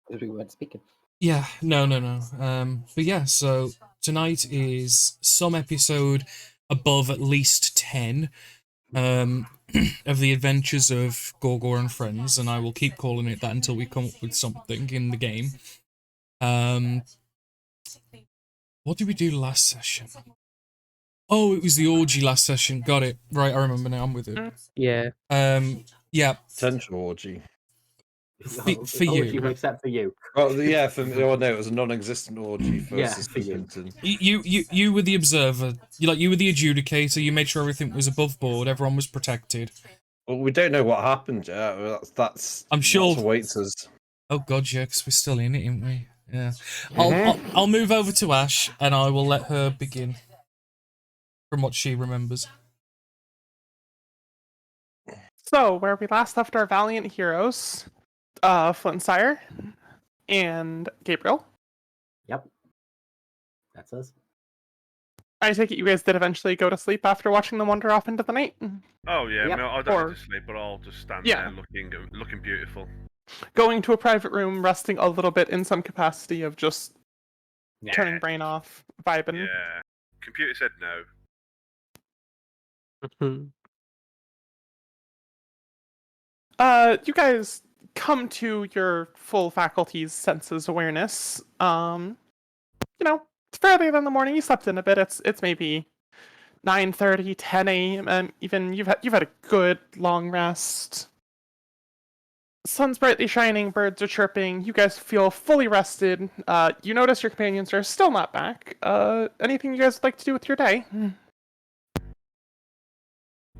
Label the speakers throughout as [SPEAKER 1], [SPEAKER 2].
[SPEAKER 1] because we weren't speaking.
[SPEAKER 2] Yeah, no. But yeah, so tonight is some episode above at least 10 of the adventures of Gorgor and friends, and I will keep calling it that until we come up with something in the game. What did we do last session? Oh, it was the orgy last session. Got it. Right, I remember now. I'm with it.
[SPEAKER 3] Yeah.
[SPEAKER 2] Yeah.
[SPEAKER 4] Potential orgy.
[SPEAKER 2] For you.
[SPEAKER 1] Except for you.
[SPEAKER 4] Well, yeah, for me. Oh no, it was a non-existent orgy versus
[SPEAKER 1] for you.
[SPEAKER 4] Simpington.
[SPEAKER 2] You were the observer. You were the adjudicator. You made sure everything was above board. Everyone was protected.
[SPEAKER 4] Well, we don't know what happened yet. That's
[SPEAKER 2] I'm sure.
[SPEAKER 4] What awaits us.
[SPEAKER 2] Oh god, yeah, because we're still in it, aren't we? Yeah. I'll move over to Ash, and I will let her begin from what she remembers.
[SPEAKER 5] So, where we last left our valiant heroes, Flintsire and Gabriel.
[SPEAKER 1] Yep. That's us.
[SPEAKER 5] I take it you guys did eventually go to sleep after watching them wander off into the night?
[SPEAKER 6] Oh yeah,
[SPEAKER 1] Yep.
[SPEAKER 6] I don't need to sleep, but I'll just stand there looking beautiful.
[SPEAKER 5] Going to a private room, resting a little bit in some capacity of just turning brain off, vibing.
[SPEAKER 6] Yeah. Computer said no.
[SPEAKER 5] You guys come to your full faculties, senses, awareness. It's fairly in the morning. You slept in a bit. It's maybe 9:30, 10 a.m. and even you've had a good long rest. Sun's brightly shining, birds are chirping. You guys feel fully rested. You notice your companions are still not back. Anything you guys would like to do with your day?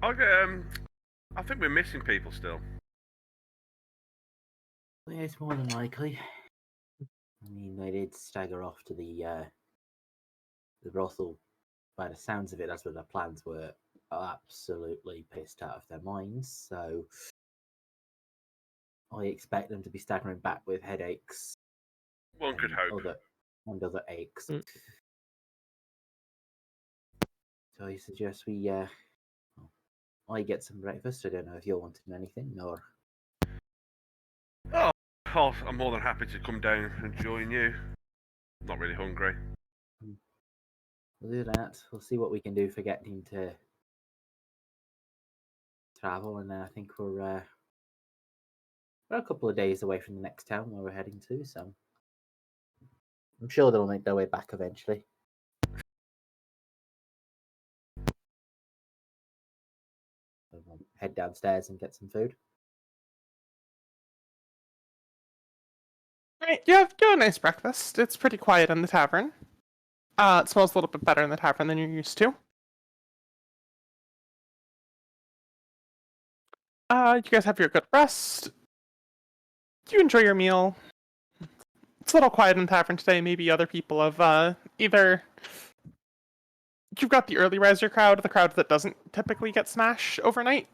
[SPEAKER 6] I think we're missing people still.
[SPEAKER 1] Yeah, it's more than likely. I mean, they did stagger off to the brothel. By the sounds of it, that's what their plans were. Absolutely pissed out of their minds. So I expect them to be staggering back with headaches.
[SPEAKER 6] One could hope.
[SPEAKER 1] Other aches. So I suggest we I get some breakfast. I don't know if you're wanting anything or.
[SPEAKER 6] Oh, I'm more than happy to come down and join you. Not really hungry.
[SPEAKER 1] We'll do that. We'll see what we can do for getting to travel, and then I think we're a couple of days away from the next town where we're heading to, so I'm sure they'll make their way back eventually. So we'll head downstairs and get some food.
[SPEAKER 5] Right, you have a nice breakfast. It's pretty quiet in the tavern. It smells a little bit better in the tavern than you're used to. You guys have your good rest. You enjoy your meal. It's a little quiet in the tavern today. Maybe other people have either... You've got the early riser crowd, the crowd that doesn't typically get smashed overnight.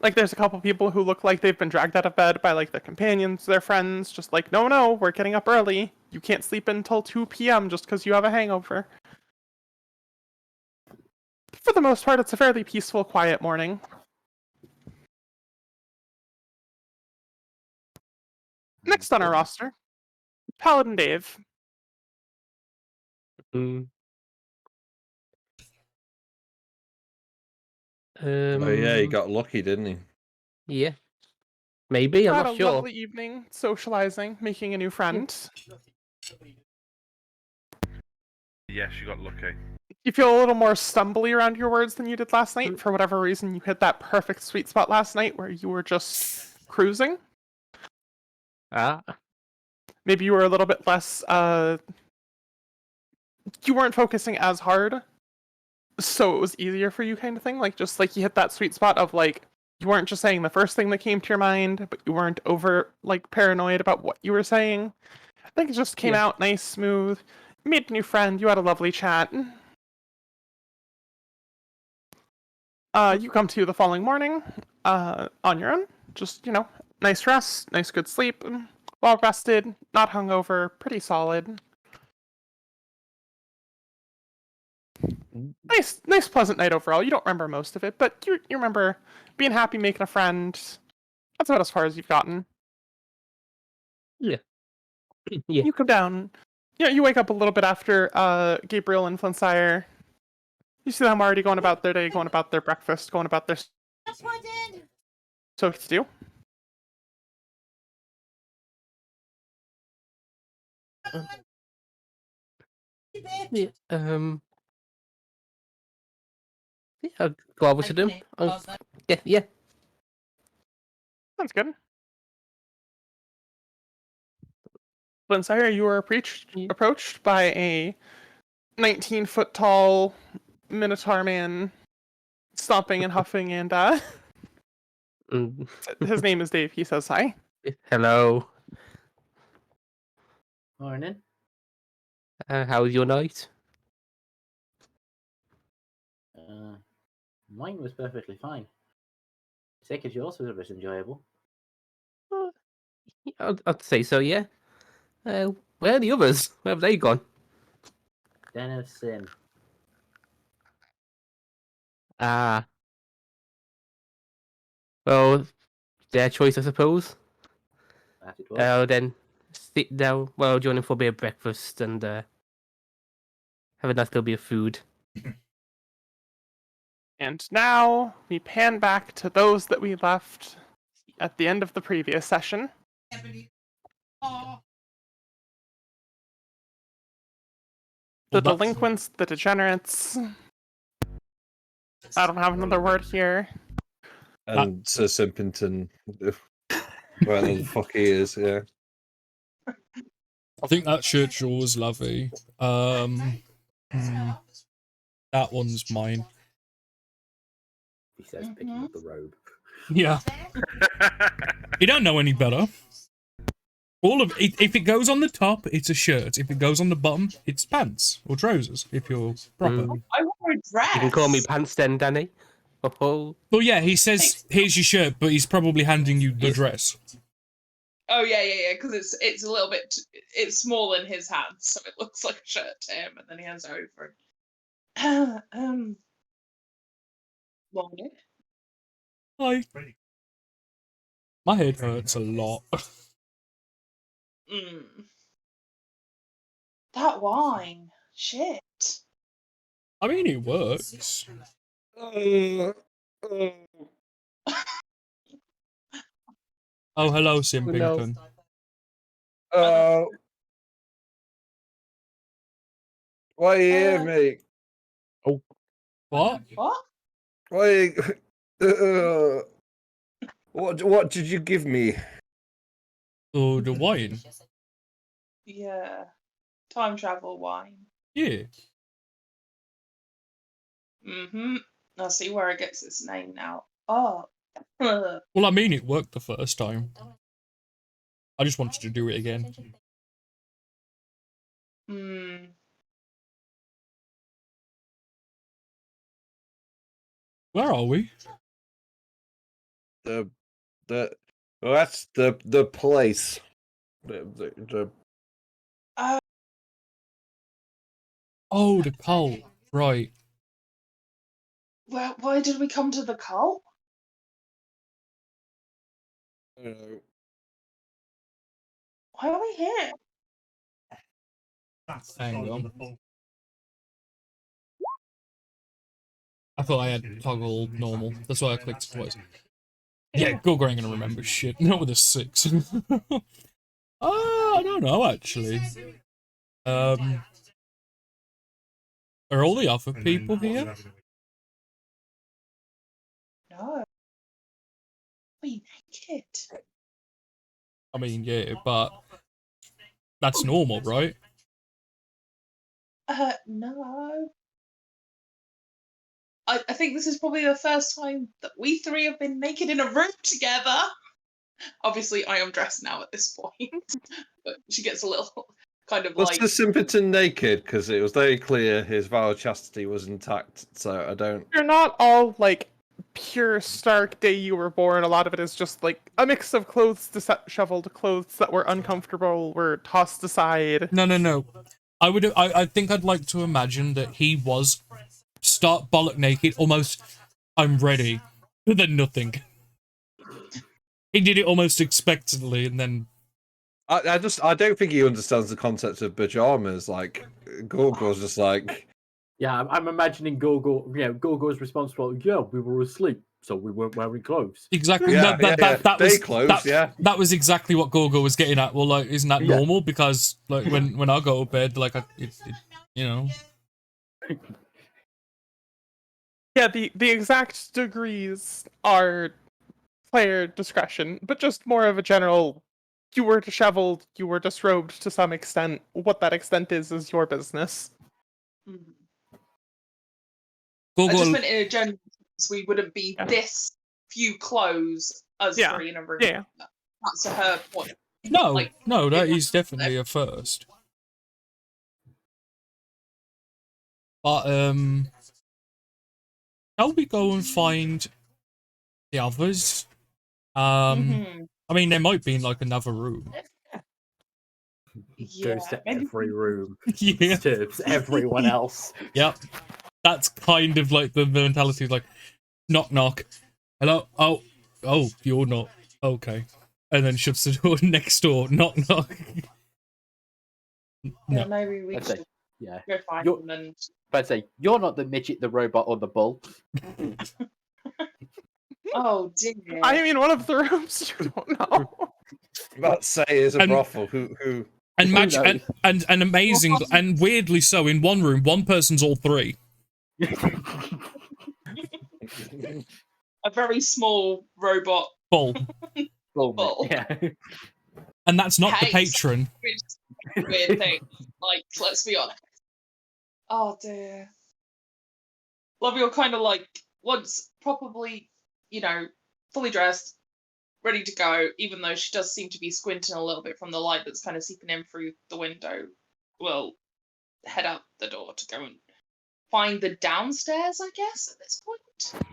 [SPEAKER 5] Like, there's a couple people who look like they've been dragged out of bed by, like, their companions, their friends, just like, no, we're getting up early. You can't sleep until 2 p.m. just because you have a hangover. For the most part, it's a fairly peaceful, quiet morning. Next on our roster, Paladin Dave.
[SPEAKER 4] Oh yeah, he got lucky, didn't he?
[SPEAKER 3] Yeah. Maybe, I'm
[SPEAKER 5] Had
[SPEAKER 3] not
[SPEAKER 5] a
[SPEAKER 3] sure.
[SPEAKER 5] lovely evening, socializing, making a new friend.
[SPEAKER 6] Yes, you got lucky.
[SPEAKER 5] You feel a little more stumbly around your words than you did last night. For whatever reason, you hit that perfect sweet spot last night where you were just cruising. Maybe you were a little bit less, you weren't focusing as hard, so it was easier for you kind of thing. Like, just like you hit that sweet spot of like, you weren't just saying the first thing that came to your mind, but you weren't over, like, paranoid about what you were saying. I think it just came out nice, smooth. You made a new friend, you had a lovely chat. You come to the following morning, on your own. Just, nice rest, nice good sleep, well rested, not hungover, pretty solid. Nice pleasant night overall. You don't remember most of it, but you remember being happy, making a friend. That's about as far as you've gotten.
[SPEAKER 3] Yeah. Yeah.
[SPEAKER 5] You come down. Yeah, you wake up a little bit after Gabriel and Flintshire. You see them already going about their day, going about their breakfast, going about their so to do.
[SPEAKER 3] Yeah. Yeah, I'll go over to them. Yeah.
[SPEAKER 5] Sounds good. Flintshire, you are approached by a 19-foot tall Minotaur man, stomping and huffing, and
[SPEAKER 3] Mm,
[SPEAKER 5] his name is Dave. He says hi.
[SPEAKER 3] Hello.
[SPEAKER 1] Morning.
[SPEAKER 3] How was your night?
[SPEAKER 1] Mine was perfectly fine. Take it yours was a bit enjoyable.
[SPEAKER 3] I'd say so. Yeah. Where are the others? Where have they gone?
[SPEAKER 1] Den of Sin.
[SPEAKER 3] Ah. Well, their choice, I suppose.
[SPEAKER 1] That it was.
[SPEAKER 3] Then sit down. Well, join them for a bit of breakfast and have a nice little bit of food.
[SPEAKER 5] And now we pan back to those that we left at the end of the previous session. The delinquents, the degenerates. I don't have another word here.
[SPEAKER 4] And Sir Simpington, wherever the fuck he is, yeah.
[SPEAKER 2] I think that shirt's yours, Lovey. That one's mine.
[SPEAKER 1] He says, picking up the robe.
[SPEAKER 2] Yeah. You don't know any better. All of it, if it goes on the top, it's a shirt. If it goes on the bottom, it's pants or trousers. If you're proper.
[SPEAKER 7] I wore a dress.
[SPEAKER 3] You can call me Pants then, Danny. Oh.
[SPEAKER 2] Well, yeah, he says, "Here's your shirt," but he's probably handing you the dress.
[SPEAKER 7] Oh yeah, because it's a little bit it's small in his hands, so it looks like a shirt to him, and then he hands it over. Morning.
[SPEAKER 2] Hi. My head hurts a lot.
[SPEAKER 7] That wine, shit.
[SPEAKER 2] I mean, it works. Oh, hello, Simpington.
[SPEAKER 4] Why are you here, mate?
[SPEAKER 2] Oh, what?
[SPEAKER 7] What?
[SPEAKER 4] Why? What did you give me?
[SPEAKER 2] Oh, the wine.
[SPEAKER 7] Yeah. Time travel wine.
[SPEAKER 2] Yeah.
[SPEAKER 7] I see where it gets its name now. Oh.
[SPEAKER 2] Well, I mean, it worked the first time. I just wanted to do it again. Where are we?
[SPEAKER 4] Well, that's the place.
[SPEAKER 2] Oh, the cult. Right.
[SPEAKER 7] Well, why did we come to the cult? Why are we here?
[SPEAKER 2] Hang on. I thought I had toggle normal. That's why I clicked twice. Yeah, Gogor ain't gonna remember shit. Not with a 6. I don't know, actually. Are all the other people here?
[SPEAKER 7] No. We naked.
[SPEAKER 2] I mean, yeah, but that's normal, right?
[SPEAKER 7] No. I think this is probably the first time that we three have been naked in a room together. Obviously, I am dressed now at this point, but she gets a little kind of
[SPEAKER 4] Was
[SPEAKER 7] like.
[SPEAKER 4] the Simpington naked? Because it was very clear his vow of chastity was intact. So I don't.
[SPEAKER 5] You're not all like pure stark day you were born. A lot of it is just like a mix of clothes, disheveled clothes that were uncomfortable, were tossed aside.
[SPEAKER 2] No. I think I'd like to imagine that he was start bollock naked, almost, I'm ready, but then nothing. He did it almost expectantly, and then
[SPEAKER 4] I don't think he understands the concept of pajamas. Like, Gorgor's just like,
[SPEAKER 1] Yeah, I'm imagining Gorgo. Yeah, Gorgo's responsible. Yeah, we were asleep, so we weren't wearing clothes.
[SPEAKER 2] Exactly.
[SPEAKER 4] yeah,
[SPEAKER 2] That was exactly what Gorgo was getting at. Well, like, isn't that
[SPEAKER 1] Yeah.
[SPEAKER 2] normal? Because like when I go to bed, like you know.
[SPEAKER 5] Yeah, the exact degrees are player discretion, but just more of a general. You were disheveled, you were disrobed to some extent. What that extent is your business.
[SPEAKER 7] Mhm. I
[SPEAKER 2] Gorgo.
[SPEAKER 7] just meant in a general sense, we wouldn't be
[SPEAKER 5] Yeah.
[SPEAKER 7] this few clothes as
[SPEAKER 5] Yeah.
[SPEAKER 7] three in a room.
[SPEAKER 5] Yeah.
[SPEAKER 7] That's to her point.
[SPEAKER 2] No,
[SPEAKER 7] Like,
[SPEAKER 2] no, that
[SPEAKER 7] it
[SPEAKER 2] is definitely a first. But shall we go and find the others?
[SPEAKER 7] Mhm.
[SPEAKER 2] I mean, there might be in like another room.
[SPEAKER 7] Yeah,
[SPEAKER 1] Goes to
[SPEAKER 7] maybe
[SPEAKER 1] every room,
[SPEAKER 2] Yeah.
[SPEAKER 1] disturbs everyone else.
[SPEAKER 2] Yep. That's kind of like the mentality, like knock knock. Hello? Oh, you're not. Okay. And then shuts the door next door. Knock knock.
[SPEAKER 7] yeah,
[SPEAKER 2] No.
[SPEAKER 7] maybe we
[SPEAKER 1] I'd
[SPEAKER 7] should
[SPEAKER 1] say, yeah.
[SPEAKER 7] go find
[SPEAKER 1] You're-
[SPEAKER 7] them and
[SPEAKER 1] But I'd say, you're not the midget, the robot, or the bull.
[SPEAKER 7] oh dear.
[SPEAKER 5] I mean, one of the rooms you don't know.
[SPEAKER 4] let's say is a
[SPEAKER 2] And-
[SPEAKER 4] brothel. Who?
[SPEAKER 2] And
[SPEAKER 1] Who
[SPEAKER 2] magic
[SPEAKER 1] knows?
[SPEAKER 2] and amazing and weirdly so, in one room, one person's all three.
[SPEAKER 7] A very small robot
[SPEAKER 2] Full.
[SPEAKER 7] bull.
[SPEAKER 1] Yeah.
[SPEAKER 2] And that's not the
[SPEAKER 7] Hey,
[SPEAKER 2] patron.
[SPEAKER 7] Which is a weird thing. Like, let's be honest. Oh dear. Love you're kind of like once probably, fully dressed, ready to go, even though she does seem to be squinting a little bit from the light that's kind of seeping in through the window. We'll head out the door to go and find the downstairs, I guess, at this point.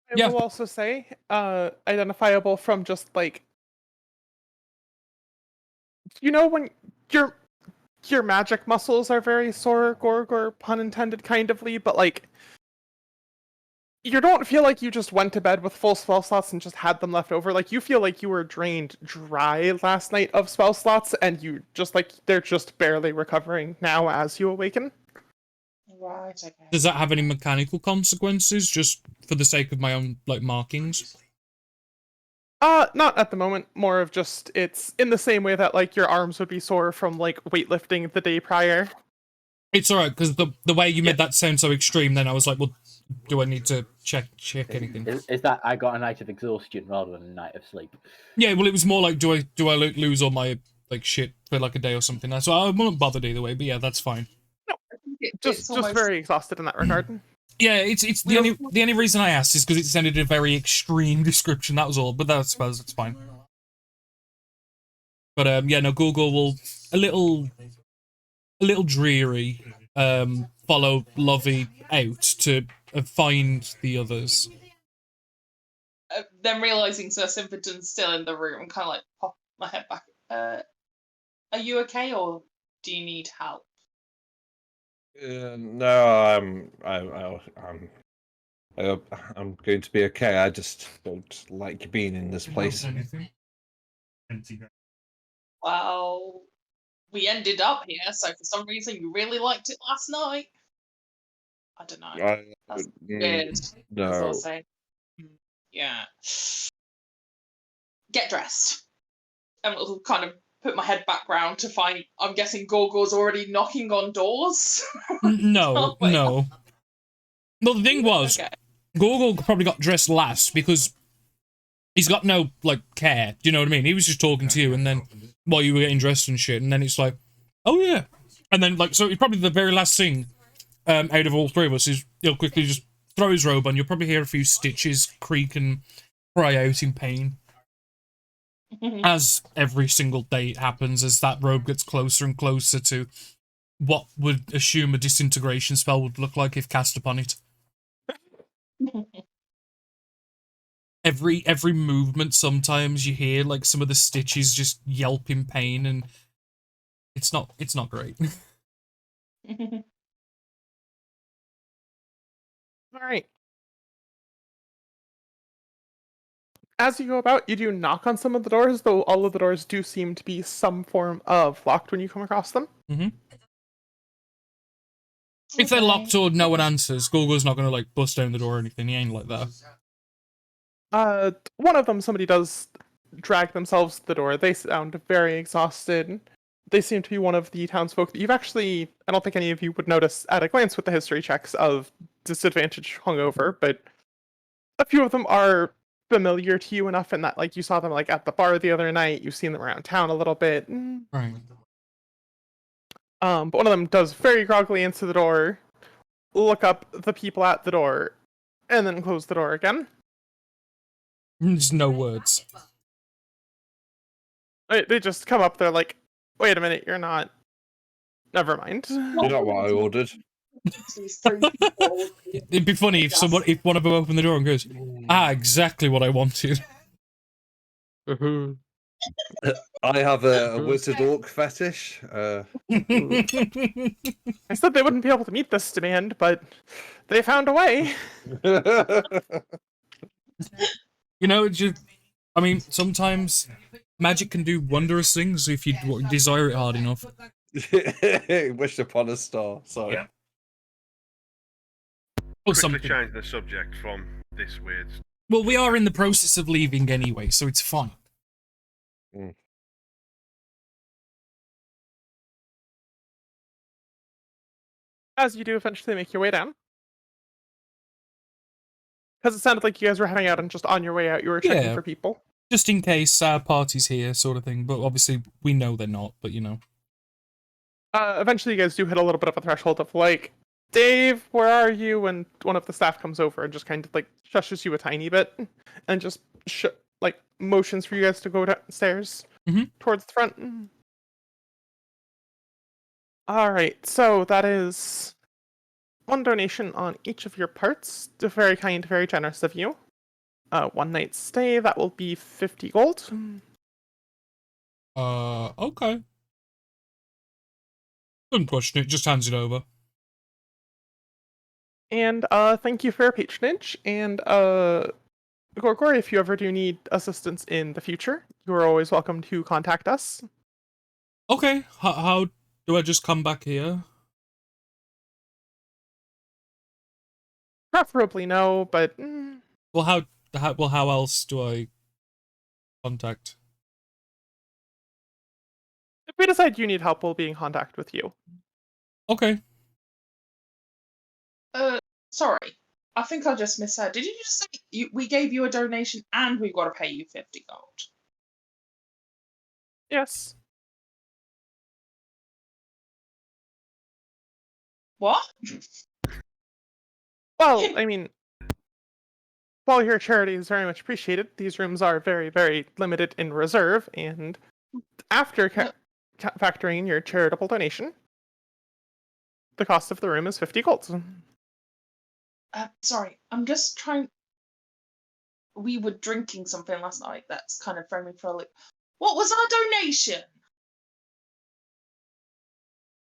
[SPEAKER 5] I
[SPEAKER 2] Yeah.
[SPEAKER 5] will also say, identifiable from just like, when your magic muscles are very sore, Gorgor, pun intended, kindly, but like, you don't feel like you just went to bed with full spell slots and just had them left over. Like, you feel like you were drained dry last night of spell slots, and you just like they're just barely recovering now as you awaken.
[SPEAKER 7] Right, okay.
[SPEAKER 2] Does that have any mechanical consequences, just for the sake of my own like markings?
[SPEAKER 5] Not at the moment. More of just it's in the same way that like your arms would be sore from like weightlifting the day prior.
[SPEAKER 2] It's alright, because the way you made that sound so extreme, then I was like, well, do I need to check anything?
[SPEAKER 1] Is that I got a night of exhaustion rather than a night of sleep?
[SPEAKER 2] Yeah, well, it was more like, do I lose all my like shit for like a day or something? So I won't bothered either way, but yeah, that's fine.
[SPEAKER 5] Just very exhausted in that regard.
[SPEAKER 2] Yeah, it's the only reason I asked is because it sounded a very extreme description. That was all, but I suppose it's fine. But yeah, no, Google will a little dreary. Follow Lovey out to find the others.
[SPEAKER 7] Then realizing Sir Simpington's still in the room, I'm kind of like pop my head back. Are you okay, or do you need help?
[SPEAKER 4] No, I'm going to be okay. I just don't like being in this place.
[SPEAKER 7] Well, we ended up here, so for some reason you really liked it last night. I don't know. That's weird. That's all I'm
[SPEAKER 4] No.
[SPEAKER 7] saying. Yeah. Get dressed. And I'll kind of put my head back round to find. I'm guessing Gorgor's already knocking on doors.
[SPEAKER 2] No,
[SPEAKER 7] Wait.
[SPEAKER 2] no. Well, the thing was,
[SPEAKER 7] Okay.
[SPEAKER 2] Gorgo probably got dressed last because he's got no like care. Do you know what I mean? He was just talking to you, and then while you were getting dressed and shit, and then it's like, oh yeah, and then like so, it's probably the very last thing out of all three of us is he'll quickly just throw his robe on. You'll probably hear a few stitches creak and cry out in pain. As every single day it happens, as that robe gets closer and closer to what would assume a disintegration spell would look like if cast upon it. Every movement, sometimes you hear like some of the stitches just yelp in pain, and it's not great.
[SPEAKER 5] All right. As you go about, you do knock on some of the doors, though all of the doors do seem to be some form of locked when you come across them.
[SPEAKER 2] If they're locked or no one answers, Gorgo's not going to, like, bust down the door or anything. He ain't like that.
[SPEAKER 5] One of them, somebody does drag themselves to the door. They sound very exhausted. They seem to be one of the townsfolk that you've actually, I don't think any of you would notice at a glance with the history checks of disadvantage hungover, but a few of them are familiar to you enough in that, like, you saw them, like, at the bar the other night, you've seen them around town a little bit.
[SPEAKER 2] Right.
[SPEAKER 5] But one of them does very groggily answer the door, look up the people at the door, and then close the door again.
[SPEAKER 2] There's no words.
[SPEAKER 5] They just come up, they're like, wait a minute, you're not... Never mind.
[SPEAKER 4] You're not what I ordered.
[SPEAKER 7] These three people.
[SPEAKER 2] It'd be funny if one of them opened the door and goes, exactly what I wanted.
[SPEAKER 3] Mhm.
[SPEAKER 4] I have a wizard orc fetish.
[SPEAKER 5] I said they wouldn't be able to meet this demand, but they found a way.
[SPEAKER 2] You know, I mean, sometimes magic can do wondrous things if you desire it hard enough.
[SPEAKER 4] Wished upon a star. Sorry.
[SPEAKER 2] Yeah. Or
[SPEAKER 6] Quickly
[SPEAKER 2] something.
[SPEAKER 6] change the subject from this weird.
[SPEAKER 2] Well, we are in the process of leaving anyway, so it's fine.
[SPEAKER 5] As you do eventually make your way down. Because it sounded like you guys were heading out and just on your way out you were checking
[SPEAKER 2] Yeah.
[SPEAKER 5] for people.
[SPEAKER 2] Just in case our party's here, sort of thing. But obviously, we know they're not, but you know.
[SPEAKER 5] Eventually you guys do hit a little bit of a threshold of like, Dave, where are you? And one of the staff comes over and just kind of like shushes you a tiny bit and just like motions for you guys to go downstairs towards the front. Alright, so that is one donation on each of your parts. Very kind, very generous of you. One night stay, that will be 50 gold.
[SPEAKER 2] Okay. Don't question it, just hands it over.
[SPEAKER 5] And thank you for your patronage. And Gorgor, if you ever do need assistance in the future, you are always welcome to contact us.
[SPEAKER 2] Okay, how do I just come back here?
[SPEAKER 5] Preferably no, but
[SPEAKER 2] Well, how else do I contact?
[SPEAKER 5] if we decide you need help, we'll be in contact with you.
[SPEAKER 2] Okay.
[SPEAKER 7] Sorry. I think I just misheard. Did you just say we gave you a donation and we've got to pay you 50 gold?
[SPEAKER 5] Yes.
[SPEAKER 7] What?
[SPEAKER 5] Well, I mean, while your charity is very much appreciated, these rooms are very, very limited in reserve, and after factoring in your charitable donation, the cost of the room is 50 gold.
[SPEAKER 7] Sorry, I'm just trying. We were drinking something last night that's kind of thrown me for a loop. What was our donation?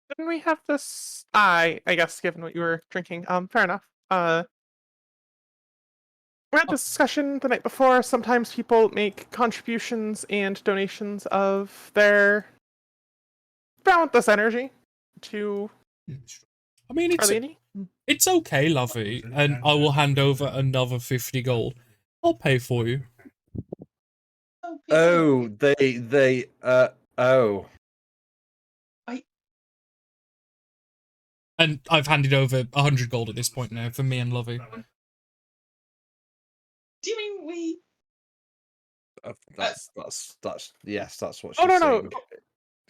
[SPEAKER 5] Didn't we have this? I guess, given what you were drinking, fair enough. We had this discussion the night before. Sometimes people make contributions and donations of their boundless energy to
[SPEAKER 2] I mean,
[SPEAKER 5] Our Lady.
[SPEAKER 2] it's okay, lovey, and I will hand over another 50 gold. I'll pay for you.
[SPEAKER 4] Oh, oh.
[SPEAKER 2] And I've handed over 100 gold at this point now for me and Lovey.
[SPEAKER 7] Do you mean we?
[SPEAKER 4] That's yes, that's what she's
[SPEAKER 5] Oh no,
[SPEAKER 4] saying.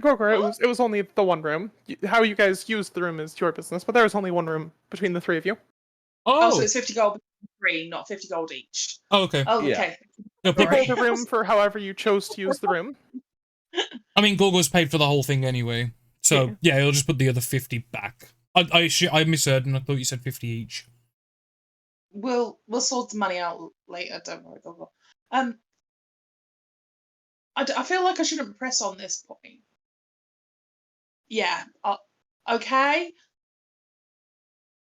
[SPEAKER 5] Gorgor, it was only the one room. How you guys used the room is your business, but there was only one room between the three of you.
[SPEAKER 7] Oh, so it's 50 gold between three, not 50 gold each.
[SPEAKER 2] Oh, okay.
[SPEAKER 7] Oh,
[SPEAKER 4] Yeah.
[SPEAKER 7] okay.
[SPEAKER 2] No,
[SPEAKER 5] You
[SPEAKER 2] but,
[SPEAKER 5] hold the room for however you chose to use the room.
[SPEAKER 2] I mean, Gorgo's paid for the whole thing anyway. So, yeah, he'll just put the other 50 back. I misheard and I thought you said 50 each.
[SPEAKER 7] We'll sort the money out later. Don't worry, Gogo. I feel like I shouldn't press on this point. Yeah. Okay.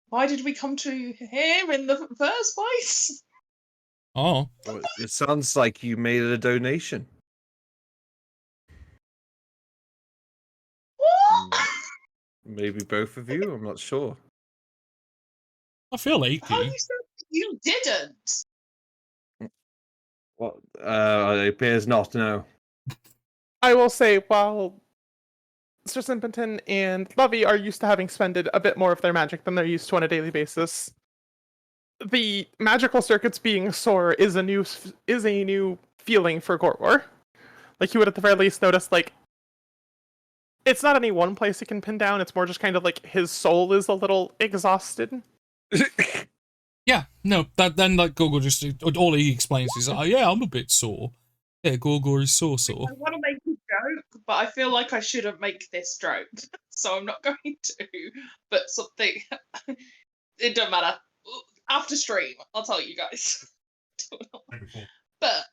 [SPEAKER 7] Why did we come to here in the first place?
[SPEAKER 2] Oh,
[SPEAKER 4] Well, it sounds like you made a donation.
[SPEAKER 7] What?
[SPEAKER 4] Maybe both of you. I'm not sure.
[SPEAKER 2] I feel
[SPEAKER 7] How
[SPEAKER 2] achy.
[SPEAKER 7] you said you didn't?
[SPEAKER 4] What? It appears not. No.
[SPEAKER 5] I will say, while Sir Simpington and Lovey are used to having spended a bit more of their magic than they're used to on a daily basis, the magical circuits being sore is a new feeling for Gorgor. Like, you would at the very least notice, like, it's not any one place he can pin down, it's more just kind of like his soul is a little exhausted.
[SPEAKER 2] Yeah, no, then like Gorgor just all he explains is, "Oh yeah, I'm a bit sore. Yeah, Gorgor is sore."
[SPEAKER 7] I want to make a joke, but I feel like I shouldn't make this joke, so I'm not going to. But something, it don't matter. After stream, I'll tell you guys. But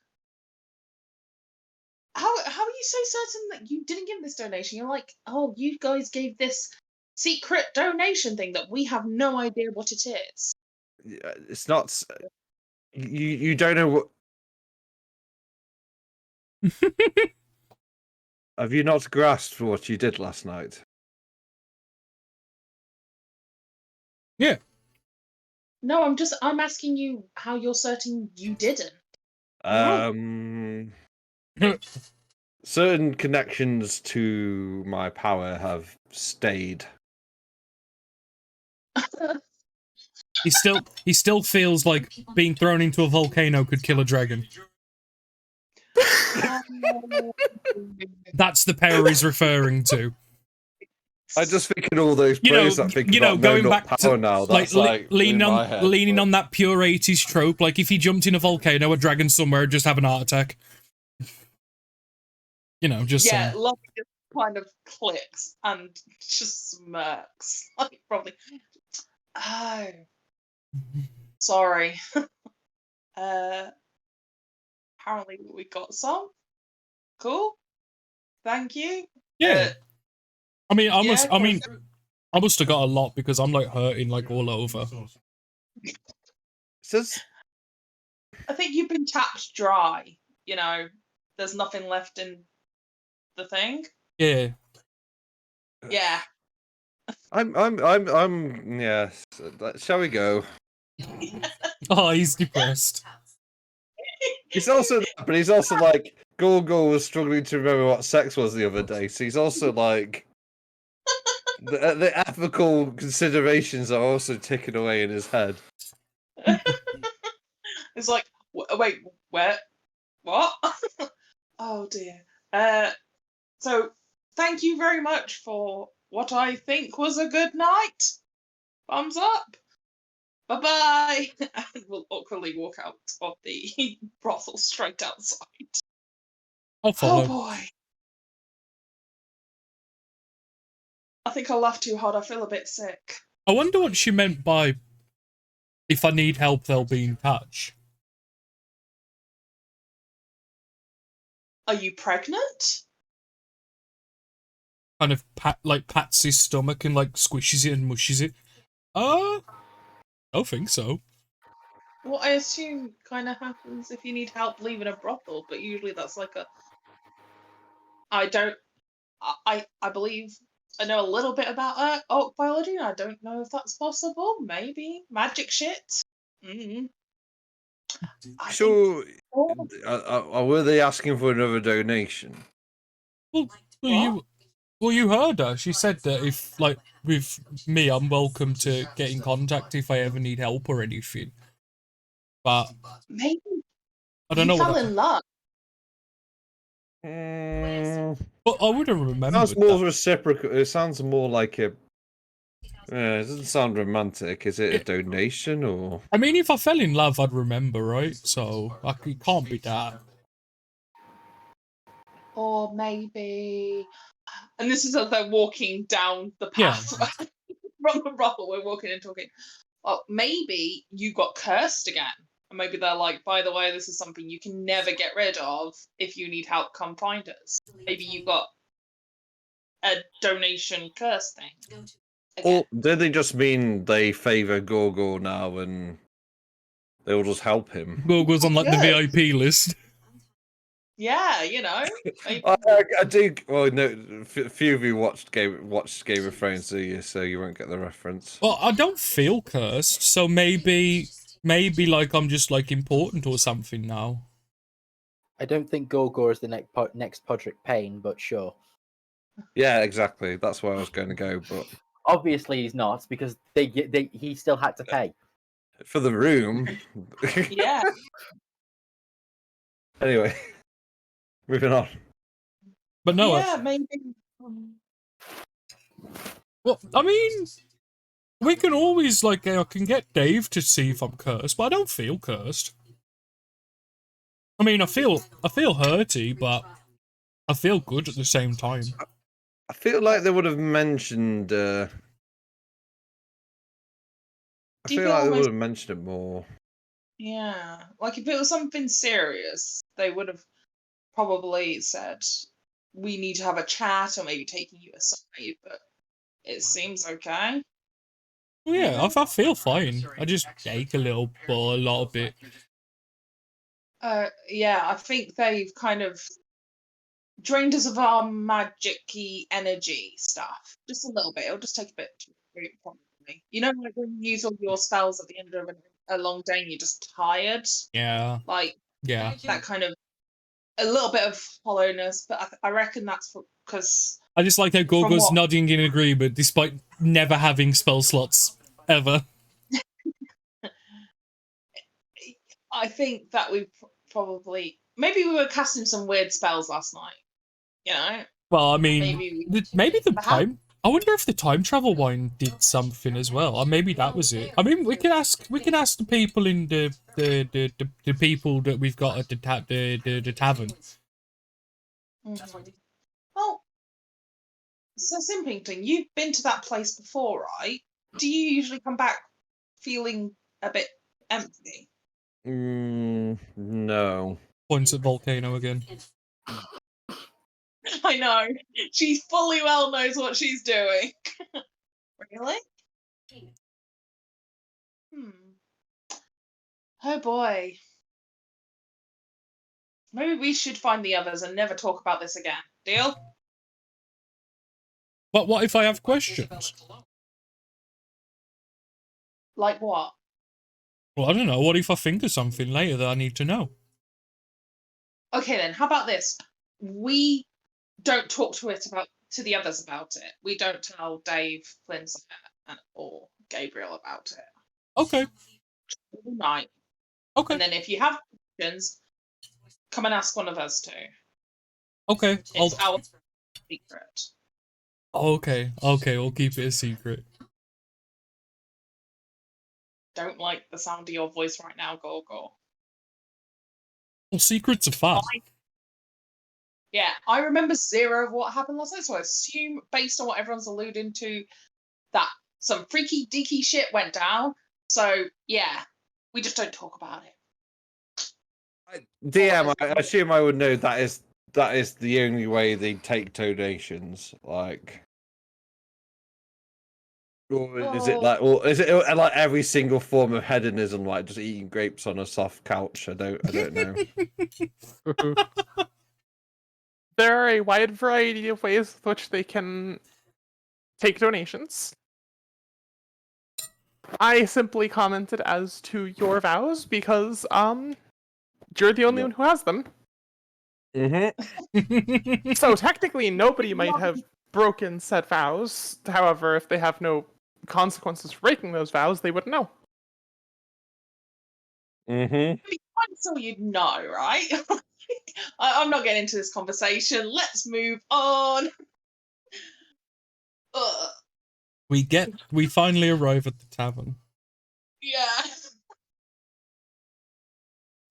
[SPEAKER 7] how are you so certain that you didn't give this donation? You're like, oh, you guys gave this secret donation thing that we have no idea what it is.
[SPEAKER 4] It's not. You don't know what. Have you not grasped what you did last night?
[SPEAKER 2] Yeah.
[SPEAKER 7] No, I'm asking you how you're certain you didn't.
[SPEAKER 4] Certain connections to my power have stayed.
[SPEAKER 2] He still feels like being thrown into a volcano could kill a dragon. That's the power he's referring to.
[SPEAKER 4] I just thinking all those prayers that think about
[SPEAKER 2] going back
[SPEAKER 4] power
[SPEAKER 2] to
[SPEAKER 4] now. That's like
[SPEAKER 2] leaning
[SPEAKER 4] in
[SPEAKER 2] on
[SPEAKER 4] my head,
[SPEAKER 2] leaning on that pure 80s trope. Like if he jumped in a volcano, a dragon somewhere would just have an heart attack. Just
[SPEAKER 7] yeah, Love just kind of clicks and just smirks. Like probably. Oh, sorry. Apparently we got some. Cool. Thank you.
[SPEAKER 2] Yeah. I must have got a lot because I'm like hurting like all over.
[SPEAKER 7] I think you've been tapped dry. There's nothing left in the thing.
[SPEAKER 2] Yeah.
[SPEAKER 7] Yeah.
[SPEAKER 4] I'm yes. Shall we go?
[SPEAKER 2] Oh, he's depressed.
[SPEAKER 4] He's also like Gorgo was struggling to remember what sex was the other day, so he's also like the ethical considerations are also ticking away in his head.
[SPEAKER 7] It's like, wait, where? What? Oh dear. So thank you very much for what I think was a good night. Thumbs up. Bye-bye. And we'll awkwardly walk out of the brothel straight outside.
[SPEAKER 2] I'll follow.
[SPEAKER 7] Oh boy. I think I laughed too hard. I feel a bit sick.
[SPEAKER 2] I wonder what she meant by, if I need help, they'll be in touch.
[SPEAKER 7] Are you pregnant?
[SPEAKER 2] Kind of pats his stomach and like squishes it and mushes it. I don't think so.
[SPEAKER 7] What I assume kind of happens if you need help leaving a brothel, but usually that's like I believe I know a little bit about orc biology, and I don't know if that's possible. Maybe magic shit.
[SPEAKER 4] So, were they asking for another donation?
[SPEAKER 2] Well, you heard her. She said that if, like, with me, I'm welcome to get in contact if I ever need help or anything. But
[SPEAKER 7] maybe
[SPEAKER 2] I don't know.
[SPEAKER 7] Fell in love.
[SPEAKER 2] But I wouldn't remember.
[SPEAKER 4] Sounds more reciprocal. It sounds more like a. It doesn't sound romantic. Is it a donation or?
[SPEAKER 2] I mean, if I fell in love, I'd remember, right? So it can't be that.
[SPEAKER 7] Or maybe, and this is as they're walking down the path from the brothel. We're walking and talking. Well, maybe you got cursed again. And maybe they're like, by the way, this is something you can never get rid of. If you need help, come find us. Maybe you got a donation curse thing.
[SPEAKER 4] Or did they just mean they favour Gorgo now and They will just help him.
[SPEAKER 2] Gorgo's on like the
[SPEAKER 7] Good.
[SPEAKER 2] VIP list.
[SPEAKER 7] Yeah, you know. Maybe-
[SPEAKER 4] I do. Well, no, few of you watched Game of Thrones, do you? So you won't get the reference.
[SPEAKER 2] Well, I don't feel cursed, so maybe like I'm just like important or something now.
[SPEAKER 1] I don't think Gorgor is the next Podrick Payne, but sure.
[SPEAKER 4] Yeah, exactly. That's where I was going to go, but
[SPEAKER 1] Obviously, he's not because he still had to pay.
[SPEAKER 4] for the room.
[SPEAKER 7] Yeah.
[SPEAKER 4] Anyway, moving on.
[SPEAKER 2] But no,
[SPEAKER 7] Yeah, maybe.
[SPEAKER 2] well, I mean, we can always like I can get Dave to see if I'm cursed, but I don't feel cursed. I mean, I feel hurty, but I feel good at the same time.
[SPEAKER 4] I feel like they would have mentioned. I
[SPEAKER 7] Do you
[SPEAKER 4] feel
[SPEAKER 7] feel
[SPEAKER 4] like they would
[SPEAKER 7] almost-
[SPEAKER 4] have mentioned it more.
[SPEAKER 7] Yeah. Like if it was something serious, they would have probably said, we need to have a chat or maybe taking you aside, but it seems okay.
[SPEAKER 2] Well, yeah, I feel fine. I just ache a little bit.
[SPEAKER 7] Yeah, I think they've kind of drained us of our magic-y energy stuff. Just a little bit. It'll just take a bit to root, probably. You know, like when you use all your spells at the end of a long day and you're just tired?
[SPEAKER 2] Yeah,
[SPEAKER 7] Like,
[SPEAKER 2] yeah.
[SPEAKER 7] that kind of, a little bit of hollowness, but I reckon that's because...
[SPEAKER 2] I just like how Gorgo's
[SPEAKER 7] what-
[SPEAKER 2] nodding in agreement despite never having spell slots ever.
[SPEAKER 7] I think that we probably... Maybe we were casting some weird spells last night, you know?
[SPEAKER 2] Well, I mean, maybe the
[SPEAKER 7] Perhaps.
[SPEAKER 2] time. I wonder if the time travel wine did something as well, or maybe that was it. I mean, we can ask the people in the people that we've got at the tavern.
[SPEAKER 7] Mhm. Well, Sir Simpington, you've been to that place before, right? Do you usually come back feeling a bit empty?
[SPEAKER 4] No.
[SPEAKER 2] Points at Volcano again.
[SPEAKER 7] I know. She fully well knows what she's doing. Really? Oh boy. Maybe we should find the others and never talk about this again. Deal?
[SPEAKER 2] But what if I have questions?
[SPEAKER 7] Like what?
[SPEAKER 2] Well, I don't know. What if I think of something later that I need to know?
[SPEAKER 7] Okay then, how about this? We don't talk to the others about it. We don't tell Dave, Flynn, or Gabriel about it.
[SPEAKER 2] Okay.
[SPEAKER 7] All night.
[SPEAKER 2] Okay.
[SPEAKER 7] And then if you have questions, come and ask one of us too.
[SPEAKER 2] Okay.
[SPEAKER 7] It's our secret.
[SPEAKER 2] Okay. Okay. We'll keep it a secret.
[SPEAKER 7] Don't like the sound of your voice right now, Gorgo.
[SPEAKER 2] Well, secrets are fun.
[SPEAKER 7] Yeah, I remember zero of what happened last night, so I assume, based on what everyone's alluding to, that some freaky deaky shit went down. So yeah, we just don't talk about it.
[SPEAKER 4] DM, I assume I would know that is the only way they take donations. Like, or is it like, or is it like every single form of hedonism, like just eating grapes on a soft couch? I don't know.
[SPEAKER 5] There are a wide variety of ways with which they can take donations. I simply commented as to your vows because you're the only one who has them. So technically nobody might have broken said vows. However, if they have no consequences for breaking those vows, they wouldn't know.
[SPEAKER 7] So you'd know, right? I'm not getting into this conversation. Let's move on. Ugh.
[SPEAKER 2] We finally arrive at the tavern.
[SPEAKER 7] Yeah.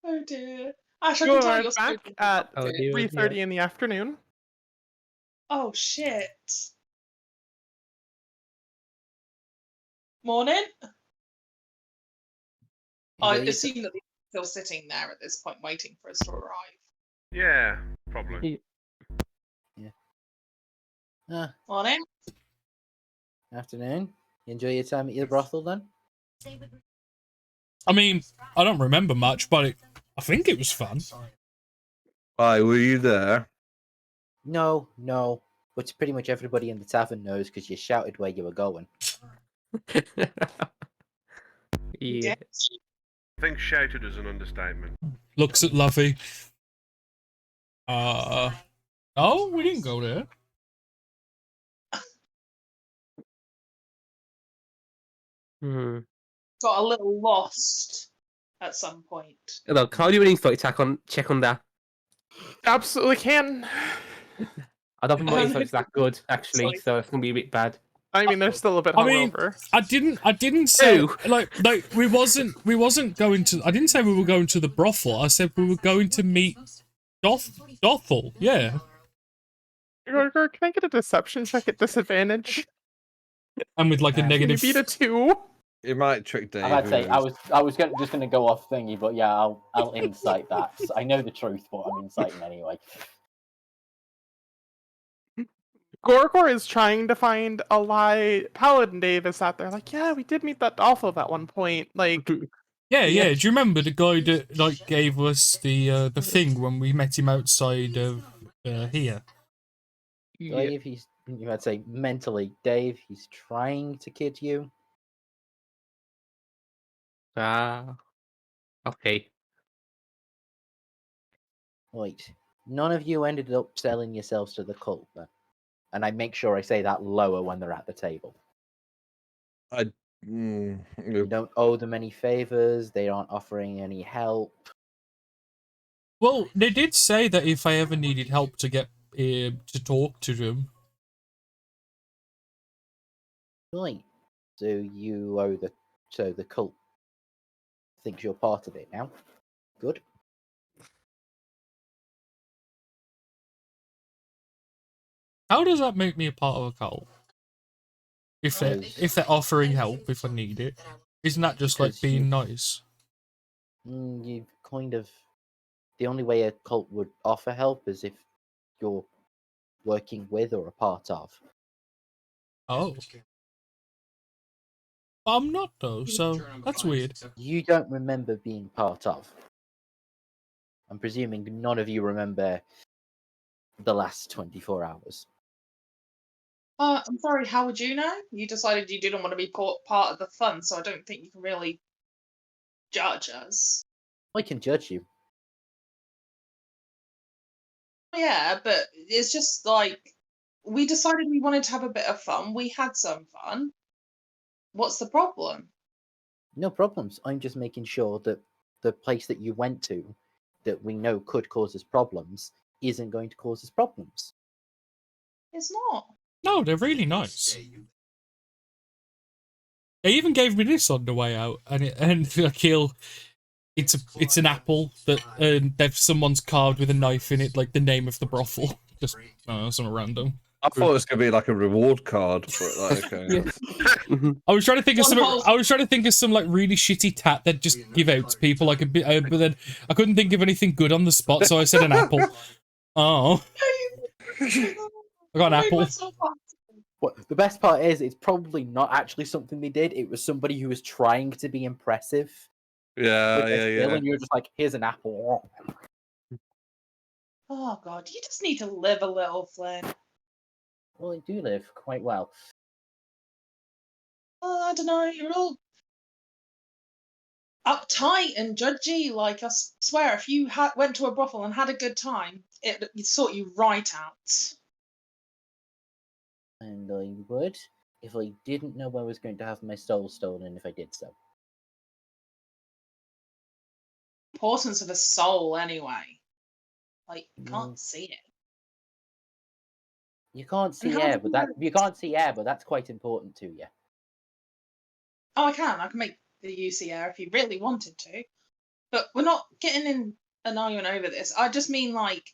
[SPEAKER 7] Oh dear. Ash, I
[SPEAKER 5] You
[SPEAKER 7] can tell
[SPEAKER 5] are
[SPEAKER 7] you're
[SPEAKER 5] back
[SPEAKER 7] spooked.
[SPEAKER 5] at
[SPEAKER 3] Oh, dear,
[SPEAKER 5] 3:30
[SPEAKER 3] dear.
[SPEAKER 5] in the afternoon.
[SPEAKER 7] Oh shit. Morning? I
[SPEAKER 1] Enjoy your
[SPEAKER 7] assume that they're still sitting there at this point waiting for us to arrive.
[SPEAKER 6] Yeah, probably.
[SPEAKER 7] Morning?
[SPEAKER 1] Afternoon. You enjoy your time at your brothel then?
[SPEAKER 2] I mean, I don't remember much, but I think it was fun.
[SPEAKER 4] Why were you there?
[SPEAKER 1] No, but pretty much everybody in the tavern knows because you shouted where you were going.
[SPEAKER 3] Yeah.
[SPEAKER 6] I think shouted is an understatement.
[SPEAKER 2] Looks at Luffy. Oh, we didn't go there.
[SPEAKER 3] Hmm.
[SPEAKER 7] Got a little lost at some point.
[SPEAKER 3] Look, how do you really check on that?
[SPEAKER 5] Absolutely can.
[SPEAKER 3] I don't think my
[SPEAKER 7] Um,
[SPEAKER 3] insight's that good, actually,
[SPEAKER 7] sorry.
[SPEAKER 3] so it's gonna be a bit bad.
[SPEAKER 5] I mean, they're still a bit
[SPEAKER 2] I mean,
[SPEAKER 5] hungover.
[SPEAKER 2] I didn't say
[SPEAKER 3] Ew.
[SPEAKER 2] like we wasn't going to. I didn't say we were going to the brothel. I said we were going to meet Dothel. Yeah,
[SPEAKER 5] Can I get a deception check at disadvantage?
[SPEAKER 2] and with like a
[SPEAKER 1] Can
[SPEAKER 5] Can you
[SPEAKER 2] negative.
[SPEAKER 5] beat a 2?
[SPEAKER 4] You might trick Dave.
[SPEAKER 1] I'm about to say
[SPEAKER 4] who knows?
[SPEAKER 1] I was just gonna go off thingy, but yeah, I'll insight that. I know the truth, but I'm inciting anyway.
[SPEAKER 5] Gorgor is trying to find a lie. Paladin Dave is out there like, yeah, we did meet that Dolphin at one point. Like,
[SPEAKER 2] Yeah. Do you remember the guy that like gave us the thing when we met him outside of here?
[SPEAKER 3] Yeah.
[SPEAKER 1] Dave, you might say mentally, Dave, he's trying to kid you.
[SPEAKER 3] Ah. Okay.
[SPEAKER 1] Wait, none of you ended up selling yourselves to the cult, then? And I make sure I say that lower when they're at the table. You don't owe them any favors. They aren't offering any help.
[SPEAKER 2] Well, they did say that if I ever needed help to get to talk to them.
[SPEAKER 1] Right. So you owe the cult thinks you're part of it now. Good.
[SPEAKER 2] How does that make me a part of a cult? If they're offering help if I need it, isn't that just like
[SPEAKER 1] Because
[SPEAKER 2] being nice?
[SPEAKER 1] You kind of the only way a cult would offer help is if you're working with or a part of.
[SPEAKER 2] Oh. I'm not though, so that's weird.
[SPEAKER 1] You don't remember being part of. I'm presuming none of you remember the last 24 hours.
[SPEAKER 7] I'm sorry, how would you know? You decided you didn't want to be part of the fun, so I don't think you can really judge us.
[SPEAKER 1] I can judge you.
[SPEAKER 7] Yeah, but it's just like we decided we wanted to have a bit of fun. We had some fun. What's the problem?
[SPEAKER 1] No problems. I'm just making sure that the place that you went to that we know could cause us problems isn't going to cause us problems.
[SPEAKER 7] It's not.
[SPEAKER 2] No, they're really nice. They even gave me this on the way out, and like it's an apple that there's someone's carved with a knife in it, like the name of the brothel. Just something random.
[SPEAKER 4] I thought it was gonna be like a reward card, but like, okay.
[SPEAKER 2] I was trying to think of some. I was trying to think of some like really shitty tat that just give out to people like a bit, but then I couldn't think of anything good on the spot, so I said an apple. Oh, I got an apple.
[SPEAKER 1] What the best part is, it's probably not actually something they did. It was somebody who was trying to be impressive.
[SPEAKER 4] Yeah.
[SPEAKER 1] And you're just like, here's an apple.
[SPEAKER 7] Oh God, you just need to live a little, Flynn.
[SPEAKER 1] Well, I do live quite well.
[SPEAKER 7] Oh, I don't know. You're all uptight and judgy. Like I swear, if you went to a brothel and had a good time, it'd sort you right out.
[SPEAKER 1] And I would if I didn't know I was going to have my soul stolen if I did so.
[SPEAKER 7] Importance of a soul, anyway. Like you can't see it.
[SPEAKER 1] You can't see
[SPEAKER 7] how
[SPEAKER 1] air,
[SPEAKER 7] do
[SPEAKER 1] but
[SPEAKER 7] you
[SPEAKER 1] that's quite important to you.
[SPEAKER 7] Oh, I can make the UCR if you really wanted to. But we're not getting in an argument over this. I just mean, like,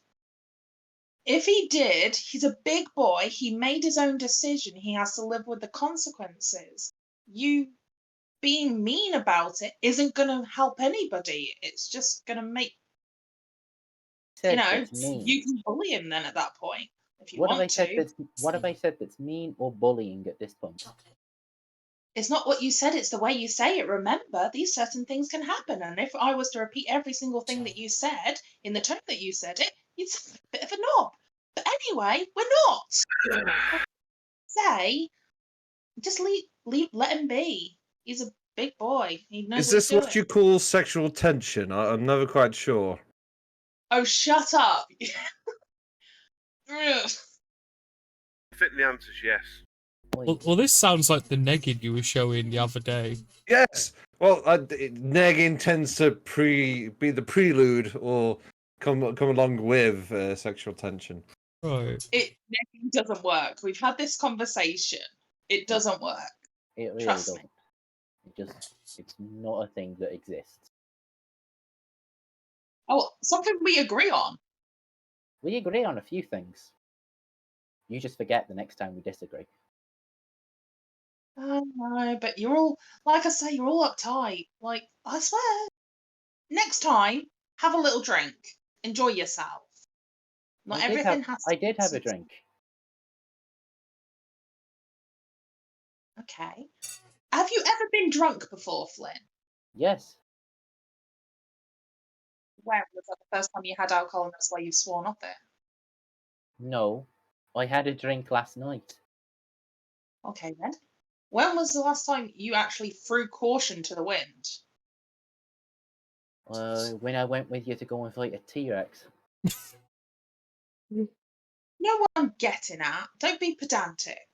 [SPEAKER 7] if he did, he's a big boy. He made his own decision. He has to live with the consequences. You being mean about it isn't going to help anybody. It's just going to make, you can bully him then at that point if you want to.
[SPEAKER 1] What have I said that's mean or bullying at this point?
[SPEAKER 7] It's not what you said, it's the way you say it. Remember, these certain things can happen. And if I was to repeat every single thing that you said in the tone that you said it, you'd sound a bit of a knob. But anyway, we're not. Say, just let him be. He's a big boy. He knows
[SPEAKER 4] Is
[SPEAKER 7] what he's
[SPEAKER 4] this what
[SPEAKER 7] doing.
[SPEAKER 4] you call sexual tension? I'm never quite sure.
[SPEAKER 7] Oh, shut up.
[SPEAKER 6] I think the answer's yes.
[SPEAKER 2] Well, this sounds like the negging you were showing the other day.
[SPEAKER 4] Yes. Well, negging tends to be the prelude or come along with sexual tension.
[SPEAKER 2] Right.
[SPEAKER 7] It doesn't work. We've had this conversation. It doesn't work.
[SPEAKER 1] It really
[SPEAKER 7] Trust
[SPEAKER 1] doesn't.
[SPEAKER 7] me.
[SPEAKER 1] It's not a thing that exists.
[SPEAKER 7] Oh, something we agree on.
[SPEAKER 1] We agree on a few things. You just forget the next time we disagree.
[SPEAKER 7] I know, but you're all, like I say, you're all uptight. Like, I swear. Next time, have a little drink. Enjoy yourself. Not everything has to
[SPEAKER 1] I did
[SPEAKER 7] be
[SPEAKER 1] have a
[SPEAKER 7] sweet.
[SPEAKER 1] drink.
[SPEAKER 7] Okay. Have you ever been drunk before, Flynn?
[SPEAKER 1] Yes.
[SPEAKER 7] When was that the first time you had alcohol and that's why you've sworn off it?
[SPEAKER 1] No. I had a drink last night.
[SPEAKER 7] Okay then. When was the last time you actually threw caution to the wind?
[SPEAKER 1] When I went with you to go and fight a T-Rex.
[SPEAKER 7] You know what I'm getting at? Don't be pedantic.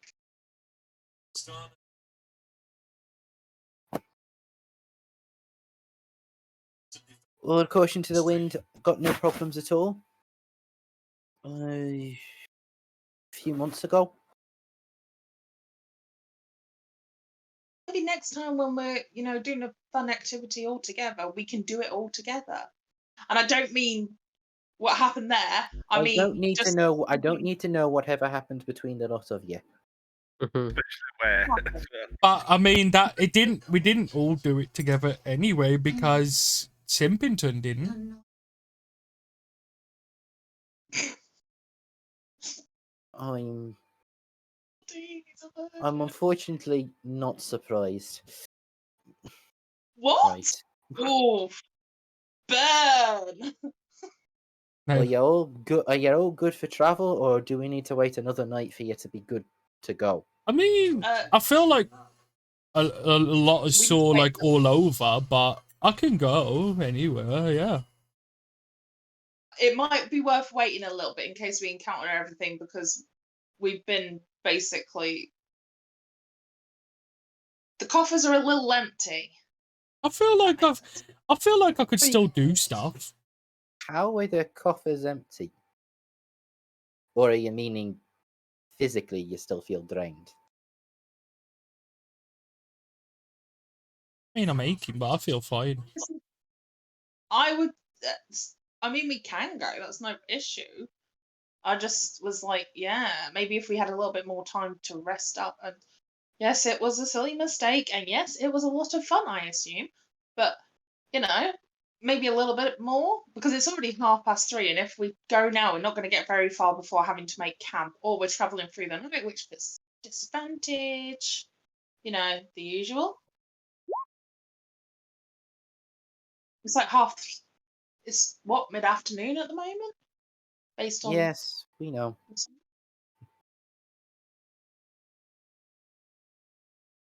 [SPEAKER 1] Well, caution to the wind. Got no problems at all. A few months ago.
[SPEAKER 7] Maybe next time when we're, doing a fun activity all together, we can do it all together. And I don't mean what happened there. I mean,
[SPEAKER 1] don't need
[SPEAKER 7] just
[SPEAKER 1] to know. I don't need to know whatever happened between the lot of you.
[SPEAKER 3] Mhm.
[SPEAKER 6] Where?
[SPEAKER 2] But I mean that it didn't. We didn't all do it together anyway because Simpington didn't.
[SPEAKER 1] I'm unfortunately not surprised.
[SPEAKER 7] What?
[SPEAKER 1] Right.
[SPEAKER 7] Oh, burn!
[SPEAKER 2] No.
[SPEAKER 1] Well, you're all good. Are you all good for travel, or do we need to wait another night for you to be good to go?
[SPEAKER 2] I mean, I feel like a lot is
[SPEAKER 7] We
[SPEAKER 2] sore
[SPEAKER 7] just
[SPEAKER 2] like all over, but I can go anywhere. Yeah.
[SPEAKER 7] It might be worth waiting a little bit in case we encounter everything because we've been basically. The coffers are a little empty.
[SPEAKER 2] I feel like I could still do stuff.
[SPEAKER 1] How are the coffers empty? Or are you meaning physically you still feel drained?
[SPEAKER 2] I mean, I'm aching, but I feel fine.
[SPEAKER 7] I would. I mean, we can go. That's no issue. I just was like, yeah, maybe if we had a little bit more time to rest up. And yes, it was a silly mistake, and yes, it was a lot of fun, I assume. But maybe a little bit more because it's already 3:30, and if we go now, we're not going to get very far before having to make camp, or we're traveling through the night, which is disadvantage. The usual. It's like it's what, mid-afternoon at the moment, based on.
[SPEAKER 1] Yes, we know.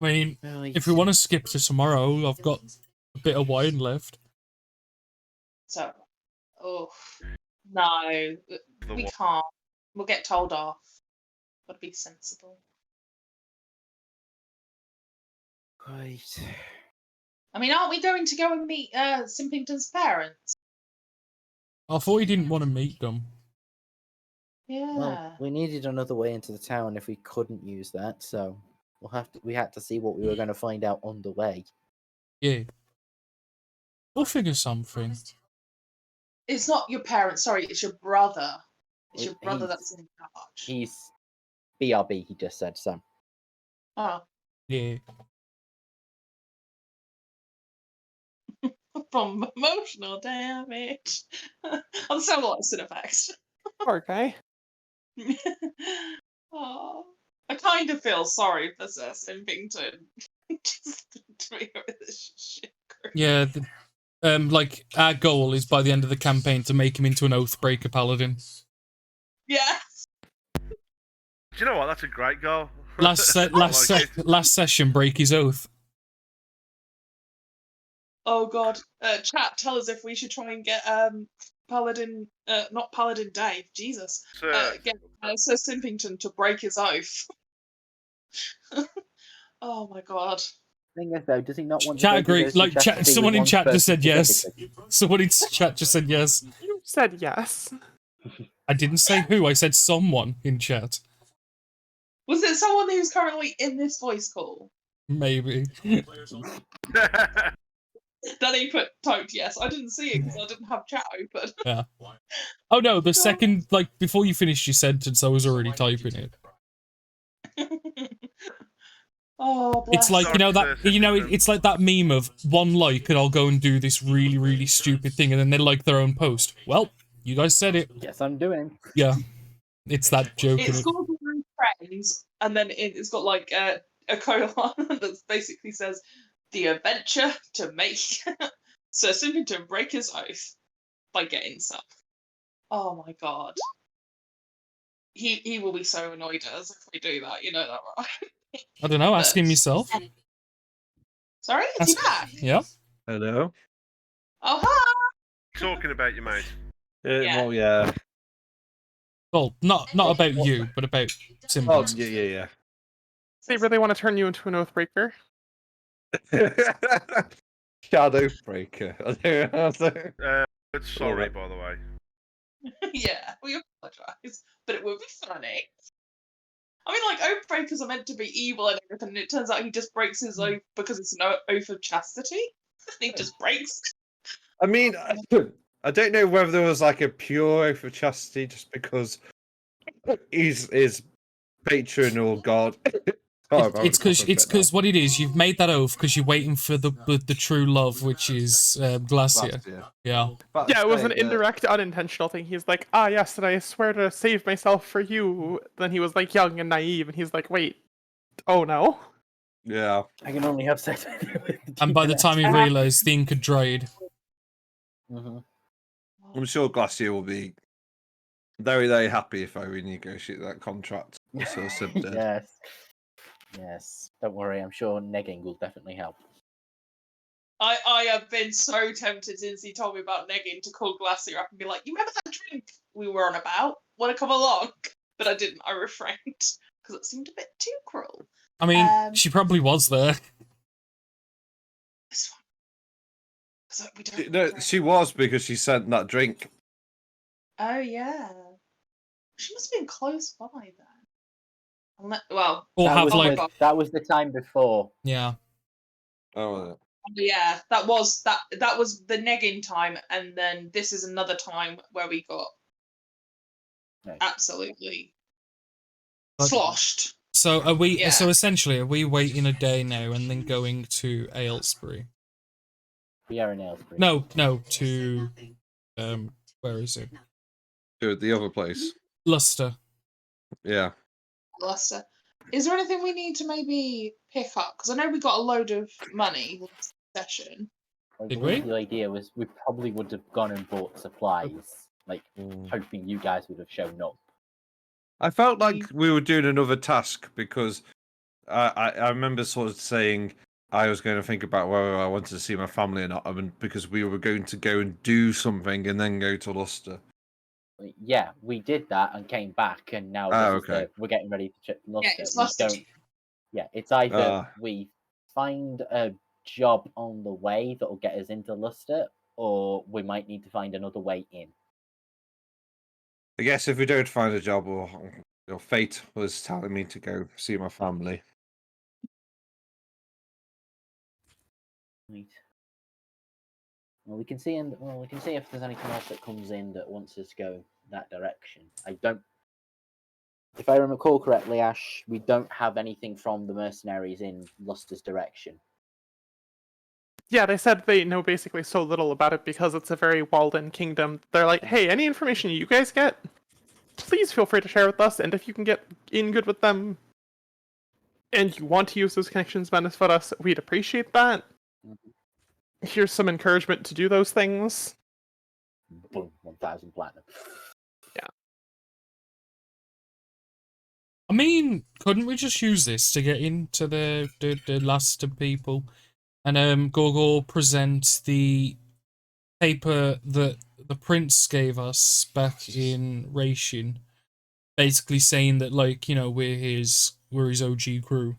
[SPEAKER 2] I mean,
[SPEAKER 1] Right.
[SPEAKER 2] if we want to skip to tomorrow, I've got a bit of wine left.
[SPEAKER 7] So, no, we can't. We'll get told off. Gotta be sensible.
[SPEAKER 1] Right.
[SPEAKER 7] I mean, aren't we going to go and meet Simpington's parents?
[SPEAKER 2] I thought he didn't want to meet them.
[SPEAKER 7] Yeah.
[SPEAKER 1] Well, we needed another way into the town if we couldn't use that, so we had to see what we were going to find out on the way.
[SPEAKER 2] Yeah. We'll figure something.
[SPEAKER 7] It's not your parents, sorry, it's your brother. It's your brother that's in charge.
[SPEAKER 1] He's BRB, he just said, so.
[SPEAKER 7] Oh.
[SPEAKER 2] Yeah.
[SPEAKER 7] From emotional damage. I'm so lost in effects.
[SPEAKER 5] Poor guy.
[SPEAKER 7] Oh, I kind of feel sorry for Sir Simpington. just to me with this shit.
[SPEAKER 2] Yeah, like our goal is by the end of the campaign to make him into an Oathbreaker paladin.
[SPEAKER 7] Yeah.
[SPEAKER 6] Do you know what? That's a great goal.
[SPEAKER 2] Last
[SPEAKER 6] I like it.
[SPEAKER 2] last session, break his oath.
[SPEAKER 7] Oh god. Chat, tell us if we should try and get Paladin, not Paladin Dave, Jesus. Get Sir Simpington to break his oath. Oh my god.
[SPEAKER 1] Thing is, though, does he not want
[SPEAKER 2] Chat
[SPEAKER 1] to
[SPEAKER 2] agree. Like chat, someone in chat just said yes. Someone in chat just said yes.
[SPEAKER 5] You said yes.
[SPEAKER 2] I didn't say who. I said someone in chat.
[SPEAKER 7] Was it someone who's currently in this voice call?
[SPEAKER 2] Maybe.
[SPEAKER 7] Danny typed yes. I didn't see it because I didn't have chat open.
[SPEAKER 2] Yeah. Oh no, the second, like, before you finished your sentence, I was already typing it.
[SPEAKER 7] Oh, bless.
[SPEAKER 2] It's like, it's like that meme of one like and I'll go and do this really, really stupid thing, and then they like their own post. Well, you guys said it.
[SPEAKER 1] Yes, I'm doing.
[SPEAKER 2] Yeah. It's that joke.
[SPEAKER 7] It's called Friends, and then it's got like a colon that basically says the adventure to make Sir Simpington break his oath by getting some. Oh my god. He will be so annoyed at us if we do that, you know that, right?
[SPEAKER 2] I don't know, ask him yourself.
[SPEAKER 7] Sorry, is he back?
[SPEAKER 2] Yeah.
[SPEAKER 4] Hello.
[SPEAKER 7] Oh hi!
[SPEAKER 6] Talking about you, mate.
[SPEAKER 7] Yeah.
[SPEAKER 4] Well, yeah.
[SPEAKER 2] Well, not about you, but about
[SPEAKER 4] Oh,
[SPEAKER 2] Simpleton.
[SPEAKER 4] yeah.
[SPEAKER 5] They really want to turn you into an Oathbreaker.
[SPEAKER 4] Shadow Breaker. I don't know how to-
[SPEAKER 6] Sorry, by the way.
[SPEAKER 7] Yeah, we apologise, but it would be funny. I mean, like, Oathbreakers are meant to be evil and everything, and it turns out he just breaks his oath because it's an oath of chastity. He just breaks.
[SPEAKER 4] I mean, I don't know whether there was like a pure oath of chastity just because he's patron or god.
[SPEAKER 2] It's because what it is. You've made that oath because you're waiting for the true love, which is Glacier. Yeah.
[SPEAKER 5] Yeah, it was an indirect, unintentional thing. He's like, yes, and I swear to save myself for you. Then he was like young and naive, and he's like, wait, oh no.
[SPEAKER 4] Yeah.
[SPEAKER 1] I can only have sex with you.
[SPEAKER 2] And by the time he realised, the ink had dried.
[SPEAKER 1] Mm-hmm.
[SPEAKER 4] I'm sure Glacier will be very, very happy if I renegotiate that contract. So
[SPEAKER 1] Yes. Don't worry, I'm sure negging will definitely help.
[SPEAKER 7] I have been so tempted since he told me about negging to call Glacier up and be like, you remember that drink we were on about? Want to come along? But I didn't. I refrained because it seemed a bit too cruel.
[SPEAKER 2] I mean, she probably was there.
[SPEAKER 7] It's fine. We don't
[SPEAKER 4] No, she was because she sent that drink.
[SPEAKER 7] Oh yeah, she must have been close by then. Well,
[SPEAKER 2] Or
[SPEAKER 1] that
[SPEAKER 2] have
[SPEAKER 1] was
[SPEAKER 2] like
[SPEAKER 1] that was the time before.
[SPEAKER 2] Yeah.
[SPEAKER 4] Oh.
[SPEAKER 7] Yeah, that was the negging time, and then this is another time where we got absolutely sloshed.
[SPEAKER 2] So are we? Yeah. So essentially, are we waiting a day now and then going to Aylesbury?
[SPEAKER 1] We are in Aylesbury.
[SPEAKER 2] No, to where is it?
[SPEAKER 4] To the other place.
[SPEAKER 2] Luster.
[SPEAKER 4] Yeah.
[SPEAKER 7] Luster. Is there anything we need to maybe pick up? Because I know we got a load of money this session.
[SPEAKER 2] Did we?
[SPEAKER 1] The idea was we probably would have gone and bought supplies, like hoping you guys would have shown up.
[SPEAKER 4] I felt like we were doing another task because I remember sort of saying I was going to think about whether I wanted to see my family or not. I mean, because we were going to go and do something and then go to Luster.
[SPEAKER 1] Yeah, we did that and came back, and now we're getting ready to check Luster.
[SPEAKER 7] Yeah, it's Luster.
[SPEAKER 1] It's either we find a job on the way that will get us into Luster, or we might need to find another way in.
[SPEAKER 4] I guess if we don't find a job, or fate was telling me to go see my family.
[SPEAKER 1] Right. Well, we can see if there's anything else that comes in that wants us to go that direction. If I recall correctly, Ash, we don't have anything from the mercenaries in Luster's direction.
[SPEAKER 5] Yeah, they said they know basically so little about it because it's a very walled-in kingdom. They're like, hey, any information you guys get, please feel free to share with us, and if you can get in good with them, and you want to use those connections to benefit us, we'd appreciate that. Here's some encouragement to do those things.
[SPEAKER 1] Boom, 1,000 platinum.
[SPEAKER 2] I mean, couldn't we just use this to get into the last of people? And Gorgor present the paper that the prince gave us back in Ration, basically saying that, like, you know, we're his OG crew.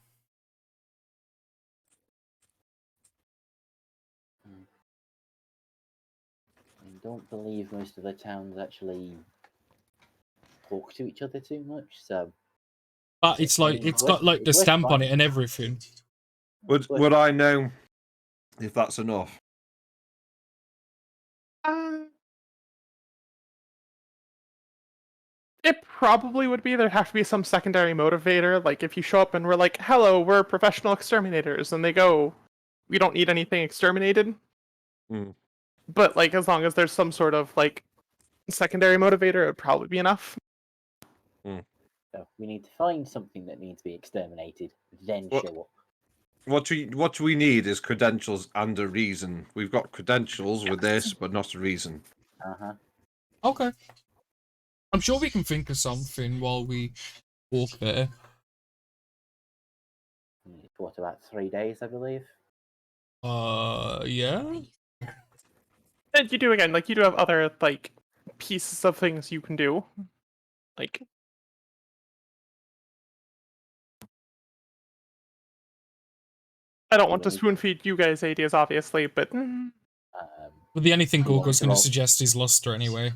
[SPEAKER 1] I don't believe most of the towns actually talk to each other too much, so
[SPEAKER 2] But it's like, it's got like the stamp on it and everything.
[SPEAKER 4] Would I know if that's enough?
[SPEAKER 5] It probably would be. There'd have to be some secondary motivator. Like if you show up and we're like, "Hello, we're professional exterminators," and they go, "We don't need anything exterminated." But like, as long as there's some sort of like secondary motivator, it would probably be enough.
[SPEAKER 1] So we need to find something that needs to be exterminated, then show up.
[SPEAKER 4] What we need is credentials and a reason. We've got credentials with this, but not a reason.
[SPEAKER 2] Okay. I'm sure we can think of something while we walk there.
[SPEAKER 1] What, about 3 days, I believe?
[SPEAKER 2] Yeah?
[SPEAKER 5] And you do again, like you do have other like pieces of things you can do. Like I don't want to spoon feed you guys ideas, obviously, but
[SPEAKER 2] Well, the only thing Gorgo's going to suggest is luster anyway.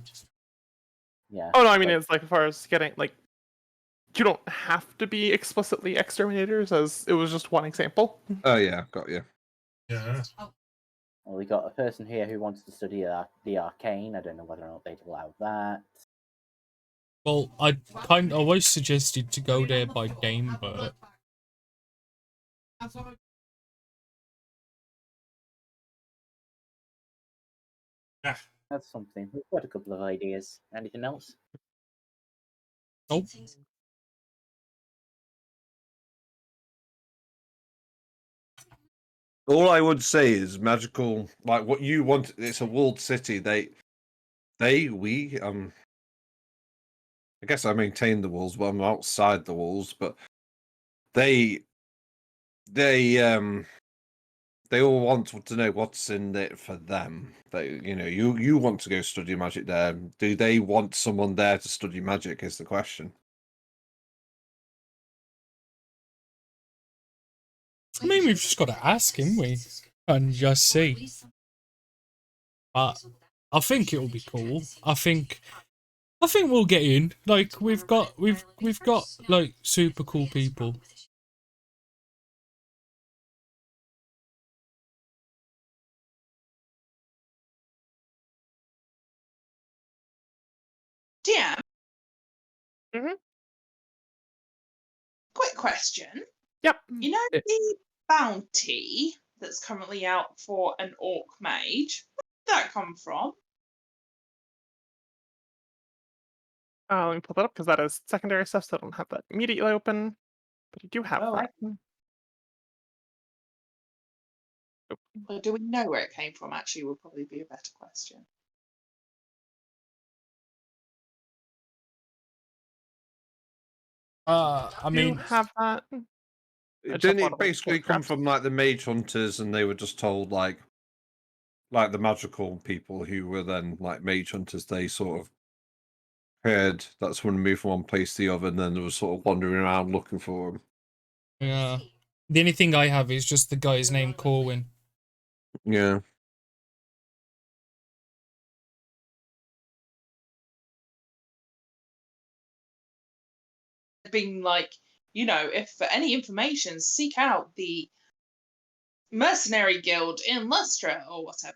[SPEAKER 1] Yeah.
[SPEAKER 5] Oh no, I mean it's like as far as getting like you don't have to be explicitly exterminators, as it was just one example.
[SPEAKER 4] Oh yeah, got you.
[SPEAKER 2] Yeah.
[SPEAKER 1] Well, we got a person here who wants to study the arcane. I don't know whether or not they'd allow that.
[SPEAKER 2] Well, I always suggested to go there by game, but
[SPEAKER 1] That's something. We've got a couple of ideas. Anything else?
[SPEAKER 2] nope.
[SPEAKER 4] All I would say is magical, like what you want. It's a walled city. We. I guess I maintain the walls, but I'm outside the walls. But they all want to know what's in it for them. You want to go study magic there. Do they want someone there to study magic? Is the question.
[SPEAKER 2] I mean, we've just got to ask him, and just see. But I think it'll be cool. I think we'll get in. Like we've got like super cool people.
[SPEAKER 7] DM,
[SPEAKER 5] Mm-hmm.
[SPEAKER 7] quick question.
[SPEAKER 5] Yep.
[SPEAKER 7] You know the bounty that's currently out for an orc mage? Where did that come from?
[SPEAKER 5] Let me pull that up because that is secondary stuff, so I don't have that immediately open. But I do have that.
[SPEAKER 7] Well, do we know where it came from? Actually, would probably be a better question.
[SPEAKER 2] I mean,
[SPEAKER 5] have that.
[SPEAKER 4] Didn't it basically come from like the mage hunters, and they were just told like the magical people who were then like mage hunters? They sort of heard that someone moved from one place to the other, and then they were sort of wandering around looking for them.
[SPEAKER 2] yeah. The only thing I have is just the guy's name, Corwin.
[SPEAKER 4] Yeah.
[SPEAKER 7] Being like, you know, if for any information, seek out the mercenary guild in Lustra or whatever.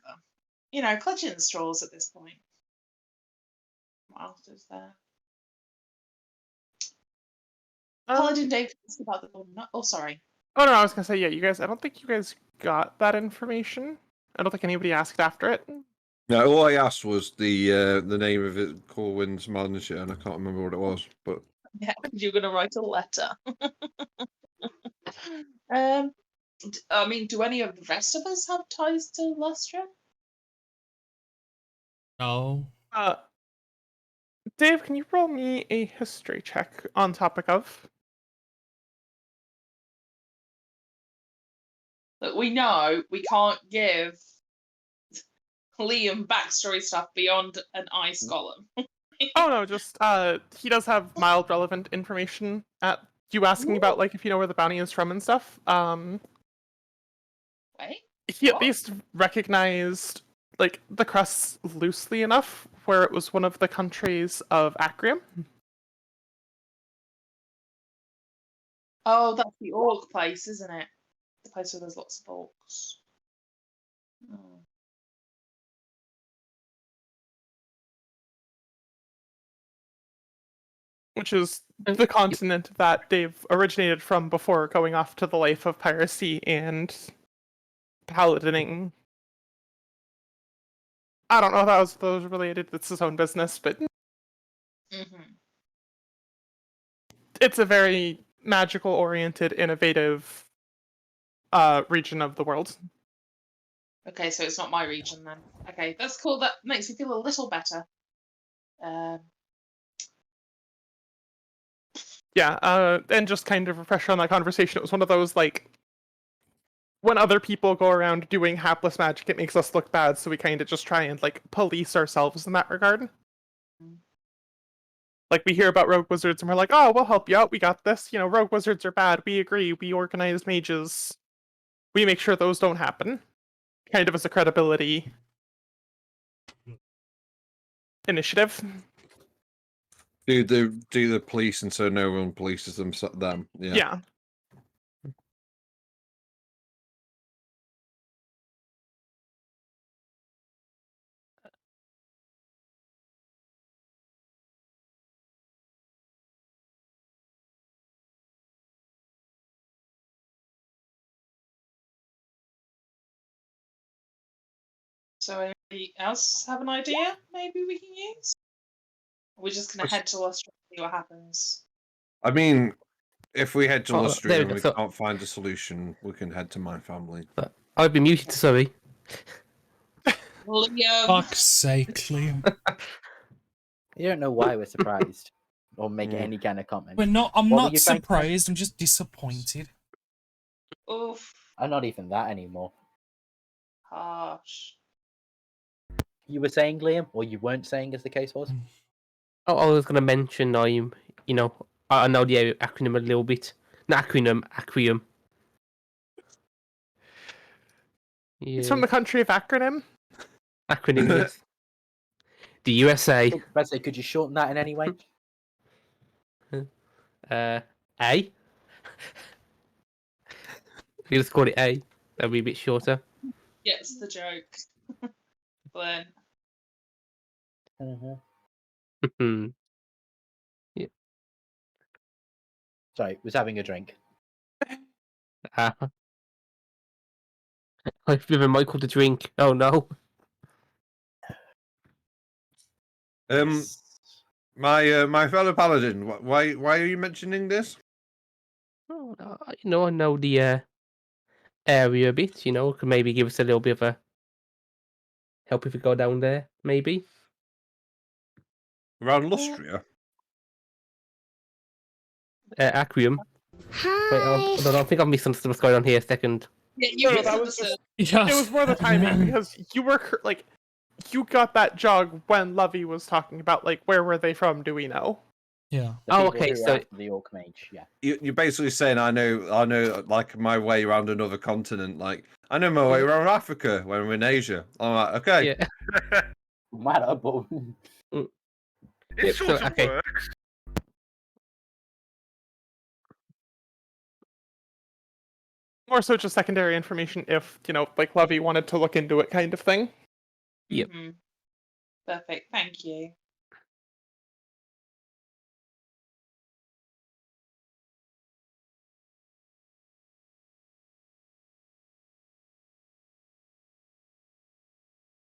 [SPEAKER 7] You know, clutching the straws at this point. What else is there? Paladin Dave asked about the oh, sorry.
[SPEAKER 5] Oh no, I was gonna say, yeah, you guys. I don't think you guys got that information. I don't think anybody asked after it.
[SPEAKER 4] No, all I asked was the name of it, Corwin's manager, and I can't remember what it was. But
[SPEAKER 7] Yeah, you're gonna write a letter. I mean, do any of the rest of us have ties to Lustrum?
[SPEAKER 2] No.
[SPEAKER 5] Dave, can you roll me a history check on topic of?
[SPEAKER 7] But we know we can't give Liam backstory stuff beyond an ice golem.
[SPEAKER 5] Oh no, just he does have mild relevant information. At you asking about like if you know where the bounty is from and stuff.
[SPEAKER 7] Wait,
[SPEAKER 5] He at
[SPEAKER 7] what?
[SPEAKER 5] least recognized like the crusts loosely enough where it was one of the countries of Acrium.
[SPEAKER 7] Oh, that's the orc place, isn't it? The place where there's lots of orcs. Oh.
[SPEAKER 5] Which is the continent that Dave originated from before going off to the life of piracy and paladining. I don't know if that was those related, it's his own business, but it's a very magical oriented, innovative region of the world.
[SPEAKER 7] Okay, so it's not my region then. Okay, that's cool. That makes me feel a little better.
[SPEAKER 5] Yeah, and just kind of refresher on that conversation, it was one of those, like, when other people go around doing hapless magic, it makes us look bad, so we kind of just try and, like, police ourselves in that regard. Like, we hear about rogue wizards, and we're like, oh, we'll help you out, we got this. You know, rogue wizards are bad, we agree, we organize mages. We make sure those don't happen. Kind of as a credibility initiative.
[SPEAKER 4] Do the police, and so no one polices them. Yeah.
[SPEAKER 5] Yeah.
[SPEAKER 7] So anybody else have an idea maybe we can use? Or we're just going to head to Lustrum and see what happens.
[SPEAKER 4] I mean, if we head to
[SPEAKER 3] Oh,
[SPEAKER 4] Lustrum
[SPEAKER 3] there we
[SPEAKER 4] and
[SPEAKER 3] go.
[SPEAKER 4] we
[SPEAKER 3] So-
[SPEAKER 4] can't find a solution, we can head to my family.
[SPEAKER 3] I've been muted, sorry.
[SPEAKER 7] Liam.
[SPEAKER 2] Fuck's sake, Liam.
[SPEAKER 1] You don't know why we're surprised or make any kind of comment.
[SPEAKER 2] We're not. I'm
[SPEAKER 1] What were
[SPEAKER 2] not
[SPEAKER 1] you trying to say?
[SPEAKER 2] surprised. I'm just disappointed.
[SPEAKER 7] Oof.
[SPEAKER 1] I'm not even that anymore.
[SPEAKER 7] Harsh.
[SPEAKER 1] You were saying, Liam, or you weren't saying, as the case was?
[SPEAKER 3] Oh, I was going to mention I know the acronym a little bit. Not acronym, Acrium. Yeah.
[SPEAKER 5] It's from the country of acronym.
[SPEAKER 3] Acronym, yes. The USA.
[SPEAKER 1] Let's say, could you shorten that in any way?
[SPEAKER 3] A. We just call it A. That'll be a bit shorter.
[SPEAKER 7] Gets the joke. Glenn.
[SPEAKER 1] Mm-hmm.
[SPEAKER 3] Yeah.
[SPEAKER 1] Sorry, was having a drink.
[SPEAKER 3] I've given Michael to drink. Oh no.
[SPEAKER 4] My fellow paladin, why are you mentioning this?
[SPEAKER 3] Oh, I know the area a bit. Could maybe give us a little bit of a help if we go down there. Maybe.
[SPEAKER 4] Around Lustria?
[SPEAKER 3] Acrium. Wait, I don't think I've misunderstood what's going on here. Second.
[SPEAKER 7] Yeah, you
[SPEAKER 5] No,
[SPEAKER 7] were
[SPEAKER 5] that was just-
[SPEAKER 2] Yeah.
[SPEAKER 5] It was more the timing, because you were, like, you got that jog when Lovey was talking about, like, where were they from, do we know?
[SPEAKER 2] Yeah.
[SPEAKER 1] The
[SPEAKER 3] Oh,
[SPEAKER 1] people
[SPEAKER 3] okay,
[SPEAKER 1] who are
[SPEAKER 3] so-
[SPEAKER 1] after the orc mage, yeah.
[SPEAKER 4] You're basically saying I know like my way around another continent. Like I know my way around Africa when we're in Asia. I'm like, okay.
[SPEAKER 3] Yeah.
[SPEAKER 1] Matter, but
[SPEAKER 6] It
[SPEAKER 3] Yep,
[SPEAKER 6] sort
[SPEAKER 3] so,
[SPEAKER 6] of
[SPEAKER 3] okay.
[SPEAKER 6] works.
[SPEAKER 5] More so just secondary information if, like, Lovey wanted to look into it kind of thing.
[SPEAKER 3] Yep.
[SPEAKER 7] Perfect, thank you.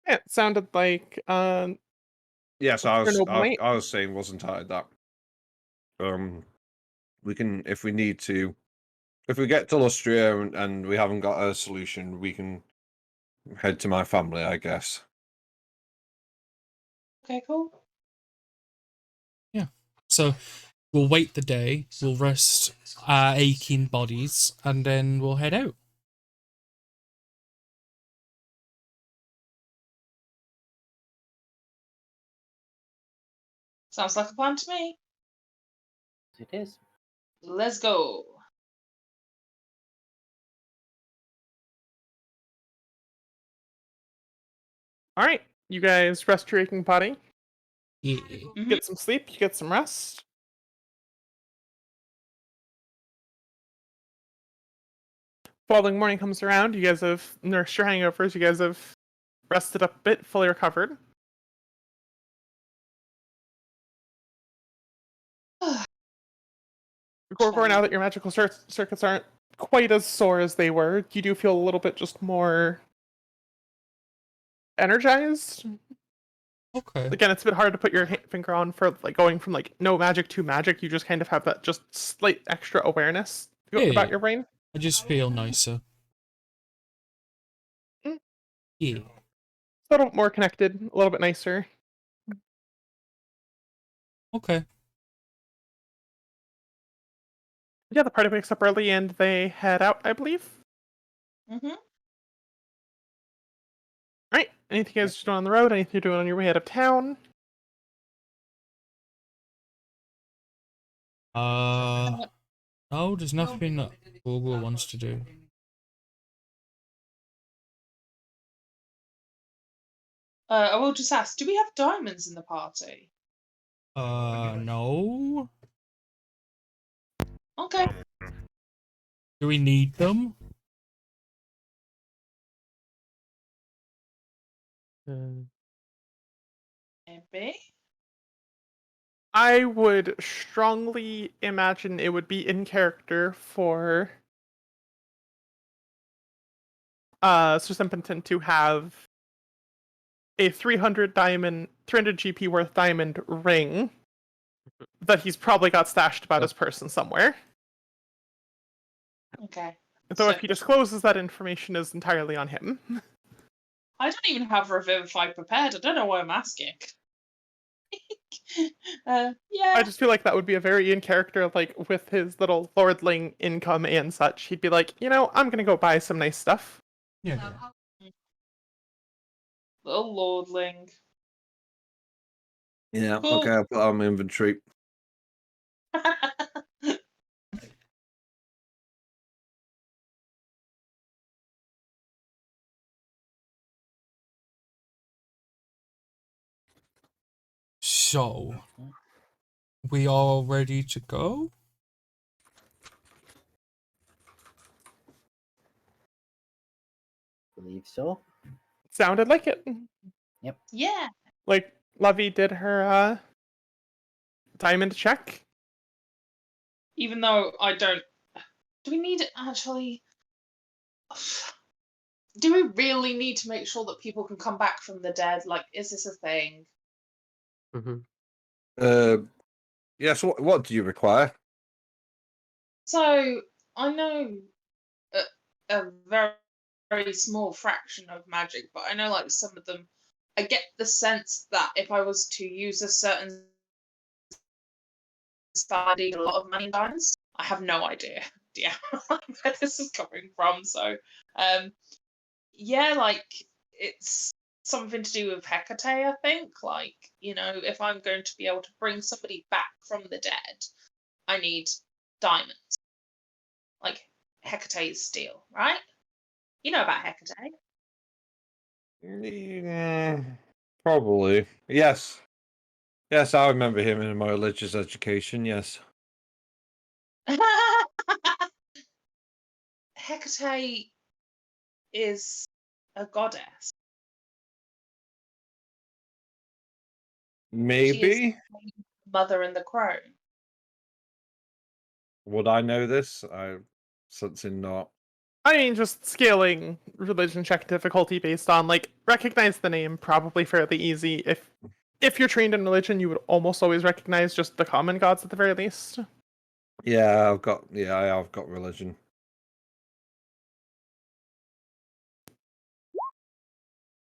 [SPEAKER 5] Yeah, it sounded like,
[SPEAKER 4] Yes, I was
[SPEAKER 5] Chernobyl might-
[SPEAKER 4] I was saying wasn't I that. We can if we need to If we get to Lustria and we haven't got a solution, we can head to my family, I guess.
[SPEAKER 7] Okay, cool.
[SPEAKER 2] So we'll wait the day, we'll rest our aching bodies, and then we'll head out.
[SPEAKER 7] Sounds like a plan to me.
[SPEAKER 1] It is.
[SPEAKER 7] Let's go.
[SPEAKER 5] All right, you guys rest your aching body.
[SPEAKER 2] Yeah.
[SPEAKER 7] Mhm.
[SPEAKER 5] Get some sleep. You get some rest. Following morning comes around. You guys have nursed your hangovers. You guys have rested up a bit, fully recovered. Gorgor, now that your magical circuits aren't quite as sore as they were, you do feel a little bit just more energized.
[SPEAKER 2] Okay.
[SPEAKER 5] Again, it's a bit hard to put your finger on for like going from like no magic to magic. You just kind of have that just slight extra awareness about your brain.
[SPEAKER 2] I just feel nicer.
[SPEAKER 5] Mm.
[SPEAKER 2] Yeah.
[SPEAKER 5] A little more connected, a little bit nicer.
[SPEAKER 2] Okay.
[SPEAKER 5] Yeah, the party wakes up early and they head out, I believe.
[SPEAKER 7] Mhm.
[SPEAKER 5] Alright, anything you guys doing on the road? Anything you're doing on your way out of town?
[SPEAKER 2] No, there's nothing that Google wants to do.
[SPEAKER 7] I will just ask, do we have diamonds in the party?
[SPEAKER 2] No.
[SPEAKER 7] Okay.
[SPEAKER 2] Do we need them?
[SPEAKER 7] Maybe.
[SPEAKER 5] I would strongly imagine it would be in character for Sir Simpington to have a 300 GP worth diamond ring that he's probably got stashed about his person somewhere.
[SPEAKER 7] Okay.
[SPEAKER 5] So if he discloses that information is entirely on him.
[SPEAKER 7] I don't even have Revivify prepared. I don't know why I'm asking. Yeah.
[SPEAKER 5] I just feel like that would be a very in character, like with his little lordling income and such. He'd be like, I'm gonna go buy some nice stuff.
[SPEAKER 2] Yeah.
[SPEAKER 7] Little lordling.
[SPEAKER 4] Yeah,
[SPEAKER 7] Cool.
[SPEAKER 4] okay, I'll put that on my inventory.
[SPEAKER 2] So, we are ready to go?
[SPEAKER 1] Believe so.
[SPEAKER 5] Sounded like it.
[SPEAKER 7] Yeah.
[SPEAKER 5] Like Lovey did her diamond check.
[SPEAKER 7] Even though I don't. Do we need actually? Do we really need to make sure that people can come back from the dead? Like, is this a thing?
[SPEAKER 4] Yeah, so what do you require?
[SPEAKER 7] So I know a very, very small fraction of magic, but I know like some of them. I get the sense that if I was to use a certain style, I need a lot of money and diamonds. I have no idea. Yeah, where this is coming from. So, yeah, like it's something to do with Hecate, I think. Like, if I'm going to be able to bring somebody back from the dead, I need diamonds. Like Hecate is steel, right? You know about Hecate.
[SPEAKER 4] Probably. Yes. Yes, I remember him in my religious education, yes.
[SPEAKER 7] Hecate is a goddess.
[SPEAKER 4] Maybe?
[SPEAKER 7] Mother and the crone.
[SPEAKER 4] Would I know this? I'm sensing not.
[SPEAKER 5] I mean, just scaling religion check difficulty based on like recognize the name, probably fairly easy. If you're trained in religion, you would almost always recognize just the common gods at the very least.
[SPEAKER 4] Yeah, I have got religion.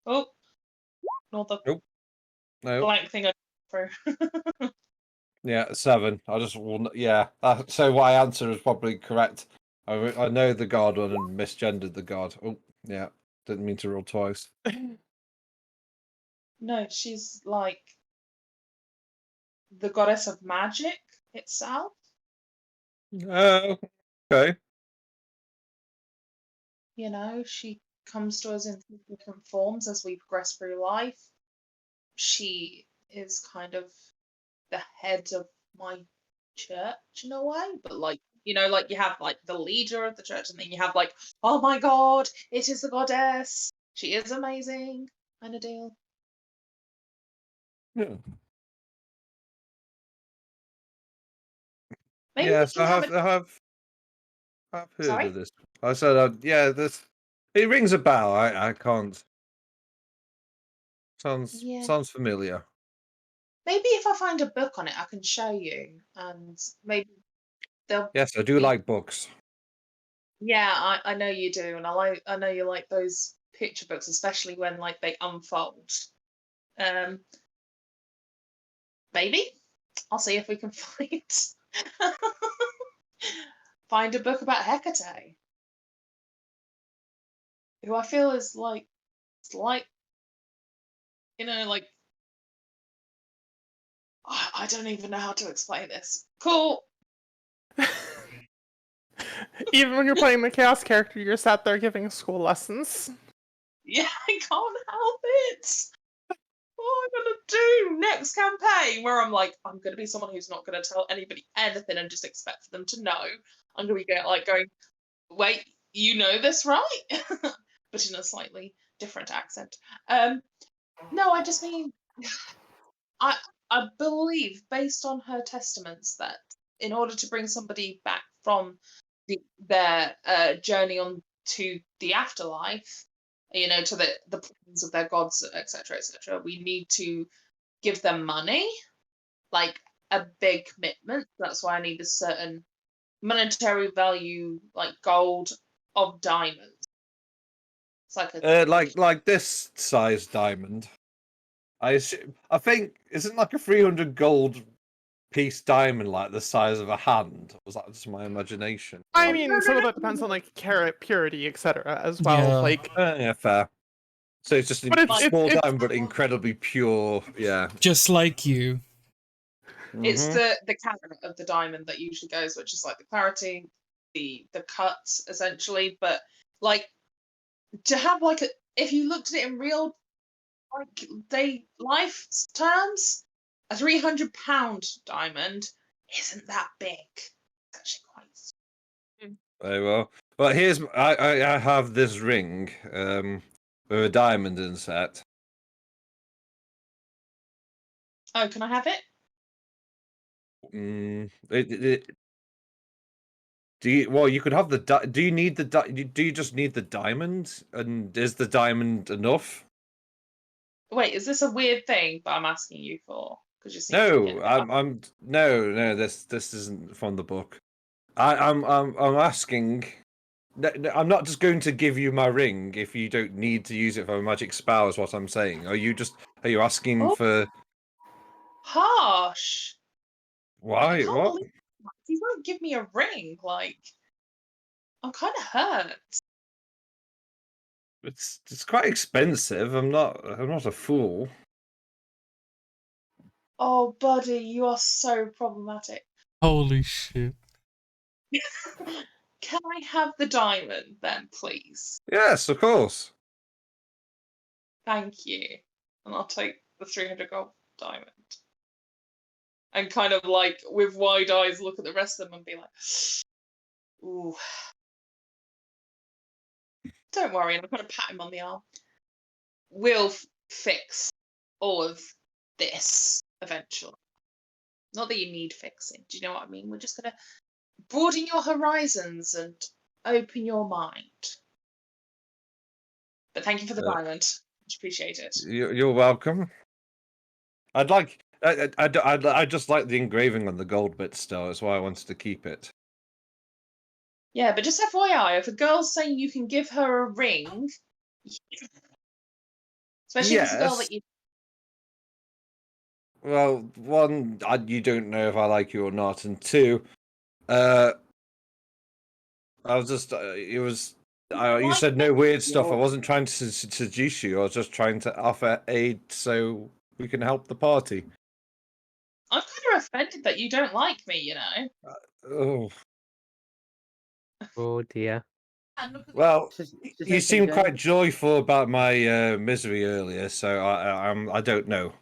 [SPEAKER 7] Oh, not the
[SPEAKER 4] Nope. No.
[SPEAKER 7] blank thing I through.
[SPEAKER 4] Yeah, 7. I just yeah. So my answer is probably correct. I know the god one and misgendered the god. Oh, yeah. Didn't mean to roll twice.
[SPEAKER 7] No, she's like the goddess of magic itself.
[SPEAKER 4] Oh, okay.
[SPEAKER 7] You know, she comes to us in different forms as we progress through life. She is kind of the head of my church in a way, but like, you know, like you have like the leader of the church, and then you have like, oh my god, it is the goddess. She is amazing, kind of deal.
[SPEAKER 4] Yeah.
[SPEAKER 7] Maybe we
[SPEAKER 4] Yes,
[SPEAKER 7] can have it.
[SPEAKER 4] I've heard
[SPEAKER 7] Sorry?
[SPEAKER 4] of this. I said, yeah, this. It rings a bell. I can't.
[SPEAKER 7] Yeah.
[SPEAKER 4] Sounds familiar.
[SPEAKER 7] Maybe if I find a book on it, I can show you, and maybe they'll.
[SPEAKER 4] Yes, I do
[SPEAKER 7] be-
[SPEAKER 4] like books.
[SPEAKER 7] Yeah, I know you do, and I know you like those picture books, especially when like they unfold. Maybe I'll see if we can find a book about Hecate, who I feel is like, you know, like I don't even know how to explain this. Cool.
[SPEAKER 5] Even when you're playing the chaos character, you're sat there giving school lessons.
[SPEAKER 7] Yeah, I can't help it. What am I gonna do next campaign? Where I'm like, I'm gonna be someone who's not gonna tell anybody anything and just expect for them to know. I'm gonna be going, wait, you know this, right? But in a slightly different accent. No, I just mean, I believe, based on her testaments, that in order to bring somebody back from their journey on to the afterlife, you know, to the plans of their gods, etc., etc., we need to give them money, like a big commitment. That's why I need a certain monetary value, like gold of diamonds. It's like a
[SPEAKER 4] Like this size diamond. I think isn't like a 300 gold piece diamond like the size of a hand? Or was that just my imagination?
[SPEAKER 5] I mean, some of that depends on like carat purity, etc. as well.
[SPEAKER 2] Yeah.
[SPEAKER 5] Like,
[SPEAKER 4] Yeah, fair. So it's just
[SPEAKER 5] But
[SPEAKER 4] a
[SPEAKER 5] it's-
[SPEAKER 4] small
[SPEAKER 5] it's-
[SPEAKER 4] diamond, but incredibly pure. Yeah.
[SPEAKER 2] Just like you.
[SPEAKER 7] it's
[SPEAKER 4] Mhm.
[SPEAKER 7] the carat of the diamond that usually goes, which is like the clarity, the cut essentially. But like to have like if you looked at it in real like day life terms, a £300 diamond isn't that big. It's actually quite.
[SPEAKER 4] Very well. Well, here's I have this ring with a diamond inset.
[SPEAKER 7] Oh, can I have it?
[SPEAKER 4] Do you? Well, you could have the. Do you need the? Do you just need the diamond? And is the diamond enough?
[SPEAKER 7] Wait, is this a weird thing that I'm asking you for? Because you seem to
[SPEAKER 4] No,
[SPEAKER 7] get a bit
[SPEAKER 4] I'm no. This isn't from the book. I'm asking. No, I'm not just going to give you my ring if you don't need to use it for a magic spell. Is what I'm saying. Are you asking
[SPEAKER 7] Oh.
[SPEAKER 4] for
[SPEAKER 7] harsh. I
[SPEAKER 4] why?
[SPEAKER 7] can't
[SPEAKER 4] What?
[SPEAKER 7] believe he won't give me a ring. Like, I'm kind of hurt.
[SPEAKER 4] It's quite expensive. I'm not a fool.
[SPEAKER 7] Oh, buddy, you are so problematic.
[SPEAKER 2] Holy shit.
[SPEAKER 7] Can I have the diamond then, please?
[SPEAKER 4] Yes, of course.
[SPEAKER 7] Thank you. And I'll take the 300 gold diamond. And kind of like with wide eyes look at the rest of them and be like, ooh. Don't worry, and I'm going to pat him on the arm. We'll fix all of this eventually. Not that you need fixing. Do you know what I mean? We're just going to broaden your horizons and open your mind. But thank you for the diamond. Much appreciate it.
[SPEAKER 4] You're welcome. I'd like. I just like the engraving on the gold bit still. That's why I wanted to keep it.
[SPEAKER 7] Yeah, but just FYI, if a girl's saying you can give her a ring, Especially if it's a girl
[SPEAKER 4] Yes.
[SPEAKER 7] that you.
[SPEAKER 4] Well, one, you don't know if I like you or not, and two, I was just, it was, you said no weird stuff. I wasn't trying to seduce you. I was just trying to offer aid so we can help the party.
[SPEAKER 7] I'm kind of offended that you don't like me, you know.
[SPEAKER 4] Oh,
[SPEAKER 3] Oh dear.
[SPEAKER 4] well,
[SPEAKER 1] Just
[SPEAKER 4] you
[SPEAKER 1] anything,
[SPEAKER 4] seemed
[SPEAKER 1] Dan?
[SPEAKER 4] quite joyful about my misery earlier, so I don't know.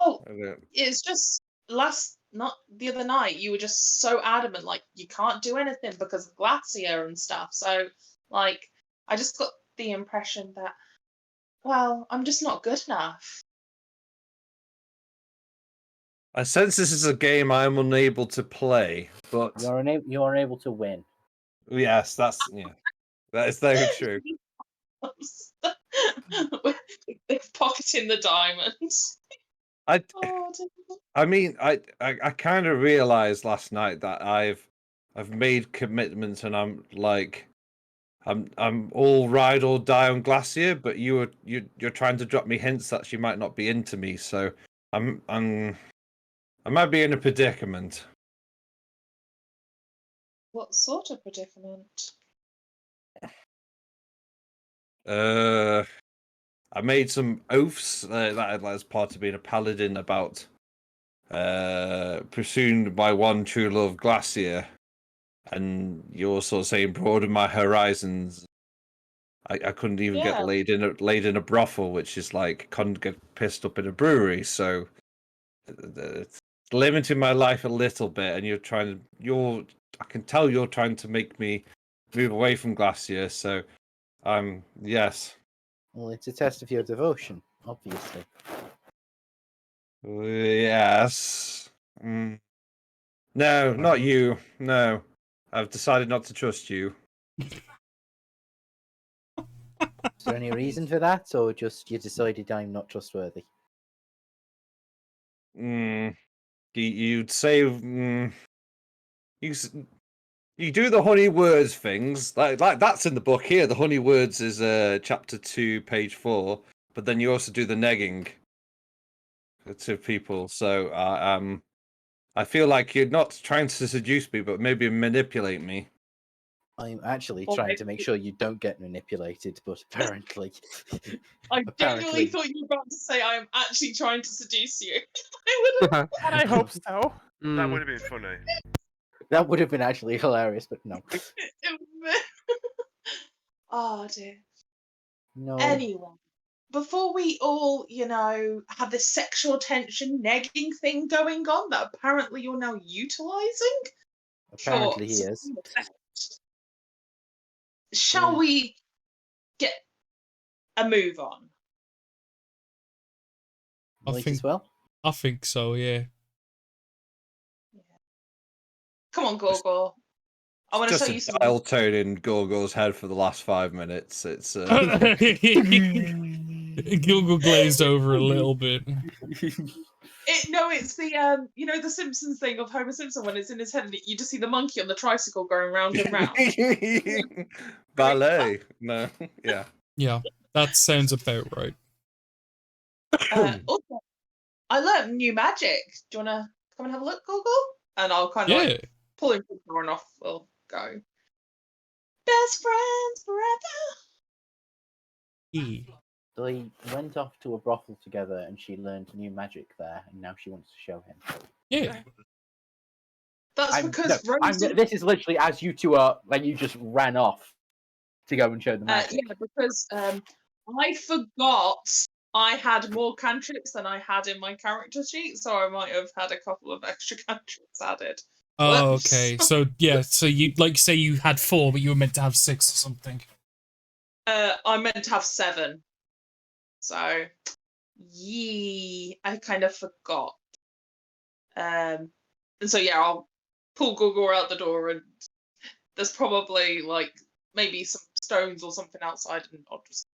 [SPEAKER 7] Oh,
[SPEAKER 4] I don't-
[SPEAKER 7] it's just not the other night. You were just so adamant, like you can't do anything because of Glacier and stuff. So, like, I just got the impression that, well, I'm just not good enough.
[SPEAKER 4] I sense this is a game I'm unable to play, but
[SPEAKER 1] You're unable to win.
[SPEAKER 4] yes, that is very true.
[SPEAKER 7] Pocketing the diamonds.
[SPEAKER 4] I
[SPEAKER 7] Oh,
[SPEAKER 4] I mean, I kind of realized last night that I've made commitments, and I'm like, I'm all ride or die on Glacier, but you're trying to drop me hints that she might not be into me, so I might be in a predicament.
[SPEAKER 7] what sort of predicament?
[SPEAKER 4] I made some oaths that as part of being a paladin about pursuing my one true love, Glacier, and you're sort of saying broaden my horizons. I couldn't even get
[SPEAKER 7] Yeah.
[SPEAKER 4] laid in a brothel, which is like couldn't get pissed up in a brewery. So it's limiting my life a little bit, and I can tell you're trying to make me move away from Glacier. So yes.
[SPEAKER 1] Well, it's a test of your devotion, obviously.
[SPEAKER 4] Yes. Mm. No, not you. No. I've decided not to trust you.
[SPEAKER 1] Is there any reason for that, or just you decided I'm not trustworthy?
[SPEAKER 4] You'd say you do the honey words things like that's in the book here. The honey words is chapter 2, page 4. But then you also do the negging to people. So I feel like you're not trying to seduce me, but maybe manipulate me.
[SPEAKER 1] I'm actually
[SPEAKER 7] Well,
[SPEAKER 1] trying to make sure you don't get manipulated, but apparently,
[SPEAKER 7] I genuinely
[SPEAKER 1] apparently,
[SPEAKER 7] thought you were about to say I am actually trying to seduce you. I would have.
[SPEAKER 5] And I hope so.
[SPEAKER 6] That would have been funny.
[SPEAKER 1] that would have been actually hilarious, but no,
[SPEAKER 7] Oh dear.
[SPEAKER 1] no.
[SPEAKER 7] Anyway, before we all, have this sexual tension negging thing going on that apparently you're now utilizing
[SPEAKER 1] Apparently, he
[SPEAKER 7] for
[SPEAKER 1] is.
[SPEAKER 7] supreme effect, shall we get a move on?
[SPEAKER 1] Might as well.
[SPEAKER 2] I think so, yeah.
[SPEAKER 7] Come on, Gorgor. I want to
[SPEAKER 4] Just
[SPEAKER 7] show you
[SPEAKER 4] a
[SPEAKER 7] some.
[SPEAKER 4] dial tone in Gorgo's head for the last 5 minutes. It's
[SPEAKER 2] Google glazed over a little bit.
[SPEAKER 7] It's the the Simpsons thing of Homer Simpson when it's in his head and you just see the monkey on the tricycle going round and round.
[SPEAKER 4] ballet. No, yeah.
[SPEAKER 2] Yeah, that sounds about right.
[SPEAKER 7] Also, I learned new magic. Do you want to come and have a look, Google? And I'll kind of
[SPEAKER 2] Yeah.
[SPEAKER 7] like pull him from the door and off we'll go. Best friends forever.
[SPEAKER 1] They went off to a brothel together, and she learned new magic there, and now she wants to show him.
[SPEAKER 2] Yeah.
[SPEAKER 7] That's because Rose.
[SPEAKER 1] This is literally as you two are like you just ran off to go and show the magic.
[SPEAKER 7] Yeah, because I forgot I had more cantrips than I had in my character sheet, so I might have had a couple of extra cantrips added.
[SPEAKER 2] Oh,
[SPEAKER 7] Whoops.
[SPEAKER 2] okay. So yeah, so you say you had 4, but you were meant to have 6 or something.
[SPEAKER 7] I meant to have 7. So, I kind of forgot. And so yeah, I'll pull Google out the door, and there's probably like maybe some stones or something outside, and I'll just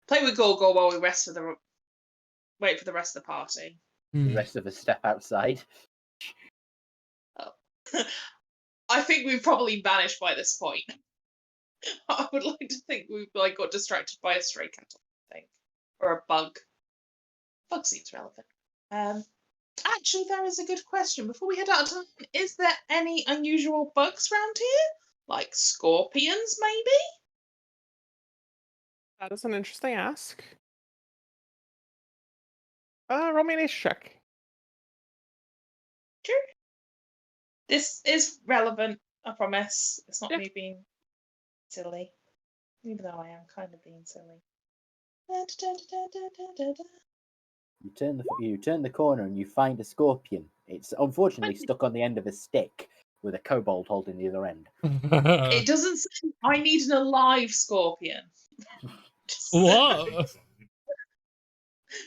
[SPEAKER 7] play with Google while we wait for the rest of the party.
[SPEAKER 1] The rest of us step outside.
[SPEAKER 7] Oh. I think we've probably vanished by this point. I would like to think we've got distracted by a stray cat. think, or a bug. Bug seems relevant. Actually, there is a good question. Before we head out of time, is there any unusual bugs around here? Like scorpions, maybe?
[SPEAKER 5] That is an interesting ask. Roll me an ace check.
[SPEAKER 7] Sure. This is relevant, I promise. It's not
[SPEAKER 5] Yeah.
[SPEAKER 7] me being silly. Even though I am kind of being silly.
[SPEAKER 1] You turn the corner and you find a scorpion. It's unfortunately stuck on the end of a stick with a kobold holding the other end.
[SPEAKER 7] It doesn't say I need an alive scorpion.
[SPEAKER 2] What?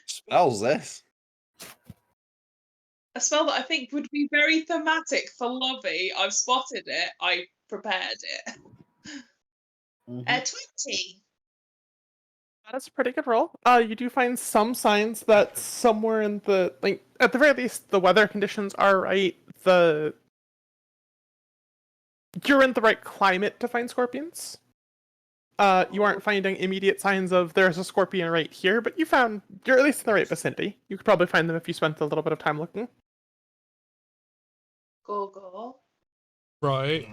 [SPEAKER 4] Spells this.
[SPEAKER 7] A spell that I think would be very thematic for Lovey. I've spotted it. I prepared it. 20.
[SPEAKER 5] That is a pretty good roll. You do find some signs that somewhere in the, like, at the very least, the weather conditions are right. You're in the right climate to find scorpions. You aren't finding immediate signs of there's a scorpion right here, but you're at least in the right vicinity. You could probably find them if you spent a little bit of time looking.
[SPEAKER 7] Go.
[SPEAKER 2] Right.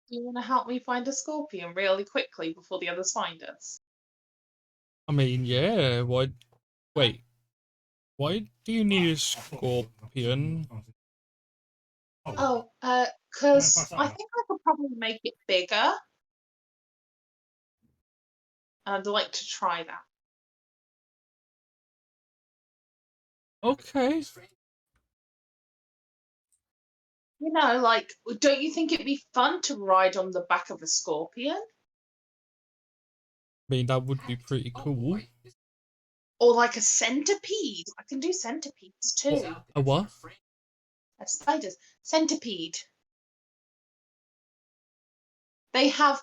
[SPEAKER 7] Do you want to help me find a scorpion really quickly before the others find us?
[SPEAKER 2] I mean, yeah. Why? Wait. Why do you need a scorpion?
[SPEAKER 7] Oh, because I think I could probably make it bigger. I'd like to try that.
[SPEAKER 2] Okay.
[SPEAKER 7] You know, like, don't you think it'd be fun to ride on the back of a scorpion?
[SPEAKER 2] I mean, that would be pretty cool.
[SPEAKER 7] Or like a centipede. I can do centipedes too.
[SPEAKER 2] A what?
[SPEAKER 7] Spiders. Centipede. They have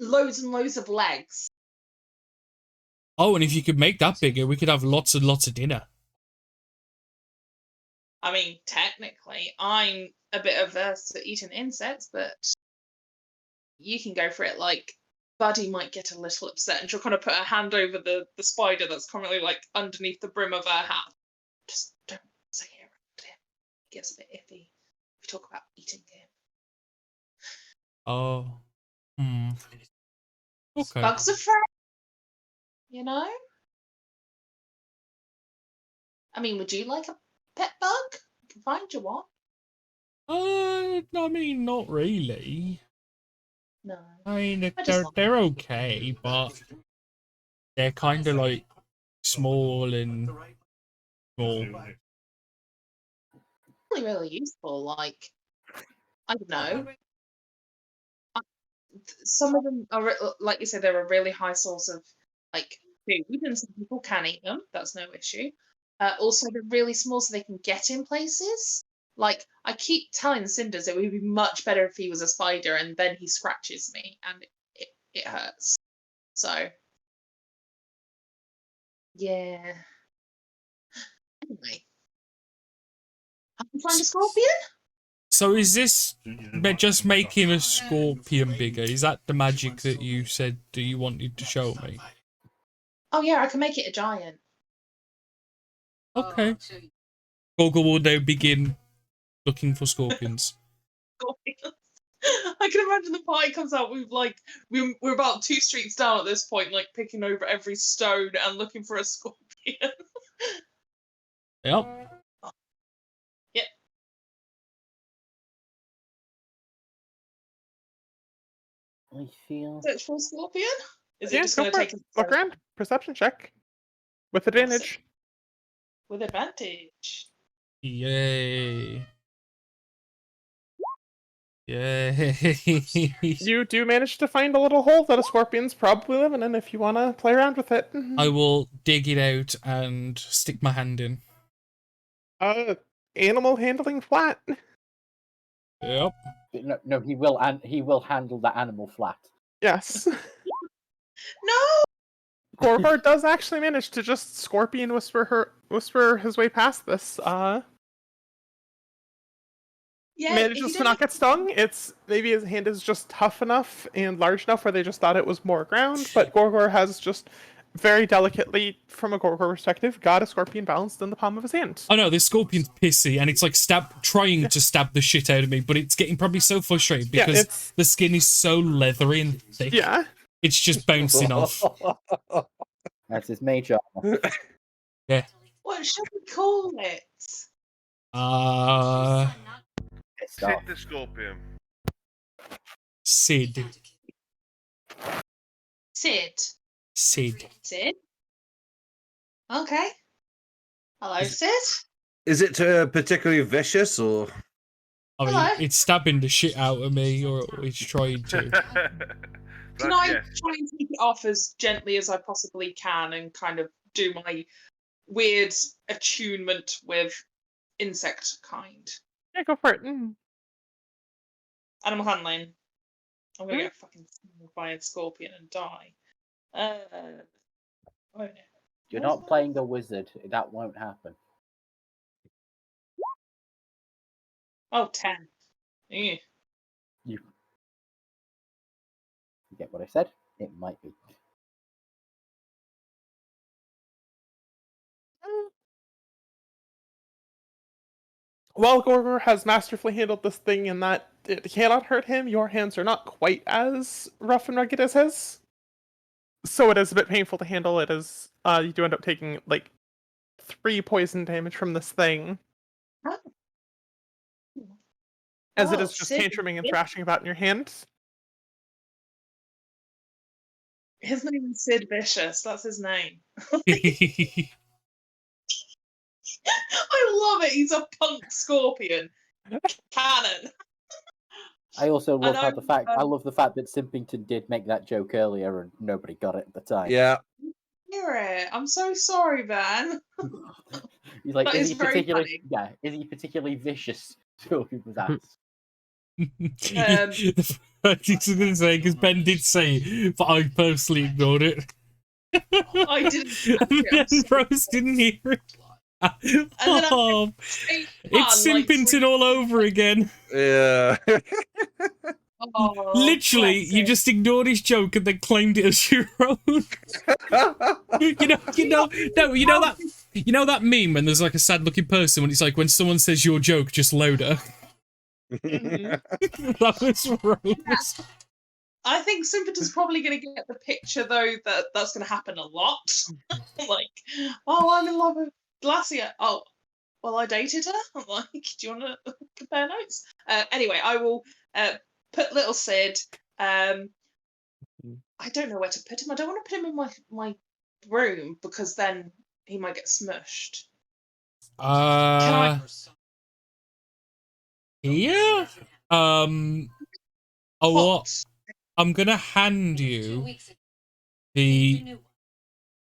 [SPEAKER 7] loads and loads of legs.
[SPEAKER 2] Oh, and if you could make that bigger, we could have lots and lots of dinner.
[SPEAKER 7] I mean, technically, I'm a bit averse to eating insects, but you can go for it. Like, Buddy might get a little upset, and she'll kind of put her hand over the spider that's currently, like, underneath the brim of her hat. Just don't say it around him. It gets a bit iffy if you talk about eating him.
[SPEAKER 2] Oh. Okay.
[SPEAKER 7] Bugs are friends, you know? I mean, would you like a pet bug? I can find you one.
[SPEAKER 2] I mean, not really.
[SPEAKER 7] No.
[SPEAKER 2] I mean,
[SPEAKER 7] I just
[SPEAKER 2] they're okay, but they're kind of like small and small.
[SPEAKER 7] Really useful. Like, I don't know. Some of them are, like you said, they're a really high source of like food, and some people can eat them. That's no issue. Also, they're really small, so they can get in places. Like, I keep telling Cinders it would be much better if he was a spider, and then he scratches me, and it hurts. So, yeah. Anyway, I can find a scorpion.
[SPEAKER 2] So is this just making a scorpion bigger? Is that the magic that you said that you wanted to show me?
[SPEAKER 7] Oh yeah, I can make it a giant.
[SPEAKER 2] Okay. Gogo will now begin looking for scorpions.
[SPEAKER 7] I can imagine the party comes out with like we're about 2 streets down at this point, like picking over every stone and looking for a scorpion.
[SPEAKER 2] Yep.
[SPEAKER 7] Yep.
[SPEAKER 1] I feel.
[SPEAKER 7] Search for a scorpion? Is
[SPEAKER 5] Yeah,
[SPEAKER 7] it just
[SPEAKER 5] go
[SPEAKER 7] going to
[SPEAKER 5] for
[SPEAKER 7] take
[SPEAKER 5] it.
[SPEAKER 7] a
[SPEAKER 5] Look around. Perception check. With advantage.
[SPEAKER 7] with advantage?
[SPEAKER 2] Yay. Yay.
[SPEAKER 5] You do manage to find a little hole that a scorpion's probably living in if you want to play around with it.
[SPEAKER 2] I will dig it out and stick my hand in.
[SPEAKER 5] Animal handling flat.
[SPEAKER 2] Yep.
[SPEAKER 1] No, he will handle that animal flat.
[SPEAKER 5] Yes.
[SPEAKER 7] No!
[SPEAKER 5] Corvor does actually manage to just scorpion whisper his way past this.
[SPEAKER 7] Yeah, if you
[SPEAKER 5] manages to
[SPEAKER 7] don't
[SPEAKER 5] not
[SPEAKER 7] have-
[SPEAKER 5] get stung. It's maybe his hand is just tough enough and large enough where they just thought it was more ground. But Gorgor has just very delicately, from a Gorgor perspective, got a scorpion balanced in the palm of his hand.
[SPEAKER 2] Oh no, this scorpion's pissy, and it's like trying to stab the shit out of me, but it's getting probably so frustrated
[SPEAKER 5] Yeah,
[SPEAKER 2] because
[SPEAKER 5] it's
[SPEAKER 2] the skin is so leathery and thick.
[SPEAKER 5] yeah.
[SPEAKER 2] It's just bouncing off.
[SPEAKER 1] That's his major.
[SPEAKER 2] Yeah.
[SPEAKER 7] What should we call it?
[SPEAKER 1] Pissed
[SPEAKER 6] Sid
[SPEAKER 1] off.
[SPEAKER 6] the Scorpion.
[SPEAKER 2] Sid.
[SPEAKER 7] Sid.
[SPEAKER 2] Sid.
[SPEAKER 7] Sid? Okay. Hello, Sid.
[SPEAKER 4] Is it particularly vicious or?
[SPEAKER 2] I mean,
[SPEAKER 7] Hello.
[SPEAKER 2] it's stabbing the shit out of me, or it's trying to.
[SPEAKER 7] Can I try and take it off as gently as I possibly can and kind of do my weird attunement with insect kind?
[SPEAKER 5] Yeah, go for it.
[SPEAKER 7] Animal handling. I'm gonna get fucking stung by a scorpion and die. Oh no.
[SPEAKER 1] You're not playing a wizard. That won't happen.
[SPEAKER 7] Oh, 10. Yeah.
[SPEAKER 1] You get what I said? It might be.
[SPEAKER 5] While Gorgor has masterfully handled this thing in that it cannot hurt him, your hands are not quite as rough and rugged as his. So it is a bit painful to handle. It is, you do end up taking, like, 3 poison damage from this thing.
[SPEAKER 7] Oh.
[SPEAKER 5] As it
[SPEAKER 7] Oh,
[SPEAKER 5] is just
[SPEAKER 7] Sid.
[SPEAKER 5] tantruming and thrashing about in your hand.
[SPEAKER 7] His name is Sid Vicious. That's his name. I love it. He's a punk scorpion. Cannon.
[SPEAKER 1] I also love
[SPEAKER 7] I
[SPEAKER 1] I love the fact that Simpington did make that joke earlier and nobody got it at the time.
[SPEAKER 4] Yeah.
[SPEAKER 7] Hear it. I'm so sorry, Van.
[SPEAKER 1] He's like,
[SPEAKER 7] That
[SPEAKER 1] is
[SPEAKER 7] is
[SPEAKER 1] he
[SPEAKER 7] very
[SPEAKER 1] particularly is he particularly vicious? Scorpion was asked.
[SPEAKER 2] I was going to say, because Ben did say, but I personally ignored it.
[SPEAKER 7] I didn't.
[SPEAKER 2] And then Rose didn't hear it. Oh, it's Simpington all over again.
[SPEAKER 4] Yeah.
[SPEAKER 7] Oh,
[SPEAKER 2] Literally,
[SPEAKER 7] bless
[SPEAKER 2] you
[SPEAKER 7] him.
[SPEAKER 2] just ignored his joke and then claimed it as your own. you know that meme when there's like a sad-looking person when it's like when someone says your joke, just louder. That was Rose.
[SPEAKER 7] I think Simpington's probably going to get the picture, though, that that's going to happen a lot. Like, oh, I'm in love with Glacia. Oh, well, I dated her. I'm like, do you want to compare notes? Anyway, I will put little Sid. I don't know where to put him. I don't want to put him in my room because then he might get smushed.
[SPEAKER 2] Yeah. I'm gonna hand you the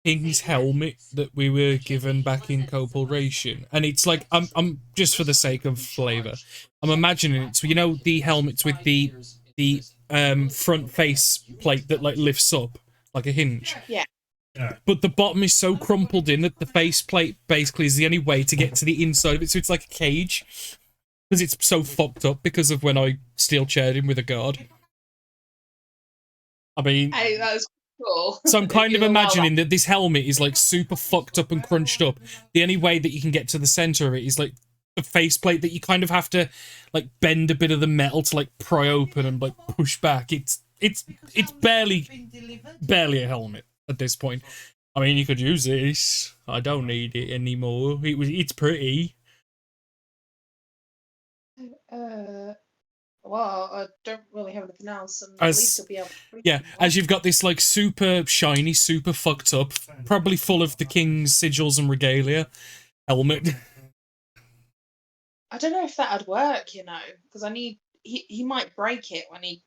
[SPEAKER 2] king's helmet that we were given back in Corporation, and it's like I'm just for the sake of flavor, I'm imagining it. So you know the helmets with the front face plate that like lifts up like a hinge.
[SPEAKER 7] Yeah.
[SPEAKER 2] But the bottom is so crumpled in that the face plate basically is the only way to get to the inside of it. So it's like a cage because it's so fucked up because of when I steel chaired him with a guard. I mean,
[SPEAKER 7] Hey, that was cool.
[SPEAKER 2] so I'm kind
[SPEAKER 7] You
[SPEAKER 2] of
[SPEAKER 7] allow
[SPEAKER 2] imagining that this helmet is like super fucked up and crunched up. The only way that you can get to the center of it is like a faceplate that you kind of have to like bend a bit of the metal to like pry open and like push back. It's barely a helmet at this point. I mean, you could use this. I don't need it anymore. It's pretty.
[SPEAKER 7] Well, I don't really have anything else, and at least you'll be able to...
[SPEAKER 2] Yeah, as you've got this like super shiny, super fucked up, probably full of the king's sigils and regalia helmet.
[SPEAKER 7] I don't know if that'd work, you know, because I need... He might break it when he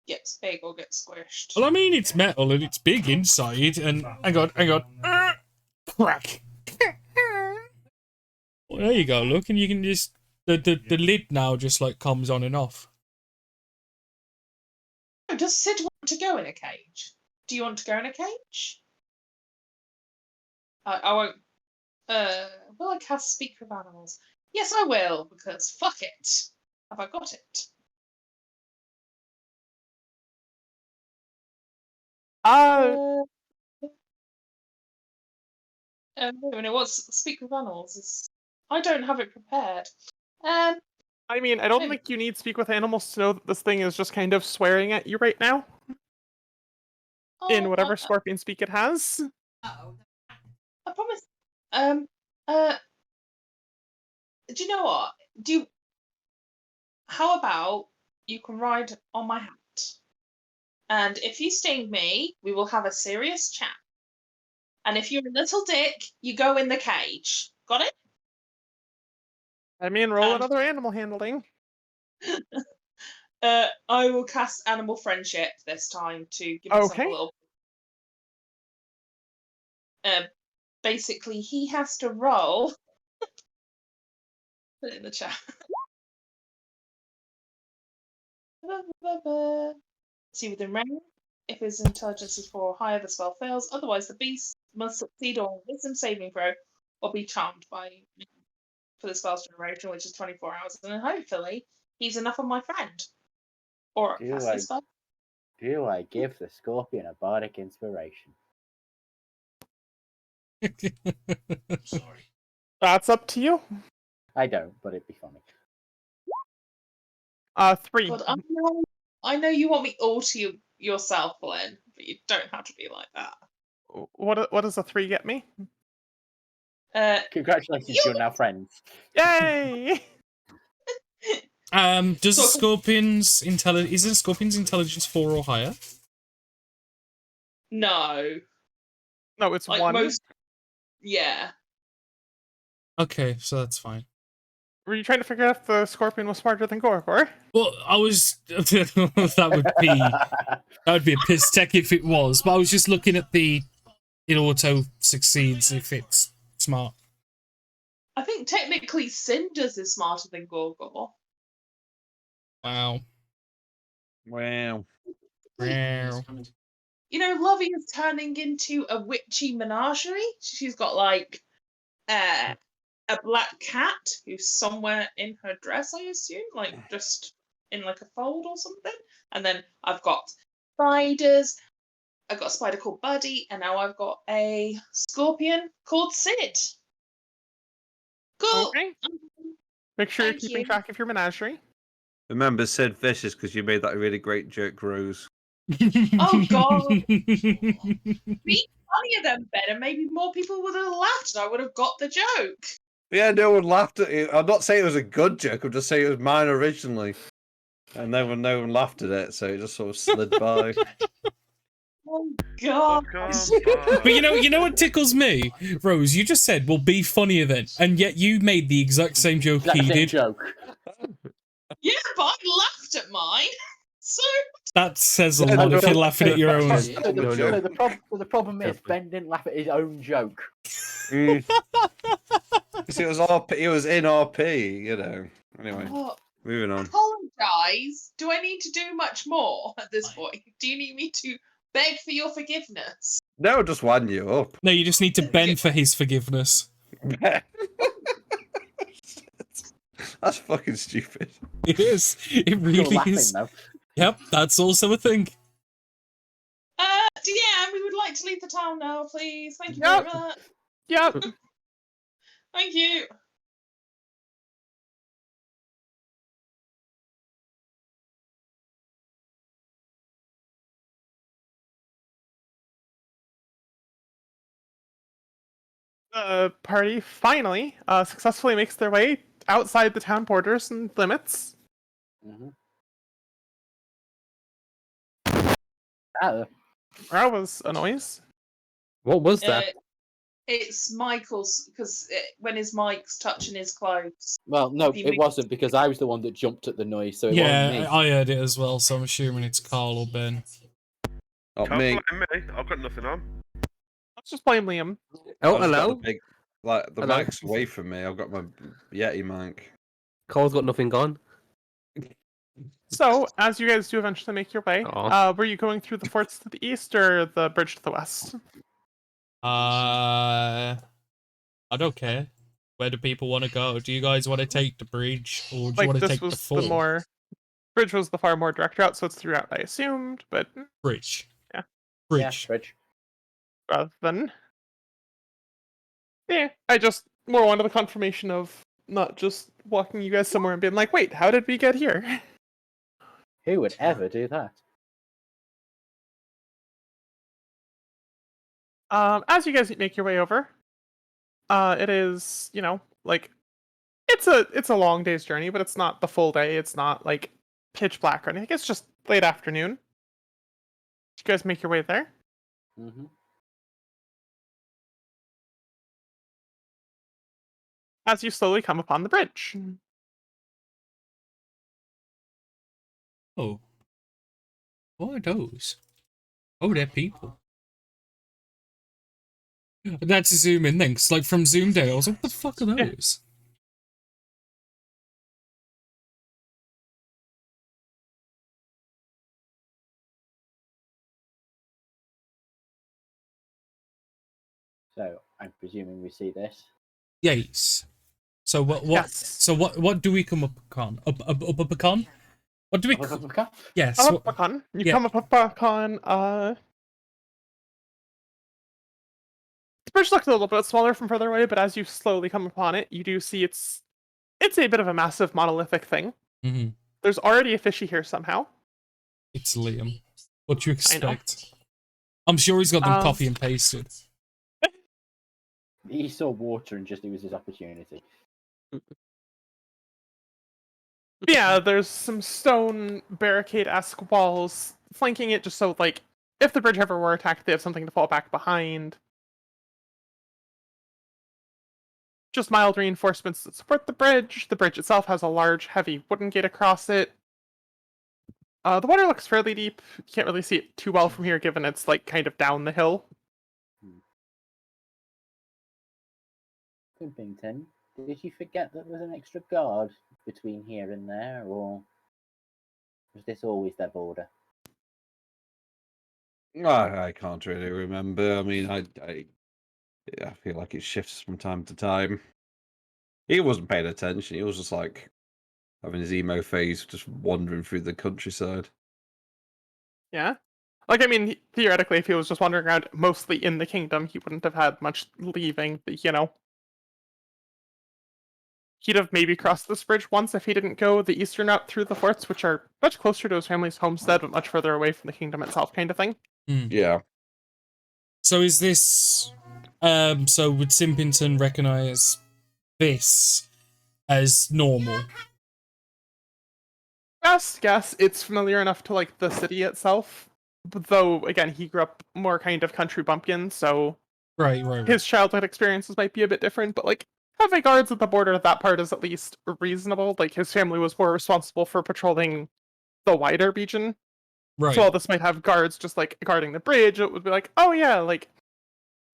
[SPEAKER 7] gets big or gets squished.
[SPEAKER 2] Well, I mean, it's metal and it's big inside, and hang on. Crack. Well, there you go, look, and you can just... The lid now just like comes on and off.
[SPEAKER 7] Does Sid want to go in a cage? Do you want to go in a cage? I won't... will I cast Speak with Animals? Yes, I will, because fuck it. Have I got it? Wait a minute, what's speak with animals? I don't have it prepared.
[SPEAKER 5] I mean, I don't
[SPEAKER 7] Maybe.
[SPEAKER 5] think you need speak with animals to know that this thing is just kind of swearing at you right now. In whatever scorpion speak it has.
[SPEAKER 7] I promise. Do you know what? How about you can ride on my hat? And if you sting me, we will have a serious chat. And if you're a little dick, you go in the cage. Got it?
[SPEAKER 5] I mean, roll
[SPEAKER 7] And-
[SPEAKER 5] another animal handling.
[SPEAKER 7] I will cast animal friendship this time to give myself
[SPEAKER 5] Okay.
[SPEAKER 7] a little. Basically, he has to roll. Put it in the chat. See within range. If his intelligence is 4 or higher, the spell fails. Otherwise, the beast must succeed on a wisdom saving throw or be charmed by me for the spell's duration, which is 24 hours. And then hopefully, he's enough of my friend. Or
[SPEAKER 1] Do
[SPEAKER 7] cast
[SPEAKER 1] I-
[SPEAKER 7] this spell.
[SPEAKER 1] Do I give the scorpion a bardic inspiration?
[SPEAKER 2] Sorry.
[SPEAKER 5] That's up to you.
[SPEAKER 1] I don't, but it'd be funny.
[SPEAKER 5] 3.
[SPEAKER 7] God, I know you want me all to yourself, Glenn, but you don't have to be like that.
[SPEAKER 5] What does a 3 get me?
[SPEAKER 1] Congratulations, you're now friends.
[SPEAKER 5] Yay!
[SPEAKER 2] Does a
[SPEAKER 7] So-
[SPEAKER 2] scorpion's intelligence 4 or higher?
[SPEAKER 7] No.
[SPEAKER 5] No, it's
[SPEAKER 7] Like
[SPEAKER 5] 1.
[SPEAKER 7] most. Yeah.
[SPEAKER 2] Okay, so that's fine.
[SPEAKER 5] Were you trying to figure out if the scorpion was smarter than Gorgor?
[SPEAKER 2] Well, I was that would be a piss tech if it was, but I was just looking at it auto succeeds if it's smart.
[SPEAKER 7] I think technically Cinders is smarter than Gorgor.
[SPEAKER 2] Wow.
[SPEAKER 4] Wow.
[SPEAKER 2] Wow.
[SPEAKER 7] You know, Lovey is turning into a witchy menagerie. She's got like a black cat who's somewhere in her dress, I assume, like just in like a fold or something. And then I've got spiders. I've got a spider called Buddy, and now I've got a scorpion called Sid. Cool.
[SPEAKER 5] Okay. Make sure you're
[SPEAKER 7] Thank
[SPEAKER 5] keeping
[SPEAKER 7] you.
[SPEAKER 5] track of your menagerie.
[SPEAKER 4] Remember Sid Vicious because you made that a really great joke, Rose.
[SPEAKER 7] Oh, God. Be funnier than better. Maybe more people would have laughed and I would have got the joke.
[SPEAKER 4] Yeah, no one laughed at it. I'm not saying it was a good joke. I'm just saying it was mine originally, and no one laughed at it, so it just sort of slid by.
[SPEAKER 7] Oh, God.
[SPEAKER 2] But you know what tickles me, Rose? You just said, "Well, be funnier then," and yet you made the exact same joke
[SPEAKER 1] Exact
[SPEAKER 2] he
[SPEAKER 1] same
[SPEAKER 2] did.
[SPEAKER 1] joke.
[SPEAKER 7] Yeah, but I laughed at mine. So
[SPEAKER 2] That says a lot if you're laughing at your own.
[SPEAKER 1] So the problem is Ben didn't laugh at his own joke.
[SPEAKER 4] Mm. See, it was RP. It was in RP, you know. Anyway, moving on.
[SPEAKER 7] apologise. Do I need to do much more at this point? Do you need me to beg for your forgiveness?
[SPEAKER 4] No, just wind you up.
[SPEAKER 2] No, you just need to bend for his forgiveness.
[SPEAKER 4] That's fucking stupid.
[SPEAKER 2] It is. It
[SPEAKER 1] You're
[SPEAKER 2] really
[SPEAKER 1] laughing
[SPEAKER 2] is.
[SPEAKER 1] though.
[SPEAKER 2] Yep, that's also a thing.
[SPEAKER 7] DM, we would like to leave the town now, please. Thank you
[SPEAKER 5] Yep.
[SPEAKER 7] very much.
[SPEAKER 5] Yep.
[SPEAKER 7] Thank you.
[SPEAKER 5] The party finally successfully makes their way outside the town borders and limits.
[SPEAKER 1] Mm-hmm.
[SPEAKER 5] That was a noise.
[SPEAKER 3] What was that?
[SPEAKER 7] It's Michael's, because when his mic's touching his clothes.
[SPEAKER 1] Well, no,
[SPEAKER 7] He
[SPEAKER 1] it
[SPEAKER 7] makes-
[SPEAKER 1] wasn't because I was the one that jumped at the noise, so it
[SPEAKER 2] Yeah,
[SPEAKER 1] wasn't me.
[SPEAKER 2] I heard it as well, so I'm assuming it's Carl or Ben.
[SPEAKER 4] Not
[SPEAKER 6] Can't
[SPEAKER 4] me.
[SPEAKER 6] blame me. I've got nothing on.
[SPEAKER 5] Let's just blame Liam.
[SPEAKER 3] Oh,
[SPEAKER 4] I've just got
[SPEAKER 3] hello.
[SPEAKER 4] the big, like the
[SPEAKER 3] Hello.
[SPEAKER 4] mic's away from me. I've got my Yeti mic.
[SPEAKER 3] Cole's got nothing on.
[SPEAKER 5] So, as you guys do eventually make your way,
[SPEAKER 3] Aw.
[SPEAKER 5] were you going through the forts to the east or the bridge to the west?
[SPEAKER 2] I don't care. Where do people want to go? Do you guys want to take the bridge, or do you
[SPEAKER 5] Like,
[SPEAKER 2] want to
[SPEAKER 5] this
[SPEAKER 2] take the
[SPEAKER 5] was
[SPEAKER 2] ford?
[SPEAKER 5] the more... Bridge was the far more direct route, so it's the route I assumed, but
[SPEAKER 2] Bridge.
[SPEAKER 5] Yeah.
[SPEAKER 2] Bridge.
[SPEAKER 1] Bridge.
[SPEAKER 5] rather than... Yeah, I just more wanted the confirmation of not just walking you guys somewhere and being like, wait, how did we get here?
[SPEAKER 1] Who would ever do that?
[SPEAKER 5] As you guys make your way over, it is, like, it's a long day's journey, but it's not the full day. It's not like pitch black or anything. It's just late afternoon. You guys make your way there.
[SPEAKER 1] Mm-hmm.
[SPEAKER 5] As you slowly come upon the bridge.
[SPEAKER 2] Oh. What are those? Oh, they're people. That's a zoom in then, 'cause, like, from Zoom Day, I was like, what the fuck are those?
[SPEAKER 1] So I'm presuming we see this.
[SPEAKER 2] Yes. So what
[SPEAKER 5] Yes.
[SPEAKER 2] so what do we come up on? Up on? What do we Yes.
[SPEAKER 5] Come
[SPEAKER 2] what-
[SPEAKER 5] up upon. You
[SPEAKER 2] yeah.
[SPEAKER 5] come up upon the bridge looks a little bit smaller from further away, but as you slowly come upon it, you do see it's a bit of a massive monolithic thing.
[SPEAKER 2] Mhm.
[SPEAKER 5] There's already a fishy here somehow.
[SPEAKER 2] It's Liam. What do you
[SPEAKER 5] I know.
[SPEAKER 2] expect? I'm sure he's got them
[SPEAKER 5] Um,
[SPEAKER 2] copy and pasted.
[SPEAKER 1] He saw water and just used his opportunity.
[SPEAKER 5] Yeah, there's some stone barricade-esque walls flanking it, just so, like, if the bridge ever were attacked, they have something to fall back behind. Just mild reinforcements that support the bridge. The bridge itself has a large, heavy wooden gate across it. The water looks fairly deep. You can't really see it too well from here, given it's, like, kind of down the hill.
[SPEAKER 1] Simpington, did you forget that there was an extra guard between here and there, or was this always their border?
[SPEAKER 4] I can't really remember. I mean, I feel like it shifts from time to time. He wasn't paying attention. He was just like having his emo phase, just wandering through the countryside.
[SPEAKER 5] Yeah? Like, I mean, theoretically, if he was just wandering around mostly in the kingdom, he wouldn't have had much leaving, but, he'd have maybe crossed this bridge once if he didn't go the eastern route through the forts, which are much closer to his family's homestead, but much further away from the kingdom itself, kind of thing.
[SPEAKER 4] Yeah.
[SPEAKER 2] So is this so would Simpington recognise this as normal?
[SPEAKER 5] Yes, it's familiar enough to, like, the city itself. But though, again, he grew up more kind of country bumpkin, so
[SPEAKER 2] Right.
[SPEAKER 5] his childhood experiences might be a bit different, but, like, having guards at the border, that part is at least reasonable. Like, his family was more responsible for patrolling the wider region.
[SPEAKER 2] Right.
[SPEAKER 5] So while this might have guards just, like, guarding the bridge, it would be like, oh yeah, like,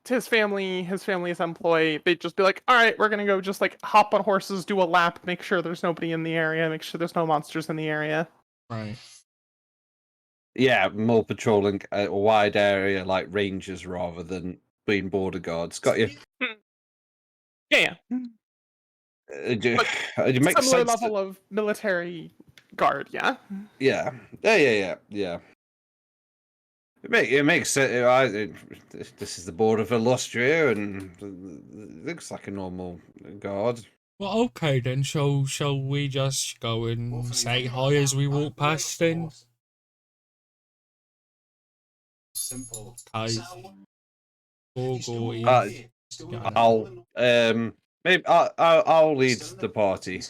[SPEAKER 5] to his family's employee, they'd just be like, alright, we're gonna go just, like, hop on horses, do a lap, make sure there's nobody in the area, make sure there's no monsters in the area.
[SPEAKER 2] Right.
[SPEAKER 4] Yeah, more patrolling a wide area like rangers rather than being border guards. Got you.
[SPEAKER 5] Yeah.
[SPEAKER 4] It
[SPEAKER 5] But
[SPEAKER 4] makes
[SPEAKER 5] similar
[SPEAKER 4] sense.
[SPEAKER 5] level of military guard, yeah?
[SPEAKER 4] Yeah. It makes sense. This is the border of Illustria, and it looks like a normal guard.
[SPEAKER 2] Well, okay then. Shall we just go and say hi as we walk past then?
[SPEAKER 8] Simple.
[SPEAKER 2] Okay.
[SPEAKER 4] I'll lead the party.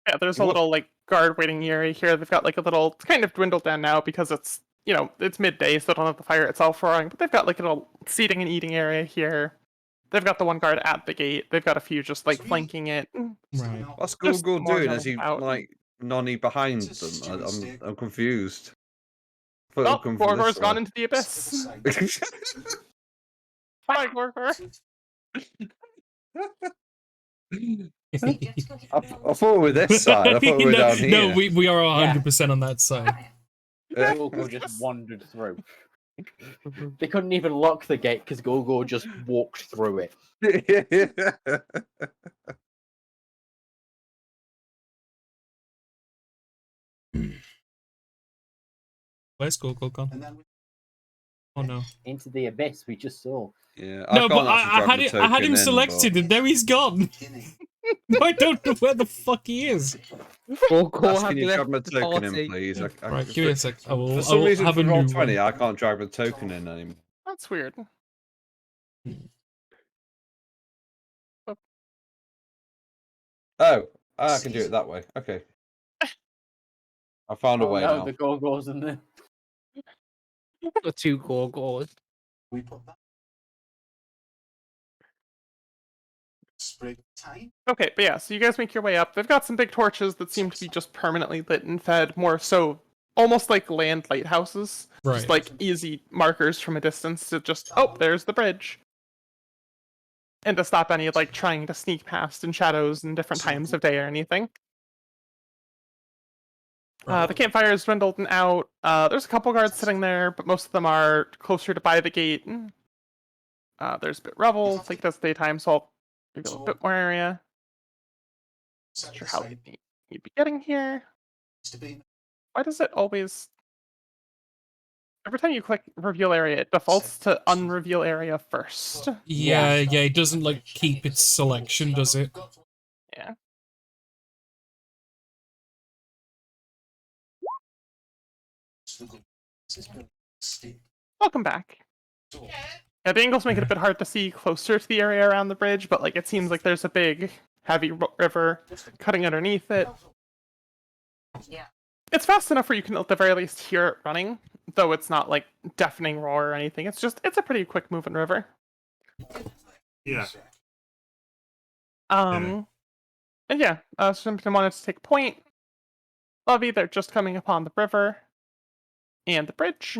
[SPEAKER 5] Yeah, there's a little, like, guard waiting area here. They've got, like, a little... It's kind of dwindled down now because it's, it's midday, so they don't have the fire itself roaring. But they've got, like, a little seating and eating area here. They've got the one guard at the gate. They've got a few just, like, flanking it.
[SPEAKER 2] Right.
[SPEAKER 4] What's
[SPEAKER 5] Just
[SPEAKER 4] Google
[SPEAKER 5] more
[SPEAKER 4] doing? Is he
[SPEAKER 5] out.
[SPEAKER 4] like nonny behind them? I'm confused.
[SPEAKER 5] Oh, Gorgor's gone into the abyss. Bye, Gorgor.
[SPEAKER 4] I thought we were this side. I thought we were
[SPEAKER 2] No,
[SPEAKER 4] down here.
[SPEAKER 2] No, we are 100% on that side.
[SPEAKER 1] Gorgor just wandered through.
[SPEAKER 9] They couldn't even lock the gate because Gogo just walked through it.
[SPEAKER 2] Where's Gogo gone? Oh no.
[SPEAKER 9] Into the abyss we just saw.
[SPEAKER 4] Yeah,
[SPEAKER 2] No, but
[SPEAKER 4] can't actually drag
[SPEAKER 2] I had
[SPEAKER 4] the
[SPEAKER 2] him
[SPEAKER 4] token in,
[SPEAKER 2] selected, and now he's gone. I don't know where the fuck he is.
[SPEAKER 4] But... Can you drag my token in, please?
[SPEAKER 2] Right, give me a sec. I will.
[SPEAKER 4] For
[SPEAKER 2] I
[SPEAKER 4] some
[SPEAKER 2] will
[SPEAKER 4] reason,
[SPEAKER 2] have
[SPEAKER 4] for
[SPEAKER 2] a new
[SPEAKER 4] Roll20,
[SPEAKER 2] one.
[SPEAKER 4] I can't drag the token in anymore.
[SPEAKER 5] That's weird.
[SPEAKER 4] Oh, I can do it that way. Okay. I found a way
[SPEAKER 9] no,
[SPEAKER 4] now.
[SPEAKER 9] the Gorgors and the...
[SPEAKER 3] The 2 Gorgors.
[SPEAKER 8] We put that. Springtime.
[SPEAKER 5] Okay, but yeah, so you guys make your way up. They've got some big torches that seem to be just permanently lit and fed, more so almost like land lighthouses.
[SPEAKER 2] Right.
[SPEAKER 5] Just like easy markers from a distance to just, oh, there's the bridge. And to stop any like trying to sneak past in shadows and different times of day or anything. The campfire is dwindled and out. There's a couple guards sitting there, but most of them are closer to by the gate. There's a bit rubble, like that's daytime, so I'll give you a bit more area. Not sure how you'd be getting here. Why does it always... Every time you click reveal area, it defaults to unreveal area first.
[SPEAKER 2] Yeah, it doesn't like keep its selection, does it?
[SPEAKER 5] Yeah. Welcome back. Yeah, the angles make it a bit hard to see closer to the area around the bridge, but like it seems like there's a big, heavy river cutting underneath it.
[SPEAKER 10] Yeah.
[SPEAKER 5] It's fast enough where you can at the very least hear it running, though it's not like deafening roar or anything. It's a pretty quick moving river.
[SPEAKER 8] Yeah.
[SPEAKER 5] And yeah, Simpington wanted to take point. Lovey, they're just coming upon the river and the bridge.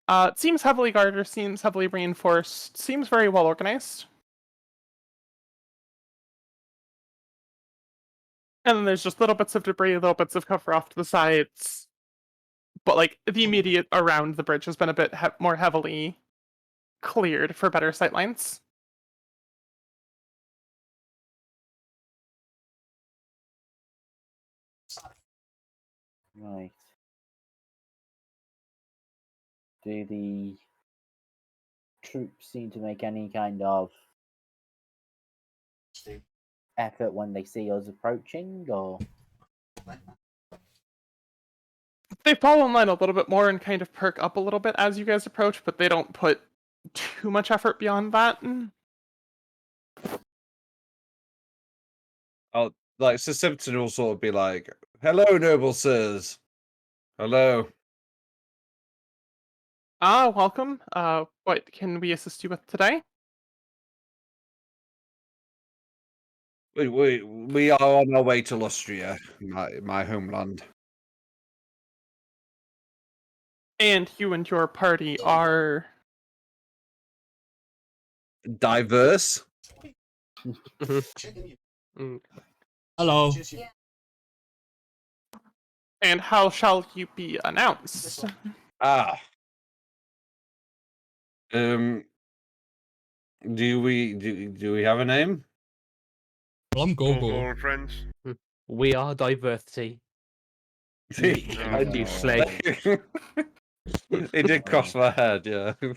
[SPEAKER 5] It seems heavily guarded, seems heavily reinforced, seems very well organized. And then there's just little bits of debris, little bits of cover off to the sides. But like the immediate around the bridge has been a bit more heavily cleared for better sightlines.
[SPEAKER 9] Right. Do the troops seem to make any kind of effort when they see us approaching, or...?
[SPEAKER 5] They fall in line a little bit more and kind of perk up a little bit as you guys approach, but they don't put too much effort beyond that.
[SPEAKER 4] Oh, like Sir Simpington will sort of be like, "Hello, noble sirs. Hello."
[SPEAKER 5] Welcome. What can we assist you with today?
[SPEAKER 4] We are on our way to Lustria, my homeland.
[SPEAKER 5] And you and your party are...
[SPEAKER 4] Diverse.
[SPEAKER 2] Hello.
[SPEAKER 5] And how shall you be announced?
[SPEAKER 4] Do we have a name?
[SPEAKER 2] Well, I'm
[SPEAKER 6] Gogo
[SPEAKER 2] Gogo.
[SPEAKER 6] and friends.
[SPEAKER 3] We are diversity.
[SPEAKER 4] I
[SPEAKER 3] do slag.
[SPEAKER 4] It did cross my head, yeah.
[SPEAKER 6] Say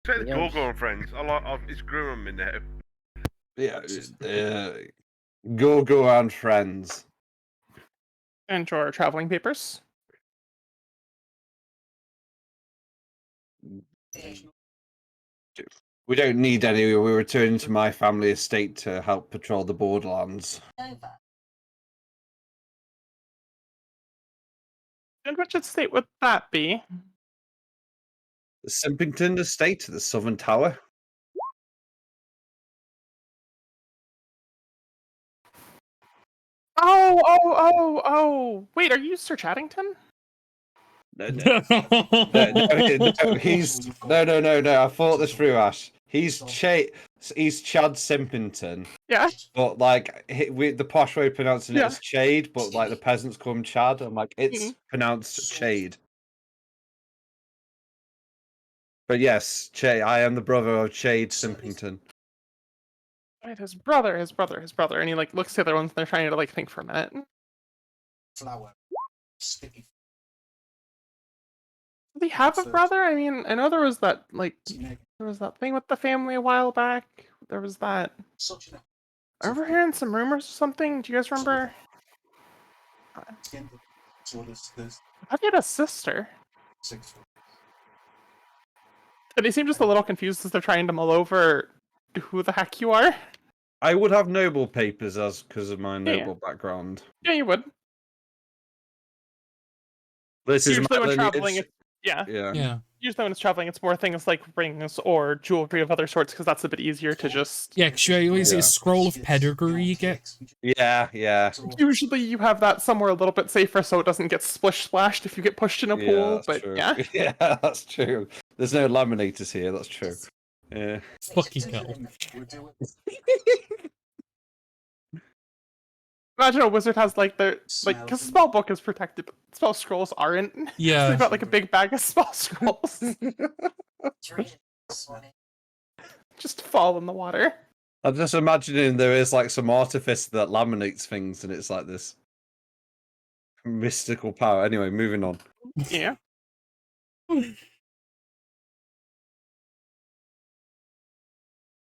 [SPEAKER 6] the Gogo and friends. It's grew on me now.
[SPEAKER 4] Yeah, Gogo and friends.
[SPEAKER 5] And your traveling papers?
[SPEAKER 4] We don't need any. We're returning to my family estate to help patrol the borderlands.
[SPEAKER 5] And which estate would that be?
[SPEAKER 4] The Simpington estate, the Southern Tower.
[SPEAKER 5] Oh! Wait, are you Sir Chattington?
[SPEAKER 4] No, he's no. I thought this through, Ash. He's he's Chad Simpington,
[SPEAKER 5] Yeah.
[SPEAKER 4] but like the posh way of pronouncing it is Chade, but like the peasants call him Chad. I'm like, it's pronounced Chade. But yes, I am the brother of Chade Simpington.
[SPEAKER 5] Right, his brother, and he like looks at the other ones and they're trying to like think for a minute.
[SPEAKER 8] Flower. Sticky.
[SPEAKER 5] Did he have a brother? I mean, I know there was that thing with the family a while back. There was that. I remember hearing some rumors or something. Do you guys remember? I thought he had a sister. But they seem just a little confused as they're trying to mull over who the heck you are.
[SPEAKER 4] I would have noble papers because of my noble background.
[SPEAKER 5] Yeah, you would.
[SPEAKER 4] This is
[SPEAKER 5] Usually
[SPEAKER 4] my
[SPEAKER 5] when
[SPEAKER 4] lineage.
[SPEAKER 5] traveling,
[SPEAKER 2] Yeah.
[SPEAKER 5] Usually when it's traveling, it's more things like rings or jewelry of other sorts because that's a bit easier to just.
[SPEAKER 2] Yeah, because you always a scroll of pedigree you get.
[SPEAKER 4] Yeah.
[SPEAKER 5] Usually you have that somewhere a little bit safer so it doesn't get splish-splashed if you get pushed in a pool, but
[SPEAKER 4] true.
[SPEAKER 5] yeah.
[SPEAKER 4] Yeah, that's true. There's no laminators here, that's true. Yeah.
[SPEAKER 2] Fucking hell.
[SPEAKER 5] Imagine a wizard has like because spell book is protected, but spell scrolls aren't.
[SPEAKER 2] Yeah.
[SPEAKER 5] So they've got like a big bag of spell scrolls. Just fall in the water.
[SPEAKER 4] I'm just imagining there is like some artifice that laminates things and it's like this mystical power. Anyway, moving on.
[SPEAKER 5] Yeah.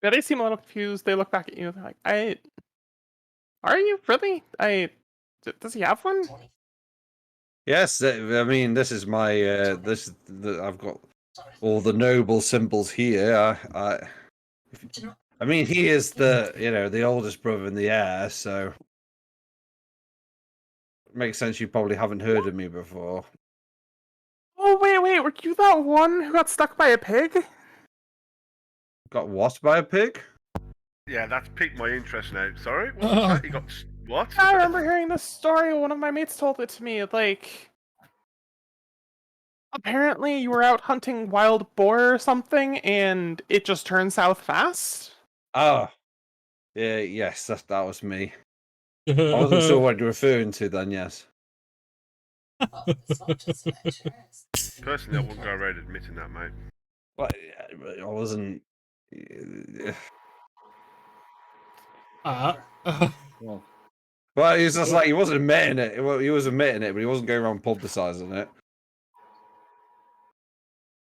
[SPEAKER 5] Yeah, they seem a little confused. They look back at you. They're like, are you really? Does he have one?
[SPEAKER 4] Yes, I mean this is my I've got all the noble symbols here. I mean he is the oldest brother in the heir, so it makes sense you probably haven't heard of me before.
[SPEAKER 5] Oh wait, were you that one who got stuck by a pig?
[SPEAKER 4] Got what by a pig?
[SPEAKER 6] Yeah, that's piqued my interest now. Sorry, what was that? You got what?
[SPEAKER 5] I remember hearing this story. One of my mates told it to me. Like, apparently you were out hunting wild boar or something, and it just turned south fast.
[SPEAKER 4] Oh, yeah, yes, that was me. I wasn't sure what you're referring to then. Yes.
[SPEAKER 6] Personally, I wouldn't go around admitting that, mate.
[SPEAKER 4] Well, I wasn't. Well, he's just like he wasn't admitting it. Well, he was admitting it, but he wasn't going around publicising it.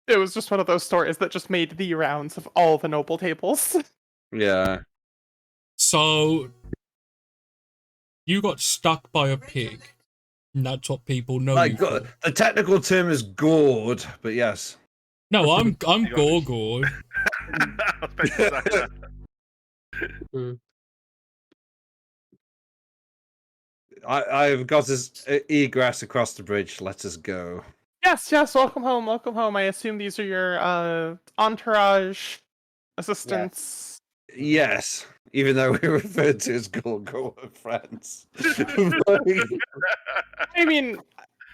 [SPEAKER 5] It was just one of those stories that just made the rounds of all the noble tables.
[SPEAKER 4] Yeah.
[SPEAKER 2] So you got stuck by a pig. And that's what people know you for.
[SPEAKER 4] The technical term is gored, but yes.
[SPEAKER 2] No, I'm Gorgord.
[SPEAKER 6] I was about to say that.
[SPEAKER 4] I've got this egress across the bridge. Let us go.
[SPEAKER 5] Yes, welcome home, I assume these are your entourage assistants.
[SPEAKER 4] Yes, even though we referred to as Gorgo friends.
[SPEAKER 5] I mean,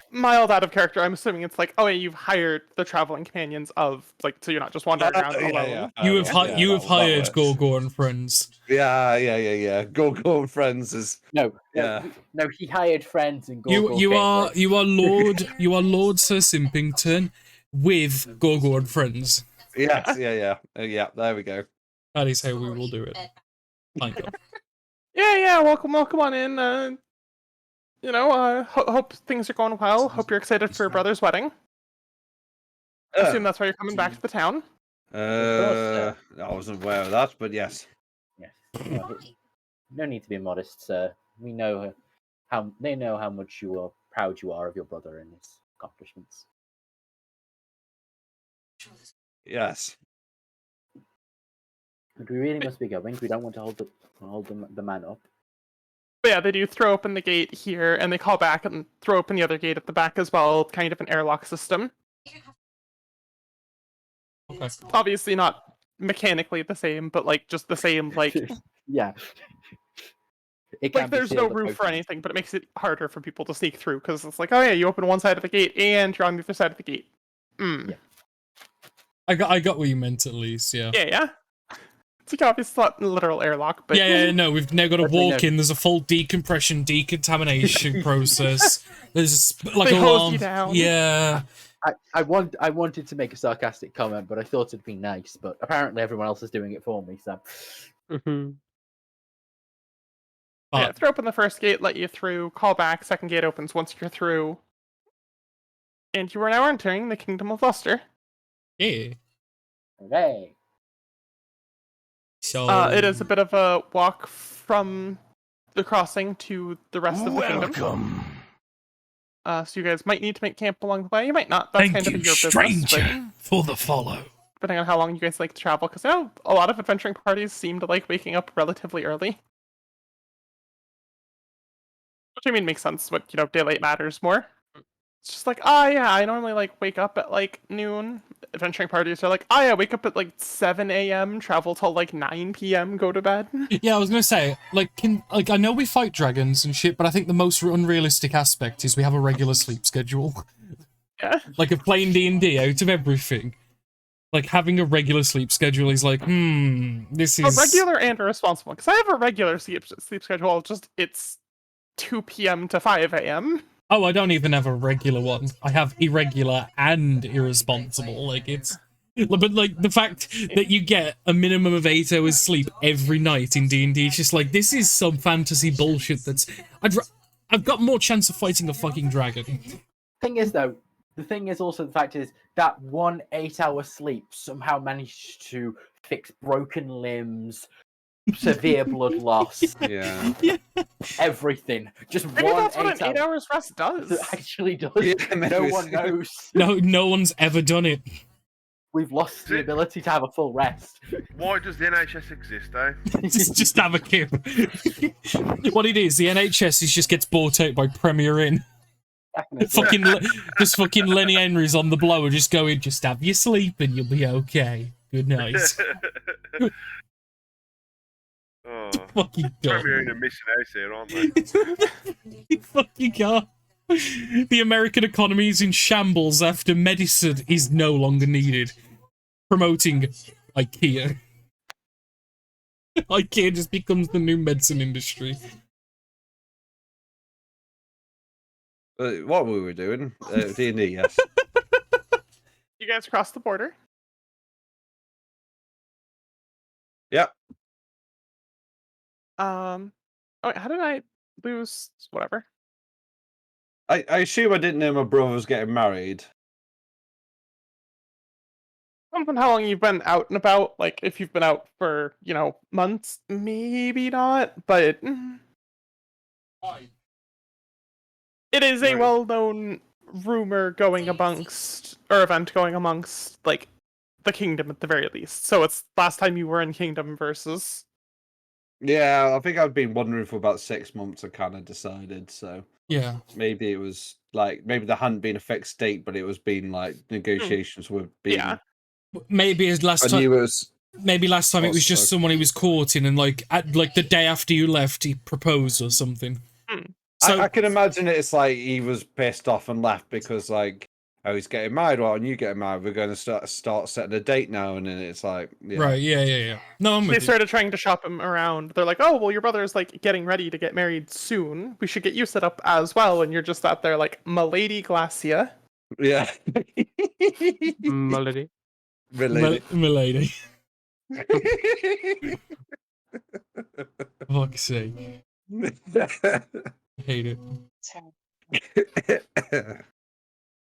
[SPEAKER 5] mild out of character. I'm assuming it's like, oh, yeah, you've hired the traveling companions of, like, so you're not just wandering around alone.
[SPEAKER 2] You have hired Gorgor and friends.
[SPEAKER 4] Yeah. Gorgo and friends is
[SPEAKER 9] no. He hired friends and Gorgo.
[SPEAKER 2] You are Lord Sir Simpington with Gorgor and friends.
[SPEAKER 4] Yes, yeah. There we go.
[SPEAKER 2] That is how we will do it. Thank God.
[SPEAKER 5] Yeah. Welcome on in. Hope things are going well. Hope you're excited for your brother's wedding. I assume that's why you're coming back to the town.
[SPEAKER 4] I wasn't aware of that, but yes.
[SPEAKER 9] Yes. No need to be modest, sir. We know they know how much proud you are of your brother and his accomplishments.
[SPEAKER 4] Yes.
[SPEAKER 9] But we really must be going. We don't want to hold the man up.
[SPEAKER 5] But yeah, they do throw open the gate here, and they call back and throw open the other gate at the back as well, kind of an airlock system.
[SPEAKER 2] Okay.
[SPEAKER 5] Obviously not mechanically the same, but like just the same, like
[SPEAKER 9] yeah.
[SPEAKER 5] Like there's no roof or anything, but it makes it harder for people to sneak through because it's like, oh yeah, you open one side of the gate and you're on the other side of the gate. Yeah.
[SPEAKER 2] I got what you meant at least, yeah.
[SPEAKER 5] Yeah. So yeah, obviously not a literal airlock, but
[SPEAKER 2] No, we've now got to
[SPEAKER 9] Definitely
[SPEAKER 2] walk
[SPEAKER 9] no.
[SPEAKER 2] in. There's a full decompression, decontamination process. There's like
[SPEAKER 5] They
[SPEAKER 2] a
[SPEAKER 5] hose
[SPEAKER 2] alarm.
[SPEAKER 5] you down.
[SPEAKER 2] Yeah.
[SPEAKER 9] I wanted to make a sarcastic comment, but I thought it'd be nice. But apparently everyone else is doing it for me. So
[SPEAKER 3] Mm-hmm.
[SPEAKER 5] yeah,
[SPEAKER 2] But
[SPEAKER 5] throw open the first gate, let you through, call back, second gate opens once you're through. And you are now entering the Kingdom of Luster.
[SPEAKER 2] yeah.
[SPEAKER 9] hooray!
[SPEAKER 2] So
[SPEAKER 5] It is a bit of a walk from the crossing to the rest of the kingdom. So you guys might need to make camp along the way. You might not. That's
[SPEAKER 2] thank
[SPEAKER 5] kind of
[SPEAKER 2] you,
[SPEAKER 5] your business,
[SPEAKER 2] stranger, for the follow.
[SPEAKER 5] but depending on how long you guys like to travel, because I know a lot of adventuring parties seem to like waking up relatively early. Which I mean makes sense, but daylight matters more. It's just like, yeah, I normally like wake up at like noon. Adventuring parties are like, yeah, wake up at like 7 a.m., travel till like 9 p.m., go to bed.
[SPEAKER 2] Yeah, I was gonna say, I know we fight dragons and shit, but I think the most unrealistic aspect is we have a regular sleep schedule.
[SPEAKER 5] Yeah.
[SPEAKER 2] Like a plain D&D out of everything. Like having a regular sleep schedule is like, this is
[SPEAKER 5] A regular and a responsible, because I have a regular sleep schedule, just it's 2 p.m. to 5 a.m.
[SPEAKER 2] Oh, I don't even have a regular one. I have irregular and irresponsible. Like but like the fact that you get a minimum of 8 hours sleep every night in D&D, it's just like, this is some fantasy bullshit. I've got more chance of fighting a fucking dragon.
[SPEAKER 9] Thing is, though, the thing is also the fact is that 1 8-hour sleep somehow managed to fix broken limbs, severe blood loss,
[SPEAKER 4] Yeah.
[SPEAKER 9] everything. Just
[SPEAKER 5] Maybe
[SPEAKER 9] one
[SPEAKER 5] that's what an 8 hours rest does.
[SPEAKER 9] It actually does.
[SPEAKER 4] Yeah,
[SPEAKER 9] No
[SPEAKER 4] maybe
[SPEAKER 9] one knows.
[SPEAKER 2] No one's ever done it.
[SPEAKER 9] We've lost the ability to have a full rest.
[SPEAKER 6] Why does the NHS exist, eh?
[SPEAKER 2] just have a kip. What it is, the NHS just gets bought out by Premier Inn. Fucking Lenny Henry's on the blower, just going, just have your sleep and you'll be okay. Good night.
[SPEAKER 6] Oh,
[SPEAKER 2] Fucking god.
[SPEAKER 6] Premier in a mission house here, aren't they?
[SPEAKER 2] You fucking god. The American economy is in shambles after medicine is no longer needed. Promoting IKEA. IKEA just becomes the new medicine industry.
[SPEAKER 4] What were we doing? D&D, yes.
[SPEAKER 5] You guys cross the border.
[SPEAKER 4] Yep.
[SPEAKER 5] Oh, wait, how did I lose? Whatever.
[SPEAKER 4] I assume I didn't know my brother was getting married.
[SPEAKER 5] Something how long you've been out and about. Like, if you've been out for, months, maybe not, but it is a
[SPEAKER 4] Right.
[SPEAKER 5] well-known rumor going amongst, or event going amongst, like, the kingdom at the very least. So it's last time you were in kingdom versus...
[SPEAKER 4] Yeah, I think I've been wondering for about 6 months. I kind of decided, so
[SPEAKER 2] Yeah.
[SPEAKER 4] maybe it was like maybe there hadn't been a fixed date, but it was being like negotiations were being.
[SPEAKER 5] Yeah.
[SPEAKER 2] Maybe as last
[SPEAKER 4] I
[SPEAKER 2] time.
[SPEAKER 4] knew it was.
[SPEAKER 2] Maybe last time it was just
[SPEAKER 4] Also-
[SPEAKER 2] someone he was courting, and like the day after you left, he proposed or something. So
[SPEAKER 4] I can imagine it's like he was pissed off and left because like, oh, he's getting married. Well, and you getting married. We're going to start setting a date now, and then it's like, yeah.
[SPEAKER 2] right, yeah. No, I'm
[SPEAKER 5] They
[SPEAKER 2] with you.
[SPEAKER 5] started trying to shop him around. They're like, oh, well, your brother's, like, getting ready to get married soon. We should get you set up as well. And you're just out there like, Milady Glacia.
[SPEAKER 4] Yeah.
[SPEAKER 3] Melody.
[SPEAKER 4] Related.
[SPEAKER 2] Milady. Fuck's sake. I hate it.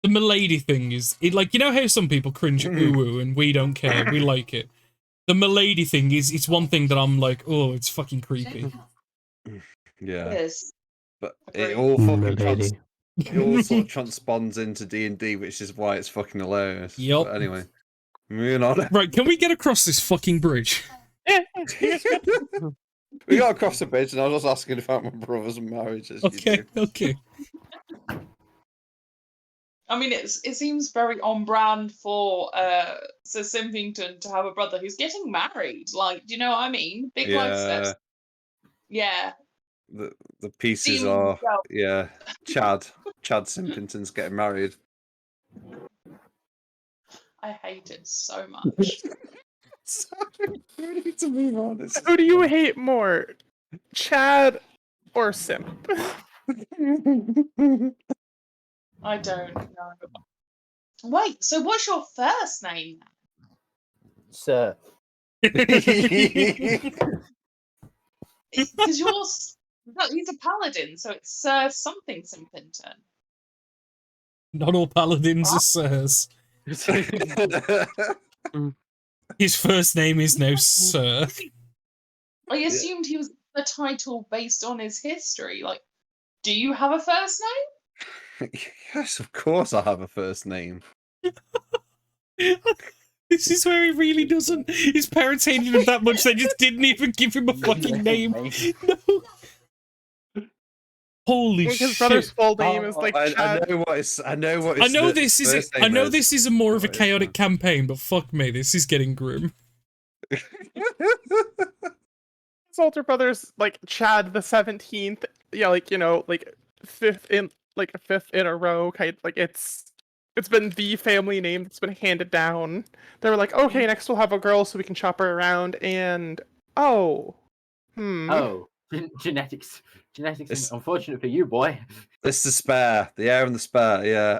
[SPEAKER 2] The milady thing is, like, you know how some people cringe at woo-woo and we don't care, we like it. The milady thing is, it's one thing that I'm like, oh, it's fucking creepy.
[SPEAKER 4] Yeah.
[SPEAKER 7] Yes.
[SPEAKER 4] But
[SPEAKER 7] Agreed.
[SPEAKER 4] it all fucking
[SPEAKER 3] Milady.
[SPEAKER 4] it all sort of transponds into D&D, which is why it's fucking hilarious.
[SPEAKER 2] Yup.
[SPEAKER 4] But anyway, moving on.
[SPEAKER 2] Right, can we get across this fucking bridge?
[SPEAKER 4] We got across the bridge, and I was just asking about my brother's marriage. As
[SPEAKER 2] Okay,
[SPEAKER 4] you do.
[SPEAKER 2] okay.
[SPEAKER 7] I mean, it seems very on brand for Sir Simpington to have a brother who's getting married. Like, do you know what I mean? Big life steps. Yeah.
[SPEAKER 4] The pieces
[SPEAKER 7] Seems
[SPEAKER 4] are
[SPEAKER 7] well.
[SPEAKER 4] yeah. Chad Simpington's getting married.
[SPEAKER 7] I hate it so much.
[SPEAKER 4] Sorry, we need to move on. This is
[SPEAKER 5] Who do you
[SPEAKER 4] fun.
[SPEAKER 5] hate more, Chad or Simp?
[SPEAKER 7] I don't know. Wait, so what's your first name?
[SPEAKER 9] Sir.
[SPEAKER 7] Because yours, no, he's a paladin, so it's Sir something Simpington.
[SPEAKER 2] Not all paladins are sirs. His first name is now Sir.
[SPEAKER 7] I assumed he was the title based on his history. Like, do you have a first name?
[SPEAKER 4] Yes, of course I have a first name.
[SPEAKER 2] This is where he really doesn't. His parents hated him that much they just didn't even give him a fucking name. No. Holy
[SPEAKER 5] His
[SPEAKER 2] shit!
[SPEAKER 5] brother's full name is like
[SPEAKER 4] I
[SPEAKER 5] Chad.
[SPEAKER 4] know what it's. I know what.
[SPEAKER 2] I
[SPEAKER 4] It's
[SPEAKER 2] know
[SPEAKER 4] the
[SPEAKER 2] this is.
[SPEAKER 4] first
[SPEAKER 2] I
[SPEAKER 4] name
[SPEAKER 2] know
[SPEAKER 4] is.
[SPEAKER 2] this is a more of a
[SPEAKER 4] What is
[SPEAKER 2] chaotic campaign, but fuck me, this is getting grim.
[SPEAKER 5] His older brother's like Chad the 17th. Yeah, like fifth in a row. Kind like it's been the family name that's been handed down. They were like, okay, next we'll have a girl so we can shop her around. And
[SPEAKER 9] Oh, genetics.
[SPEAKER 4] It's-
[SPEAKER 9] Unfortunate for you, boy.
[SPEAKER 4] It's the spare, the heir and the spare. Yeah.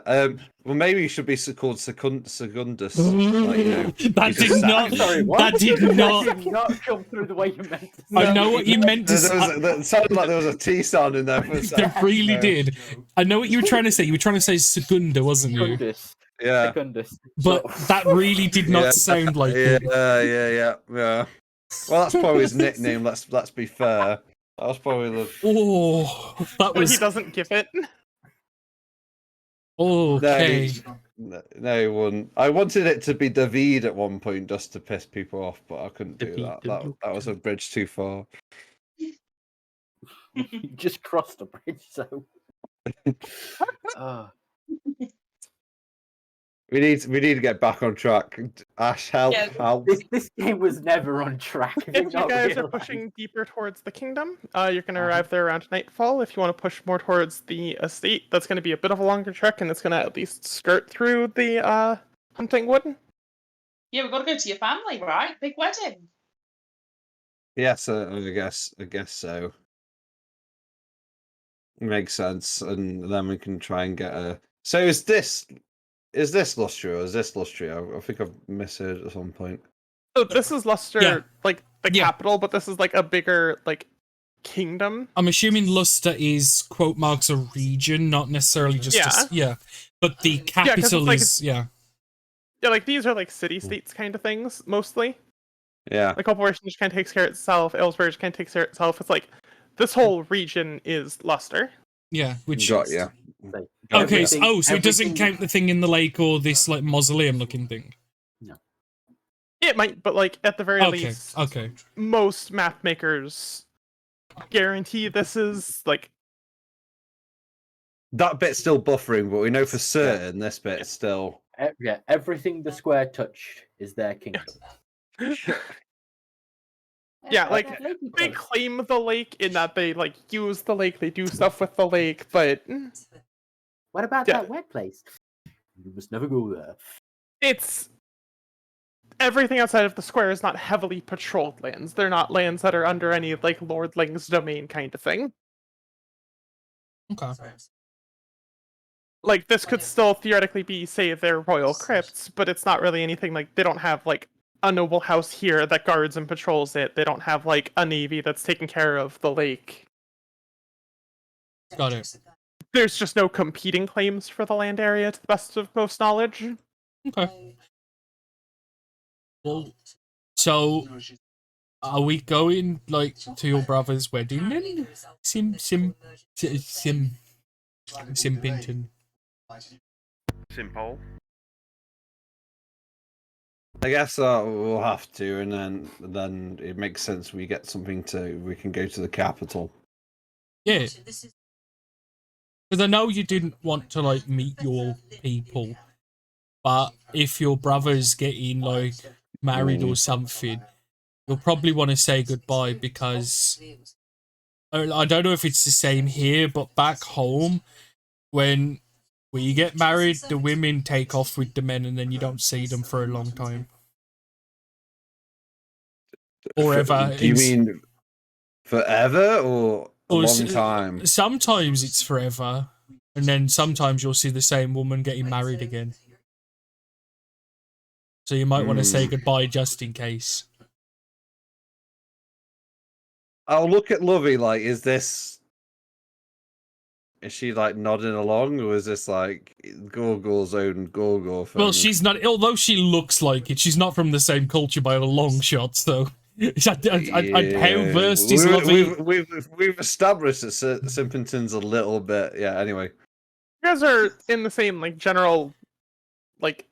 [SPEAKER 4] Well, maybe you should be called Segundus. Like, you know,
[SPEAKER 2] That
[SPEAKER 4] he's
[SPEAKER 2] did
[SPEAKER 4] a
[SPEAKER 2] not.
[SPEAKER 4] sack.
[SPEAKER 9] Sorry, what?
[SPEAKER 2] That did not.
[SPEAKER 9] That did not come through the way you meant to say.
[SPEAKER 2] I know what you meant to say.
[SPEAKER 4] That sounded like there was a T sound in there for a
[SPEAKER 2] It
[SPEAKER 4] second.
[SPEAKER 2] really did. I know what you were trying to say. You were trying to say Segunda, wasn't you?
[SPEAKER 9] Secundus.
[SPEAKER 4] Yeah.
[SPEAKER 9] Secundus.
[SPEAKER 2] But that really did not
[SPEAKER 4] Yeah.
[SPEAKER 2] sound like
[SPEAKER 4] Yeah,
[SPEAKER 2] it.
[SPEAKER 4] yeah. Well, that's probably his nickname. Let's be fair. That was probably the.
[SPEAKER 2] Oh, that
[SPEAKER 5] he
[SPEAKER 2] was
[SPEAKER 5] doesn't give it.
[SPEAKER 2] okay.
[SPEAKER 4] No, he wouldn't. I wanted it to be David at one point just to piss people off, but I couldn't do that. That was a bridge too far.
[SPEAKER 9] You just crossed the bridge, so.
[SPEAKER 4] We need to get back on track. Ash, help,
[SPEAKER 7] Yeah.
[SPEAKER 4] help.
[SPEAKER 9] This game was never on track. Have
[SPEAKER 5] If you
[SPEAKER 9] not
[SPEAKER 5] guys are
[SPEAKER 9] realised?
[SPEAKER 5] pushing deeper towards the kingdom, you're going to arrive there around nightfall. If you want to push more towards the estate, that's going to be a bit of a longer trek, and it's going to at least skirt through the hunting wood.
[SPEAKER 7] Yeah, we've got to go to your family, right? Big wedding.
[SPEAKER 4] Yes, I guess so. Makes sense, and then we can try and get a. So is this Lustria or is this Lustria? I think I've misheard at some point.
[SPEAKER 5] So this is Luster,
[SPEAKER 2] Yeah.
[SPEAKER 5] like the
[SPEAKER 2] Yeah.
[SPEAKER 5] capital, but this is like a bigger like kingdom.
[SPEAKER 2] I'm assuming Luster is quote marks a region, not necessarily just yeah. But the
[SPEAKER 5] 'cause
[SPEAKER 2] capital
[SPEAKER 5] it's like-
[SPEAKER 2] is yeah.
[SPEAKER 5] Yeah, like these are like city states kind of things mostly.
[SPEAKER 4] Yeah.
[SPEAKER 5] Like Corporation just kind of takes care of itself. Ellsbury just kind of takes care of itself. It's like this whole region is Luster.
[SPEAKER 2] Yeah, which
[SPEAKER 4] Got ya.
[SPEAKER 2] okay.
[SPEAKER 9] Everything-
[SPEAKER 2] So it doesn't
[SPEAKER 9] everything-
[SPEAKER 2] count the thing in the lake or this like mausoleum looking thing.
[SPEAKER 5] It might, but like at the very
[SPEAKER 2] Okay,
[SPEAKER 5] least,
[SPEAKER 2] okay.
[SPEAKER 5] most map makers guarantee this is like
[SPEAKER 4] That bit's still buffering, but we know for certain this bit's still.
[SPEAKER 9] Yeah, everything the square touched is their kingdom.
[SPEAKER 5] yeah, like they claim the lake in that they like use the lake, they do stuff with the lake, but
[SPEAKER 9] What about
[SPEAKER 5] Yeah.
[SPEAKER 9] that wet place? You must never go there.
[SPEAKER 5] it's everything outside of the square is not heavily patrolled lands. They're not lands that are under any like lordling's domain kind of thing.
[SPEAKER 2] Okay.
[SPEAKER 5] Like this could still theoretically be, say, their royal crypts, but it's not really anything like they don't have like a noble house here that guards and patrols it. They don't have like a navy that's taking care of the lake.
[SPEAKER 2] Got it.
[SPEAKER 5] There's just no competing claims for the land area to the best of most knowledge.
[SPEAKER 2] Okay. Well, so are we going like to your brother's wedding then? Simpington.
[SPEAKER 6] Simple.
[SPEAKER 4] I guess we'll have to, and then it makes sense. We get something we can go to the capital.
[SPEAKER 2] Yeah. Because I know you didn't want to like meet your people, but if your brother's getting like married or something, you'll probably want to say goodbye because I don't know if it's the same here, but back home, when you get married, the women take off with the men and then you don't see them for a long time. forever.
[SPEAKER 4] Do you mean forever or a
[SPEAKER 2] Or
[SPEAKER 4] long time?
[SPEAKER 2] Sometimes it's forever, and then sometimes you'll see the same woman getting married again. So you might want to say goodbye just in case.
[SPEAKER 4] I'll look at Lovey like, is she like nodding along, or is this like Gorgor's own Gorgor thing?
[SPEAKER 2] Well, she's not. Although she looks like it, she's not from the same culture by a long shot. So, how versed is Lovey?
[SPEAKER 4] We've established that Simpington's a little bit. Yeah. Anyway,
[SPEAKER 5] You guys are in the same like general, like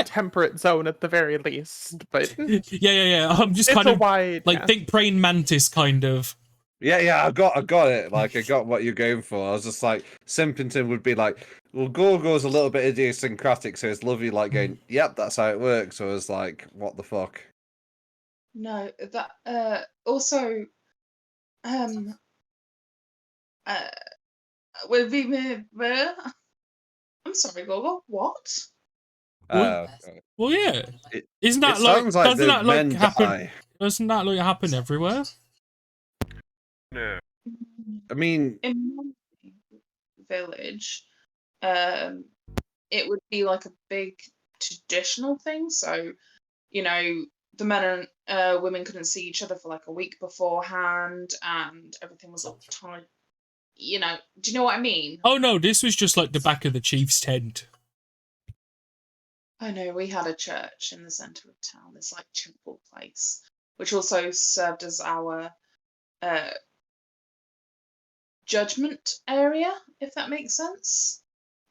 [SPEAKER 5] temperate zone at the very least. But
[SPEAKER 2] Yeah. I'm just
[SPEAKER 5] it's
[SPEAKER 2] kind
[SPEAKER 5] a
[SPEAKER 2] of
[SPEAKER 5] wide,
[SPEAKER 2] like think praying mantis kind of.
[SPEAKER 4] yeah. I got it. Like, I got what you're going for. I was just like, Simpington would be like, well, Gorgor's a little bit idiosyncratic, so it's Lovey like going, yep, that's how it works. So I was like, what the fuck?
[SPEAKER 7] No, that also will be I'm sorry, Gogo. What?
[SPEAKER 2] Well, yeah. Isn't
[SPEAKER 4] It
[SPEAKER 2] that like?
[SPEAKER 4] sounds like
[SPEAKER 2] Doesn't that like
[SPEAKER 4] men
[SPEAKER 2] happen?
[SPEAKER 4] die.
[SPEAKER 2] Doesn't that like happen everywhere?
[SPEAKER 6] No.
[SPEAKER 4] I mean,
[SPEAKER 7] In my village, it would be like a big traditional thing. So, you know, the men and women couldn't see each other for like a week beforehand, and everything was all tight. You know, do you know what I mean?
[SPEAKER 2] Oh no, this was just like the back of the chief's tent.
[SPEAKER 7] I know we had a church in the centre of town, this like chapel place, which also served as our judgment area, if that makes sense.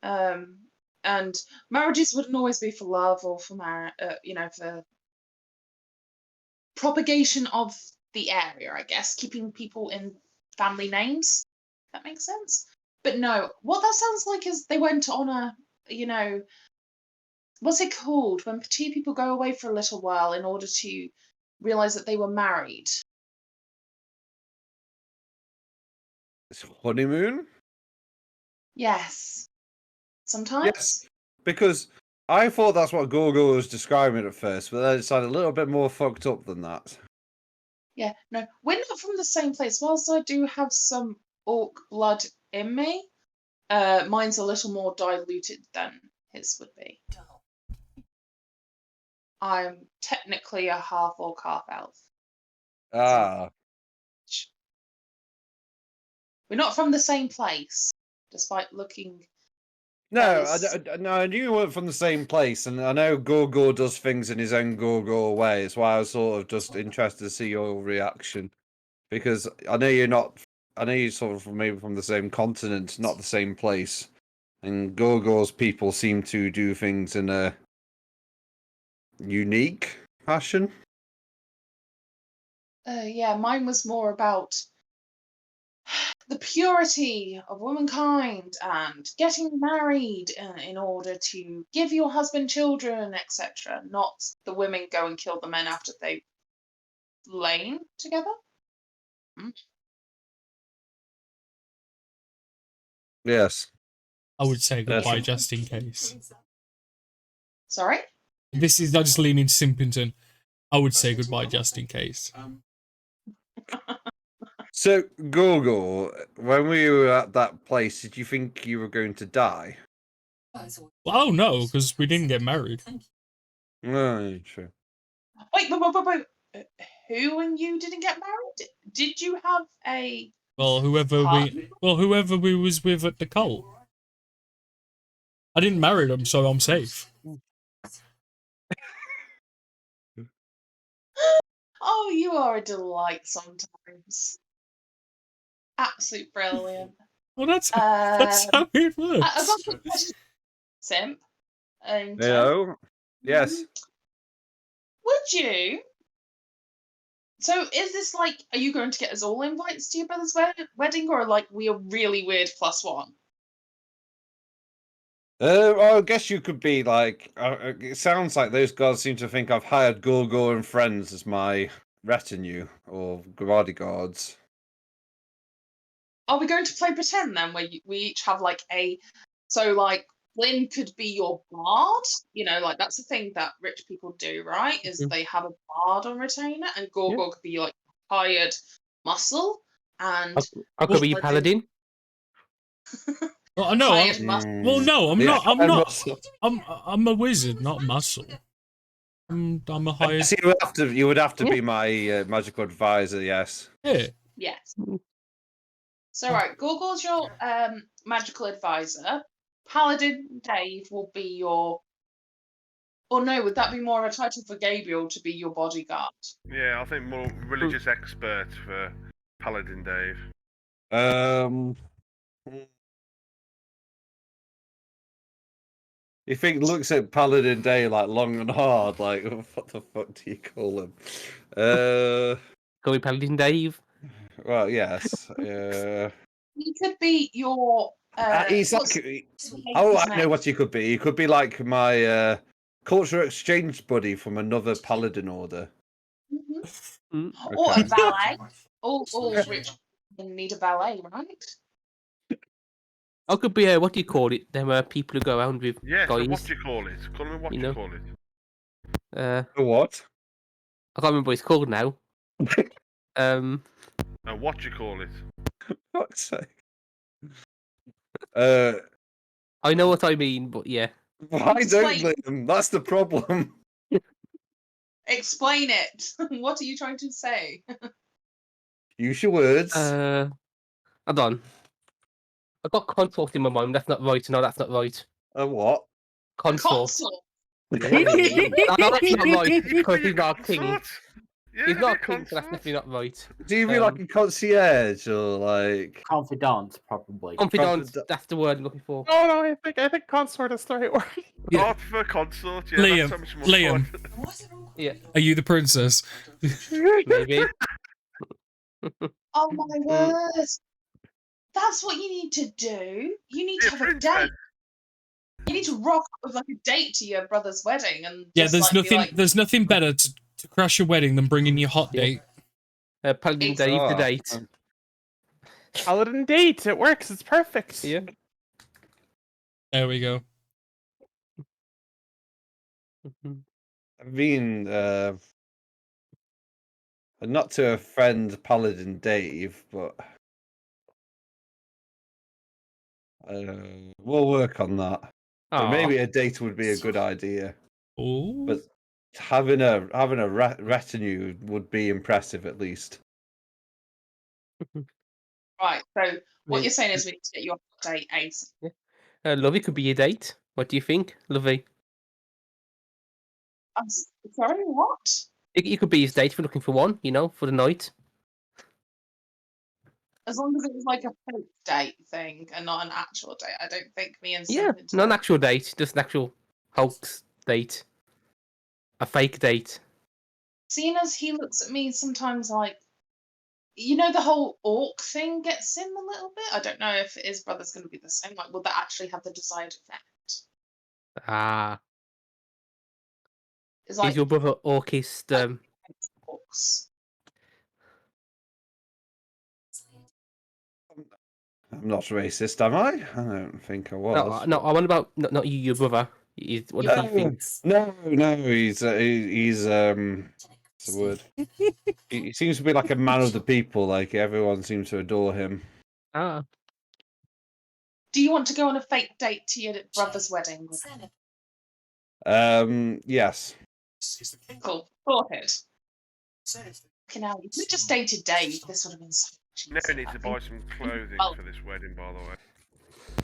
[SPEAKER 7] And marriages wouldn't always be for love or for for propagation of the area, I guess, keeping people in family names. If that makes sense. But no, what that sounds like is they went on a, what's it called when two people go away for a little while in order to realize that they were married?
[SPEAKER 4] it's honeymoon?
[SPEAKER 7] Yes. Sometimes?
[SPEAKER 4] Yes. Because I thought that's what Gorgo was describing at first, but then it sounded a little bit more fucked up than that.
[SPEAKER 7] Yeah, no, we're not from the same place. Whilst I do have some orc blood in me, mine's a little more diluted than his would be. I'm technically a half orc, half elf.
[SPEAKER 4] Ah.
[SPEAKER 7] We're not from the same place, despite looking.
[SPEAKER 4] No, I knew you weren't from the same place, and I know Gorgo does things in his own Gorgo way. It's why I was sort of just interested to see your reaction, because I know you're not. I know you're sort of maybe from the same continent, not the same place, and Gorgo's people seem to do things in a unique fashion.
[SPEAKER 7] Yeah, mine was more about the purity of womankind and getting married in order to give your husband children, etc. Not the women go and kill the men after they've lain together.
[SPEAKER 4] Yes.
[SPEAKER 2] I would say goodbye just in case.
[SPEAKER 7] Sorry?
[SPEAKER 2] This is, I just lean into Simpington. I would say goodbye just in case.
[SPEAKER 4] So, Gorgo, when we were at that place, did you think you were going to die?
[SPEAKER 2] Oh no, because we didn't get married.
[SPEAKER 4] No, true.
[SPEAKER 7] Wait. Who and you didn't get married? Did you have a...
[SPEAKER 2] Well, whoever we was with at the cult. I didn't marry them, so I'm safe.
[SPEAKER 7] Oh, you are a delight sometimes. Absolute brilliant.
[SPEAKER 2] Well, that's how it works.
[SPEAKER 7] I've got a question, Simp.
[SPEAKER 4] Hello? Yes.
[SPEAKER 7] Would you... So is this like, are you going to get us all invites to your brother's wedding, or like we are really weird +1?
[SPEAKER 4] I guess you could be like. It sounds like those guys seem to think I've hired Gorgo and friends as my retinue or bodyguards.
[SPEAKER 7] Are we going to play pretend then, where we each have like a... So like Flynn could be your bard. You know, like that's the thing that rich people do, right? Is
[SPEAKER 3] Mhm.
[SPEAKER 7] they have a bard on retainer, and Gorgor could be like hired muscle, and
[SPEAKER 3] I could be your paladin.
[SPEAKER 2] Well, no,
[SPEAKER 7] hired muscle.
[SPEAKER 2] well, no, I'm
[SPEAKER 4] Yeah,
[SPEAKER 2] not. I'm
[SPEAKER 4] and
[SPEAKER 2] not.
[SPEAKER 4] muscle.
[SPEAKER 2] I'm a wizard, not muscle. I'm a hired.
[SPEAKER 4] So you would have to be my magical advisor. Yes.
[SPEAKER 2] Yeah.
[SPEAKER 7] Yes. So right, Gorgor's your magical advisor. Paladin Dave will be your. Or no, would that be more of a title for Gabriel to be your bodyguard?
[SPEAKER 6] Yeah, I think more religious expert for Paladin Dave.
[SPEAKER 4] If he looks at Paladin Day like long and hard, like what the fuck do you call him?
[SPEAKER 3] Go with Paladin Dave.
[SPEAKER 4] Well, yes.
[SPEAKER 7] He could be your.
[SPEAKER 4] He's
[SPEAKER 7] what's
[SPEAKER 4] like.
[SPEAKER 7] his
[SPEAKER 4] Oh, I know
[SPEAKER 7] name?
[SPEAKER 4] what he could be. He could be like my cultural exchange buddy from another Paladin order.
[SPEAKER 7] Mhm. Or
[SPEAKER 4] Okay.
[SPEAKER 7] a valet. All rich people need a valet, right?
[SPEAKER 3] I could be what do you call it? Them people who go around with
[SPEAKER 6] Yeah, so
[SPEAKER 3] guys.
[SPEAKER 6] what do you call it? Call me what
[SPEAKER 3] You
[SPEAKER 6] do you
[SPEAKER 3] know.
[SPEAKER 6] call it?
[SPEAKER 4] What?
[SPEAKER 3] I can't remember what it's called now.
[SPEAKER 6] What do you call it?
[SPEAKER 4] Fuck's sake.
[SPEAKER 3] I know what I mean, but yeah.
[SPEAKER 4] Why don't
[SPEAKER 7] Explain.
[SPEAKER 4] Liam? That's the problem.
[SPEAKER 7] Explain it. What are you trying to say?
[SPEAKER 4] Use your words.
[SPEAKER 3] Hold on. I got consort in my mind. That's not right. No, that's not right.
[SPEAKER 4] What?
[SPEAKER 3] Consort.
[SPEAKER 7] Consort.
[SPEAKER 3] No, that's not right because he's not a king.
[SPEAKER 6] Consort? Yeah,
[SPEAKER 3] He's not a
[SPEAKER 6] yeah,
[SPEAKER 3] king, so that's
[SPEAKER 6] consort.
[SPEAKER 3] definitely not right.
[SPEAKER 4] Do you mean like a concierge or like
[SPEAKER 9] Confidant, probably.
[SPEAKER 3] Confidant. That's the word I'm looking for.
[SPEAKER 5] No, I think consort is the right word.
[SPEAKER 2] Yeah.
[SPEAKER 6] I prefer consort. Yeah,
[SPEAKER 2] Liam,
[SPEAKER 6] that's so much more
[SPEAKER 2] Liam.
[SPEAKER 6] fun.
[SPEAKER 3] Yeah,
[SPEAKER 2] Are you the princess?
[SPEAKER 3] maybe.
[SPEAKER 7] Oh my word. That's what you need to do. You need to
[SPEAKER 6] Yeah,
[SPEAKER 7] have a
[SPEAKER 6] princess.
[SPEAKER 7] date. You need to rock up with like a date to your brother's wedding and
[SPEAKER 2] Yeah,
[SPEAKER 7] just,
[SPEAKER 2] there's
[SPEAKER 7] like, be
[SPEAKER 2] nothing.
[SPEAKER 7] like,
[SPEAKER 2] There's nothing better to crash a wedding than bringing your hot
[SPEAKER 3] Yeah.
[SPEAKER 2] date.
[SPEAKER 3] Paladin
[SPEAKER 7] It's-
[SPEAKER 3] Dave, the
[SPEAKER 4] Oh,
[SPEAKER 3] date.
[SPEAKER 5] Paladin date. It works. It's perfect.
[SPEAKER 3] Yeah.
[SPEAKER 2] There we go.
[SPEAKER 4] I mean, not to offend Paladin Dave, but we'll work on that. But
[SPEAKER 3] Aw.
[SPEAKER 4] maybe a date would be a good idea.
[SPEAKER 2] Oh.
[SPEAKER 4] But having a retinue would be impressive at least.
[SPEAKER 7] right. So what
[SPEAKER 3] Yeah.
[SPEAKER 7] you're saying is we need to get you on a date ASAP.
[SPEAKER 3] Lovey could be your date. What do you think, Lovey?
[SPEAKER 7] I'm sorry, what?
[SPEAKER 3] It could be his date if you're looking for one, for the night.
[SPEAKER 7] As long as it was like a fake date thing and not an actual date. I don't think me and
[SPEAKER 3] Yeah,
[SPEAKER 7] Simpington-
[SPEAKER 3] not an actual date, just an actual hoax date. A fake date.
[SPEAKER 7] Seeing as he looks at me sometimes like, the whole orc thing gets him a little bit. I don't know if his brother's going to be the same. Like, will that actually have the desired effect?
[SPEAKER 3] Ah.
[SPEAKER 7] It's like
[SPEAKER 3] Is your brother orcist?
[SPEAKER 7] orcs.
[SPEAKER 4] I'm not racist, am I? I don't think I was.
[SPEAKER 3] No, I want about not you, your brother. What does he think?
[SPEAKER 4] No, he's what's the word? He seems to be like a man of the people. Like everyone seems to adore him.
[SPEAKER 3] Ah.
[SPEAKER 7] Do you want to go on a fake date to your brother's wedding?
[SPEAKER 4] Yes.
[SPEAKER 7] Cool. Sorted. Okay, now if we just dated Dave, this would have been so much
[SPEAKER 6] Now we
[SPEAKER 7] easier,
[SPEAKER 6] need to
[SPEAKER 7] I
[SPEAKER 6] buy
[SPEAKER 7] think.
[SPEAKER 6] some clothing
[SPEAKER 7] Oh.
[SPEAKER 6] for this wedding, by the way.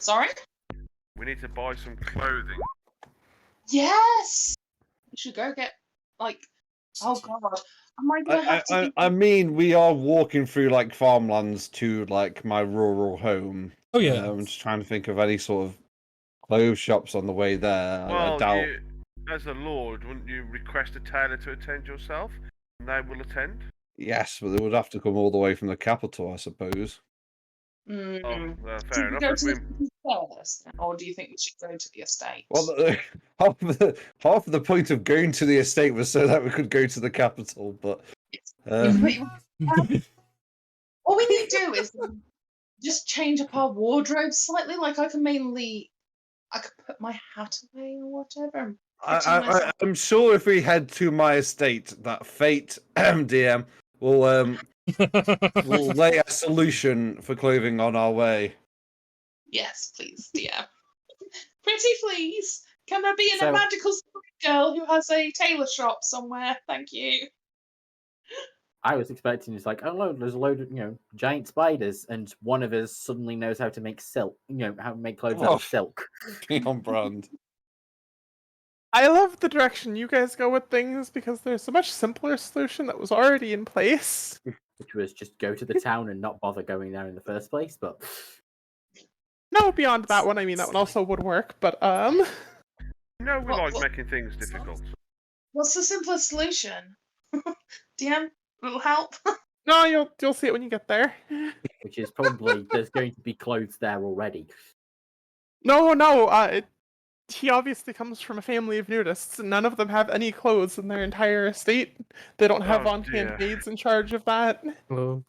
[SPEAKER 7] Sorry?
[SPEAKER 6] We need to buy some clothing.
[SPEAKER 7] Yes! We should go get, like, oh god. Am I going to have to
[SPEAKER 4] I mean, we are walking through like farmlands to like my rural home.
[SPEAKER 2] Oh yeah.
[SPEAKER 4] I'm just trying to think of any sort of clothes shops on the way there. I
[SPEAKER 6] Well,
[SPEAKER 4] doubt.
[SPEAKER 6] as a lord, wouldn't you request a tailor to attend yourself? And they will attend?
[SPEAKER 4] Yes, but they would have to come all the way from the capital, I suppose.
[SPEAKER 7] Mm.
[SPEAKER 6] Oh,
[SPEAKER 7] Should
[SPEAKER 6] fair
[SPEAKER 7] we
[SPEAKER 6] enough.
[SPEAKER 7] go
[SPEAKER 6] If
[SPEAKER 7] to
[SPEAKER 6] we...
[SPEAKER 7] the city first, or do you think we should go to the estate?
[SPEAKER 4] Well, half of the point of going to the estate was so that we could go to the capital, but
[SPEAKER 7] What we need to do is just change up our wardrobe slightly. Like, I can mainly, I could put my hat away or whatever. And
[SPEAKER 4] I,
[SPEAKER 7] pretend
[SPEAKER 4] I,
[SPEAKER 7] myself.
[SPEAKER 4] I'm sure if we head to my estate, that fate DM will lay a solution for clothing on our way.
[SPEAKER 7] Yes, please, DM. Pretty please. Can there be a
[SPEAKER 9] So-
[SPEAKER 7] magical girl who has a tailor shop somewhere? Thank you.
[SPEAKER 9] I was expecting it's like, oh no, there's a load of giant spiders, and one of us suddenly knows how to make silk. How to make clothes out
[SPEAKER 4] Oh.
[SPEAKER 9] of silk.
[SPEAKER 4] On brand.
[SPEAKER 5] I love the direction you guys go with things because there's a much simpler solution that was already in place.
[SPEAKER 9] Which was just go to the town and not bother going there in the first place. But
[SPEAKER 5] No, beyond that one, I mean that one also would work, but
[SPEAKER 6] No, we
[SPEAKER 7] What-
[SPEAKER 6] like
[SPEAKER 7] what-
[SPEAKER 6] making things difficult.
[SPEAKER 7] What's the simplest solution? DM, little help.
[SPEAKER 5] no, you'll see it when you get there.
[SPEAKER 9] which is probably there's going to be clothes there already.
[SPEAKER 5] No, he obviously comes from a family of nudists, and none of them have any clothes in their entire estate. They don't have
[SPEAKER 6] Oh,
[SPEAKER 5] on-hand
[SPEAKER 6] dear.
[SPEAKER 5] maids in charge of that.
[SPEAKER 3] Oh.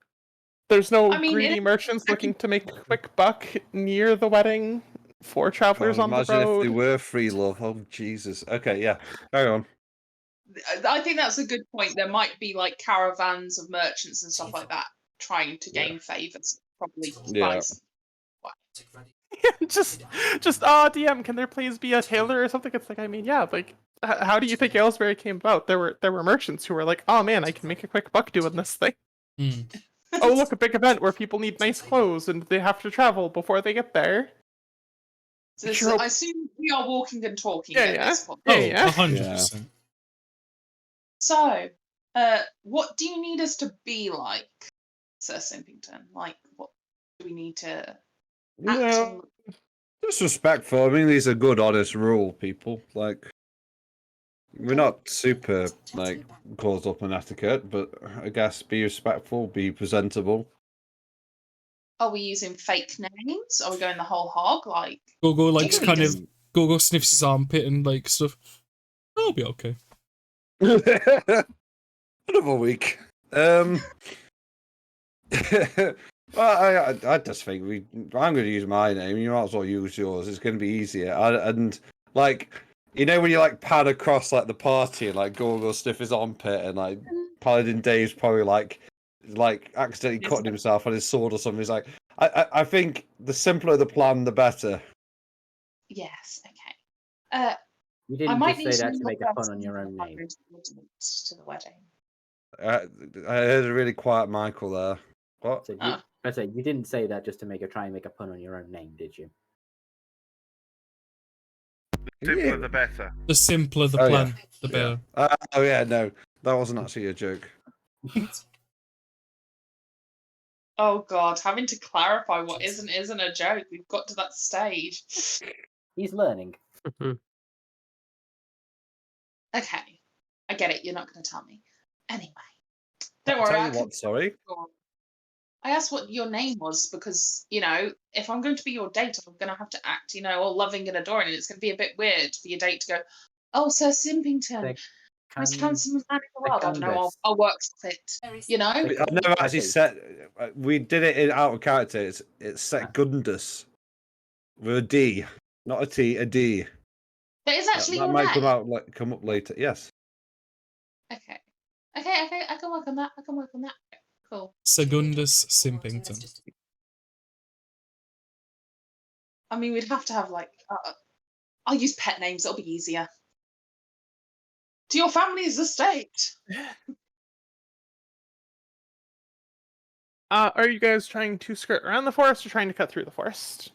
[SPEAKER 5] There's no
[SPEAKER 7] I mean,
[SPEAKER 5] greedy merchants looking to make a quick buck near the wedding for travelers on the
[SPEAKER 4] Imagine if they
[SPEAKER 5] road.
[SPEAKER 4] were free love. Oh Jesus. Okay, yeah. Carry on.
[SPEAKER 7] I think that's a good point. There might be like caravans of merchants and stuff like that trying to gain favors. Probably
[SPEAKER 4] Yeah.
[SPEAKER 7] buy some.
[SPEAKER 5] just DM, can there please be a tailor or something? It's like, I mean, yeah, like, how do you think Aylesbury came about? There were merchants who were like, oh man, I can make a quick buck doing this thing.
[SPEAKER 2] Hmm.
[SPEAKER 5] Oh, look, a big event where people need nice clothes and they have to travel before they get there.
[SPEAKER 7] So this,
[SPEAKER 5] Sure.
[SPEAKER 7] I assume we are walking and talking
[SPEAKER 5] Yeah,
[SPEAKER 7] at
[SPEAKER 5] yeah.
[SPEAKER 7] this point.
[SPEAKER 2] Oh,
[SPEAKER 5] Yeah.
[SPEAKER 2] 100%.
[SPEAKER 7] So, what do you need us to be like, Sir Simpington? Like, what do we need to act
[SPEAKER 4] No,
[SPEAKER 7] on?
[SPEAKER 4] just respectful. I mean, these are good, honest rule, people. Like, we're not super like caught up on etiquette, but I guess be respectful, be presentable.
[SPEAKER 7] Are we using fake names? Are we going the whole hog? Like,
[SPEAKER 2] Gogo likes
[SPEAKER 7] we
[SPEAKER 2] kind
[SPEAKER 7] just-
[SPEAKER 2] of Gogo sniffs his armpit and like stuff. I'll be okay.
[SPEAKER 4] Another week. Well, I just think I'm going to use my name. You might as well use yours. It's going to be easier. And like, when you like pan across like the party and like Gorgo sniff his armpit and like Paladin Dave's probably like accidentally cutting himself on his sword or something. He's like, I think the simpler the plan, the better.
[SPEAKER 7] yes, okay.
[SPEAKER 9] You
[SPEAKER 7] I
[SPEAKER 9] didn't
[SPEAKER 7] might
[SPEAKER 9] just
[SPEAKER 7] need
[SPEAKER 9] say that to
[SPEAKER 7] look
[SPEAKER 9] make a
[SPEAKER 7] up
[SPEAKER 9] pun on your
[SPEAKER 7] some
[SPEAKER 9] own name.
[SPEAKER 7] to the wedding.
[SPEAKER 4] I heard a really quiet Michael there. What?
[SPEAKER 9] So you,
[SPEAKER 7] Ah.
[SPEAKER 9] I say you didn't say that just to try and make a pun on your own name, did you?
[SPEAKER 6] Simpler the better.
[SPEAKER 2] The simpler the
[SPEAKER 4] Oh,
[SPEAKER 2] plan,
[SPEAKER 4] yeah.
[SPEAKER 2] the better.
[SPEAKER 4] Oh yeah, no, that wasn't actually a joke.
[SPEAKER 7] Oh God, having to clarify what isn't a joke. We've got to that stage.
[SPEAKER 9] He's learning.
[SPEAKER 7] Okay, I get it. You're not going to tell me. Anyway, don't
[SPEAKER 4] I'll
[SPEAKER 7] worry.
[SPEAKER 4] tell
[SPEAKER 7] I
[SPEAKER 4] you
[SPEAKER 7] can.
[SPEAKER 4] what, sorry.
[SPEAKER 7] I asked what your name was because, if I'm going to be your date, I'm going to have to act, all loving and adoring, and it's going to be a bit weird for your date to go, oh, Sir Simpington, most handsome man in the world. I don't know. I'll work with it.
[SPEAKER 4] I've never actually said. We did it in out of character. It's Segundus with a D, not a T, a D.
[SPEAKER 7] That is actually
[SPEAKER 4] that
[SPEAKER 7] your
[SPEAKER 4] might
[SPEAKER 7] name.
[SPEAKER 4] come up later. Yes.
[SPEAKER 7] Okay. I can work on that. Cool.
[SPEAKER 2] Segundus Simpington.
[SPEAKER 7] I mean, we'd have to have I'll use pet names. It'll be easier. To your family's estate.
[SPEAKER 5] Are you guys trying to skirt around the forest or trying to cut through the forest?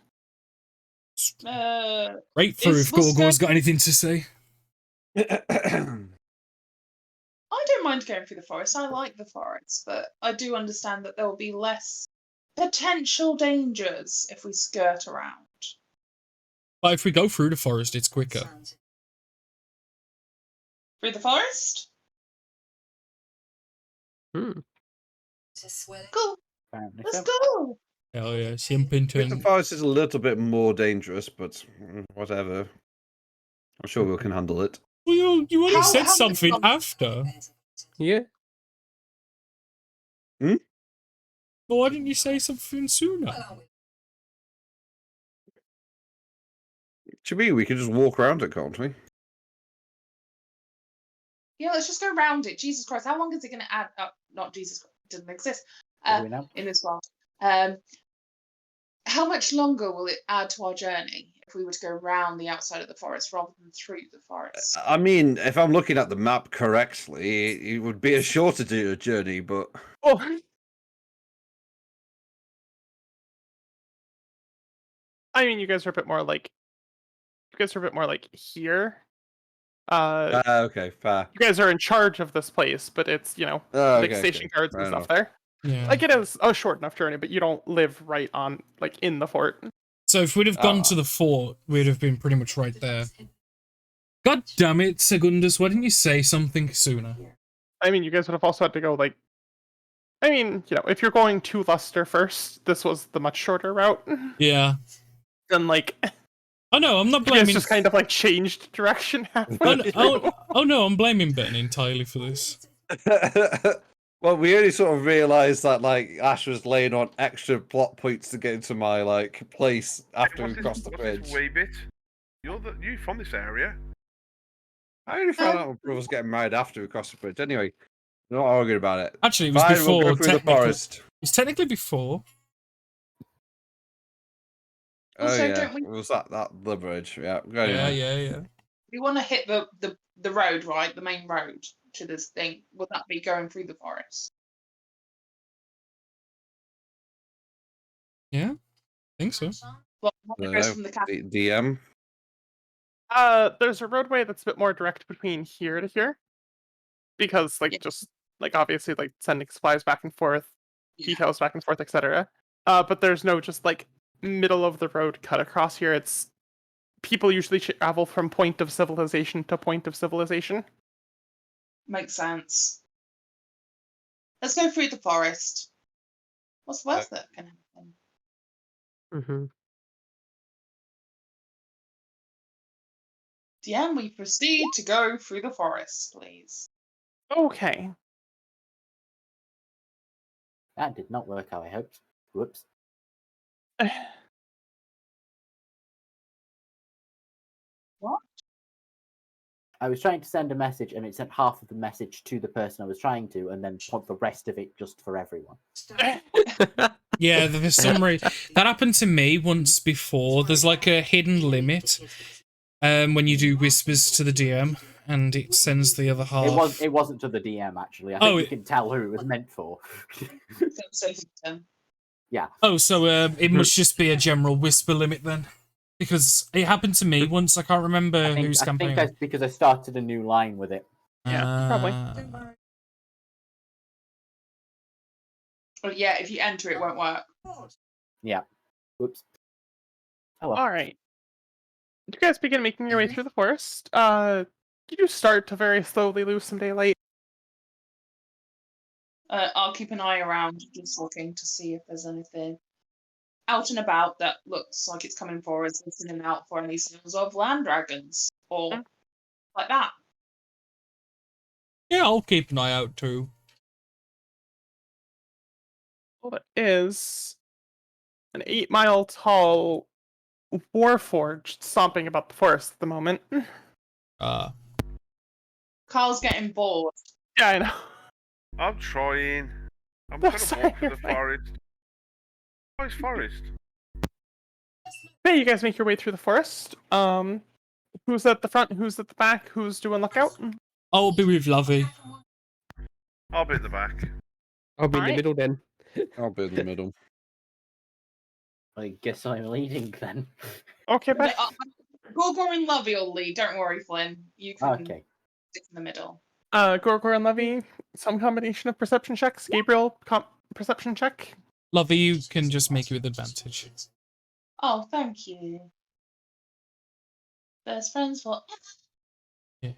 [SPEAKER 2] Right through if Gorgo's got anything to say.
[SPEAKER 7] I don't mind going through the forest. I like the forest, but I do understand that there will be less potential dangers if we skirt around.
[SPEAKER 2] But if we go through the forest, it's quicker.
[SPEAKER 7] Through the forest?
[SPEAKER 5] Hmm.
[SPEAKER 7] Cool. Let's go.
[SPEAKER 2] Hell yeah,
[SPEAKER 4] The
[SPEAKER 2] Simpington.
[SPEAKER 4] forest is a little bit more dangerous, but whatever. I'm sure we can handle it.
[SPEAKER 2] Well, you only
[SPEAKER 7] How-
[SPEAKER 2] said
[SPEAKER 7] how
[SPEAKER 2] something
[SPEAKER 7] long-
[SPEAKER 2] after.
[SPEAKER 3] Yeah.
[SPEAKER 2] Well, why didn't you say something sooner?
[SPEAKER 4] To me, we can just walk around it, can't we?
[SPEAKER 7] Yeah, let's just go around it. Jesus Christ, how long is it going to add? Oh, not Jesus Christ, it doesn't exist
[SPEAKER 9] What do we know?
[SPEAKER 7] in this world. How much longer will it add to our journey if we were to go around the outside of the forest rather than through the forest?
[SPEAKER 4] I mean, if I'm looking at the map correctly, it would be a shorter journey, but
[SPEAKER 5] Oh. I mean, you guys are a bit more like here.
[SPEAKER 4] okay, fair.
[SPEAKER 5] You guys are in charge of this place, but it's like station guards and stuff there.
[SPEAKER 2] Yeah.
[SPEAKER 5] Like it is a short enough journey, but you don't live right on like in the fort.
[SPEAKER 2] So if we'd have gone to the fort, we'd have been pretty much right there. God damn it, Segundus, why didn't you say something sooner?
[SPEAKER 5] I mean, you guys would have also had to go like. I mean, if you're going to Luster first, this was the much shorter route.
[SPEAKER 2] Yeah.
[SPEAKER 5] Then like.
[SPEAKER 2] Oh no, I'm not
[SPEAKER 5] You guys
[SPEAKER 2] blaming.
[SPEAKER 5] just kind of like changed direction halfway.
[SPEAKER 2] Oh no, I'm blaming Ben entirely for this.
[SPEAKER 4] Well, we only sort of realised that like Ash was laying on extra plot points to get into my like place after we crossed the bridge.
[SPEAKER 6] What's this wee bit? You from this area?
[SPEAKER 4] I only found out my brother was getting married after we crossed the bridge. Anyway, we're not arguing about it.
[SPEAKER 2] Actually, it was
[SPEAKER 4] Fine,
[SPEAKER 2] before.
[SPEAKER 4] we'll go through the forest.
[SPEAKER 2] It's technically before.
[SPEAKER 4] Oh
[SPEAKER 7] Also,
[SPEAKER 4] yeah,
[SPEAKER 7] don't we-
[SPEAKER 4] was that the bridge? Yeah, go anyway.
[SPEAKER 2] Yeah.
[SPEAKER 7] We want to hit the road, right? The main road to this thing. Would that be going through the forest?
[SPEAKER 2] Yeah, I think so.
[SPEAKER 7] Well, one that goes from the castle.
[SPEAKER 4] DM.
[SPEAKER 5] There's a roadway that's a bit more direct between here to here, because just like obviously like sending supplies back and forth, details back and forth, etc. But there's no just like middle of the road cut across here. It's people usually travel from point of civilization to point of civilization.
[SPEAKER 7] Makes sense. Let's go through the forest. What's the worst that can happen?
[SPEAKER 3] Mm-hmm.
[SPEAKER 7] DM, we proceed to go through the forest, please.
[SPEAKER 5] Okay.
[SPEAKER 9] That did not work how I hoped. Whoops.
[SPEAKER 7] What?
[SPEAKER 9] I was trying to send a message and it sent half of the message to the person I was trying to and then put the rest of it just for everyone.
[SPEAKER 2] Yeah, there's some reason that happened to me once before. There's like a hidden limit when you do whispers to the DM, and it sends the other half.
[SPEAKER 9] It wasn't to the DM actually. I think you can tell who it was meant for. Yeah.
[SPEAKER 2] Oh, so it must just be a general whisper limit then, because it happened to me once. I can't remember who's campaign.
[SPEAKER 9] I think that's because I started a new line with it.
[SPEAKER 5] Yeah, probably.
[SPEAKER 7] Well, yeah, if you enter, it won't work.
[SPEAKER 9] Yeah. Whoops. Oh, well.
[SPEAKER 5] All right. You guys begin making your way through the forest. You do start to very slowly lose some daylight.
[SPEAKER 7] I'll keep an eye around, just looking to see if there's anything out and about that looks like it's coming for us, listening out for any sounds of land dragons or like that.
[SPEAKER 2] Yeah, I'll keep an eye out too.
[SPEAKER 5] Well, that is an 8-mile tall warforged stomping about the forest at the moment.
[SPEAKER 7] Carl's getting bored.
[SPEAKER 5] Yeah, I know.
[SPEAKER 6] I'm trying. I'm going to walk through the forest. Nice forest.
[SPEAKER 5] Okay, you guys make your way through the forest. Who's at the front? Who's at the back? Who's doing lookout?
[SPEAKER 2] I'll be with Lovey.
[SPEAKER 6] I'll be at the back.
[SPEAKER 3] I'll be in the middle then.
[SPEAKER 4] I'll be in the middle.
[SPEAKER 9] I guess I'm leading then.
[SPEAKER 5] Okay, but
[SPEAKER 7] Gorgor and Lovey will lead. Don't worry, Flynn. You can
[SPEAKER 9] Okay.
[SPEAKER 7] stick in the middle.
[SPEAKER 5] Gorgor and Levy, some combination of perception checks. Gabriel, perception check.
[SPEAKER 2] Lovey, you can just make it with advantage.
[SPEAKER 7] Oh, thank you. Best friends for.
[SPEAKER 2] Yeah.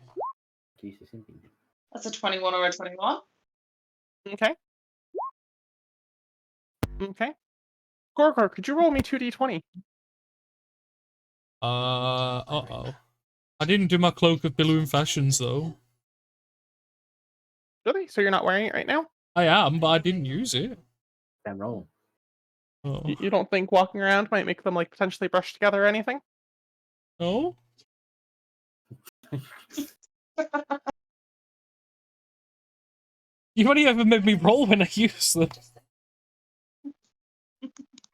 [SPEAKER 9] Jesus,
[SPEAKER 7] That's a 21 or a 21.
[SPEAKER 5] Okay. Okay. Gorgor, could you roll me 2d20?
[SPEAKER 2] Uh-oh. I didn't do my Cloak of Billowing Fashions, though.
[SPEAKER 5] Really? So you're not wearing it right now?
[SPEAKER 2] I am, but I didn't use it.
[SPEAKER 9] Then roll.
[SPEAKER 2] Oh.
[SPEAKER 5] You don't think walking around might make them like potentially brush together or anything?
[SPEAKER 2] Oh? You've only ever made me roll when I use them.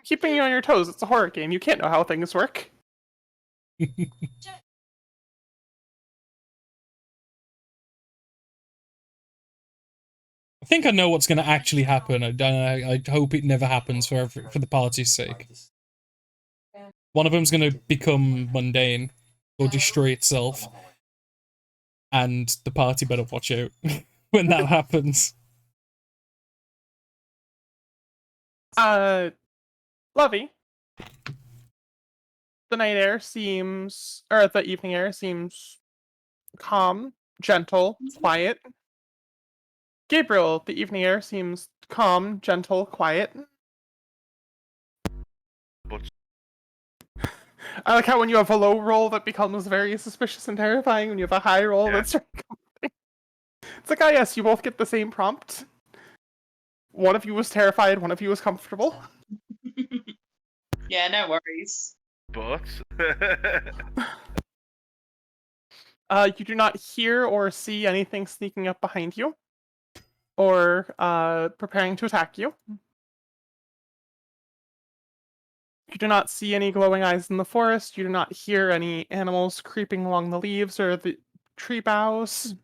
[SPEAKER 5] Keeping you on your toes. It's a horror game. You can't know how things work.
[SPEAKER 2] I think I know what's going to actually happen. I hope it never happens for the party's sake. One of them's going to become mundane or destroy itself, and the party better watch out when that happens.
[SPEAKER 5] Lovey. The night air seems, or the evening air seems calm, gentle, quiet. Gabriel, the evening air seems calm, gentle, quiet.
[SPEAKER 6] But
[SPEAKER 5] I like how when you have a low roll that becomes very suspicious and terrifying, when you have a high roll that's very comforting. It's like, yes, you both get the same prompt. One of you was terrified, one of you was comfortable.
[SPEAKER 7] Yeah, no worries.
[SPEAKER 6] but
[SPEAKER 5] You do not hear or see anything sneaking up behind you, or preparing to attack you. You do not see any glowing eyes in the forest. You do not hear any animals creeping along the leaves or the tree boughs.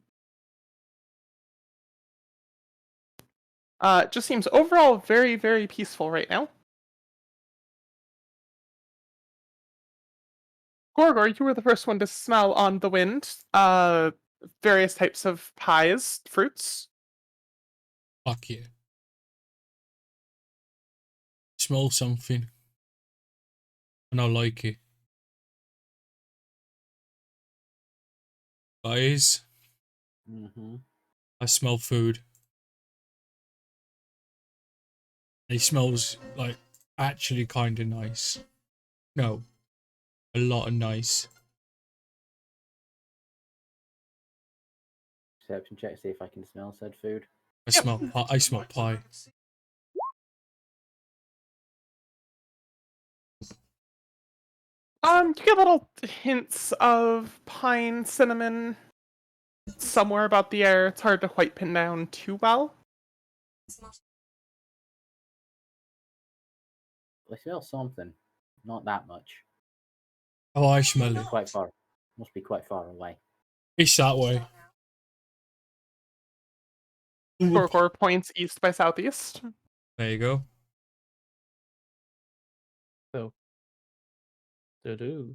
[SPEAKER 5] It just seems overall very, very peaceful right now. Gorgor, you were the first one to smell on the wind various types of pies, fruits.
[SPEAKER 2] Fuck you. Smell something. And I like it. Guys, I smell food. It smells like actually kind of nice. No, a lot of nice.
[SPEAKER 9] Perception check, see if I can smell said food.
[SPEAKER 2] I smell pie.
[SPEAKER 5] You get little hints of pine, cinnamon, somewhere about the air. It's hard to quite pin down too well.
[SPEAKER 9] I smell something. Not that much.
[SPEAKER 2] Oh, I smell it.
[SPEAKER 9] Quite far. Must be quite far away.
[SPEAKER 2] It's that way.
[SPEAKER 5] Gorgor points east by southeast.
[SPEAKER 2] There you go.
[SPEAKER 3] Do-do.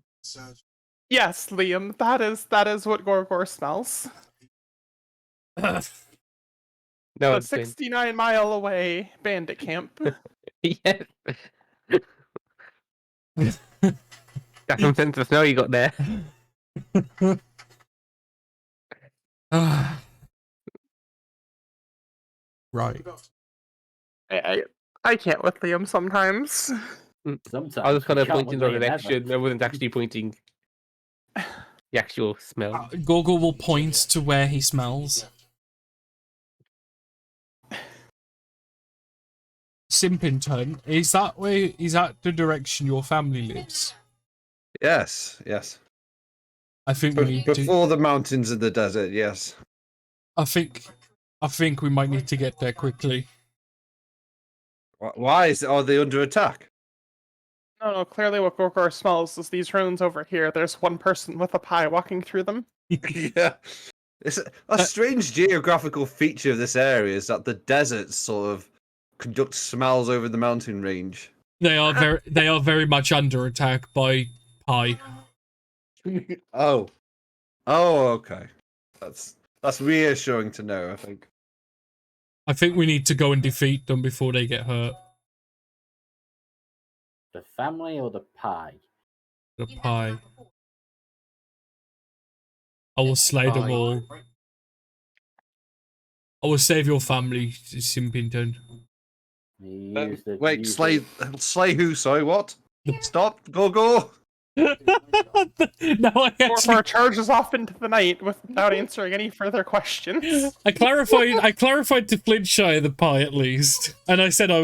[SPEAKER 5] Yes, Liam, that is what Gorgor smells.
[SPEAKER 3] No,
[SPEAKER 5] The
[SPEAKER 3] it's been...
[SPEAKER 5] 69-mile away bandit camp.
[SPEAKER 3] Yes. Got some sense of smell you got there.
[SPEAKER 2] Right.
[SPEAKER 5] I can't with Liam sometimes.
[SPEAKER 9] Sometimes.
[SPEAKER 3] I was kind of
[SPEAKER 9] you can't
[SPEAKER 3] pointing
[SPEAKER 9] with
[SPEAKER 3] on
[SPEAKER 9] Liam
[SPEAKER 3] an
[SPEAKER 9] ever.
[SPEAKER 3] action. I wasn't actually pointing the actual smell.
[SPEAKER 2] Gorgor will point to where he smells. Simpington, is that the direction your family lives?
[SPEAKER 4] Yes, yes.
[SPEAKER 2] I think we need to.
[SPEAKER 4] Before the mountains and the desert, yes.
[SPEAKER 2] I think we might need to get there quickly.
[SPEAKER 4] Why are they under attack?
[SPEAKER 5] No, clearly what Gorgor smells is these ruins over here. There's one person with a pie walking through them.
[SPEAKER 4] Yeah. It's a strange geographical feature of this area is that the desert sort of conducts smells over the mountain range.
[SPEAKER 2] They are very much under attack by pie.
[SPEAKER 4] Oh, okay. That's reassuring to know, I think.
[SPEAKER 2] I think we need to go and defeat them before they get hurt.
[SPEAKER 9] The family or the pie?
[SPEAKER 2] The pie. I will slay them all. I will save your family, Simpington.
[SPEAKER 4] Wait, slay who? Sorry, what? Stop, go.
[SPEAKER 2] No, I actually...
[SPEAKER 5] Gorgor charges off into the night without answering any further questions.
[SPEAKER 2] I clarified to Flintshire the pie at least, and I said I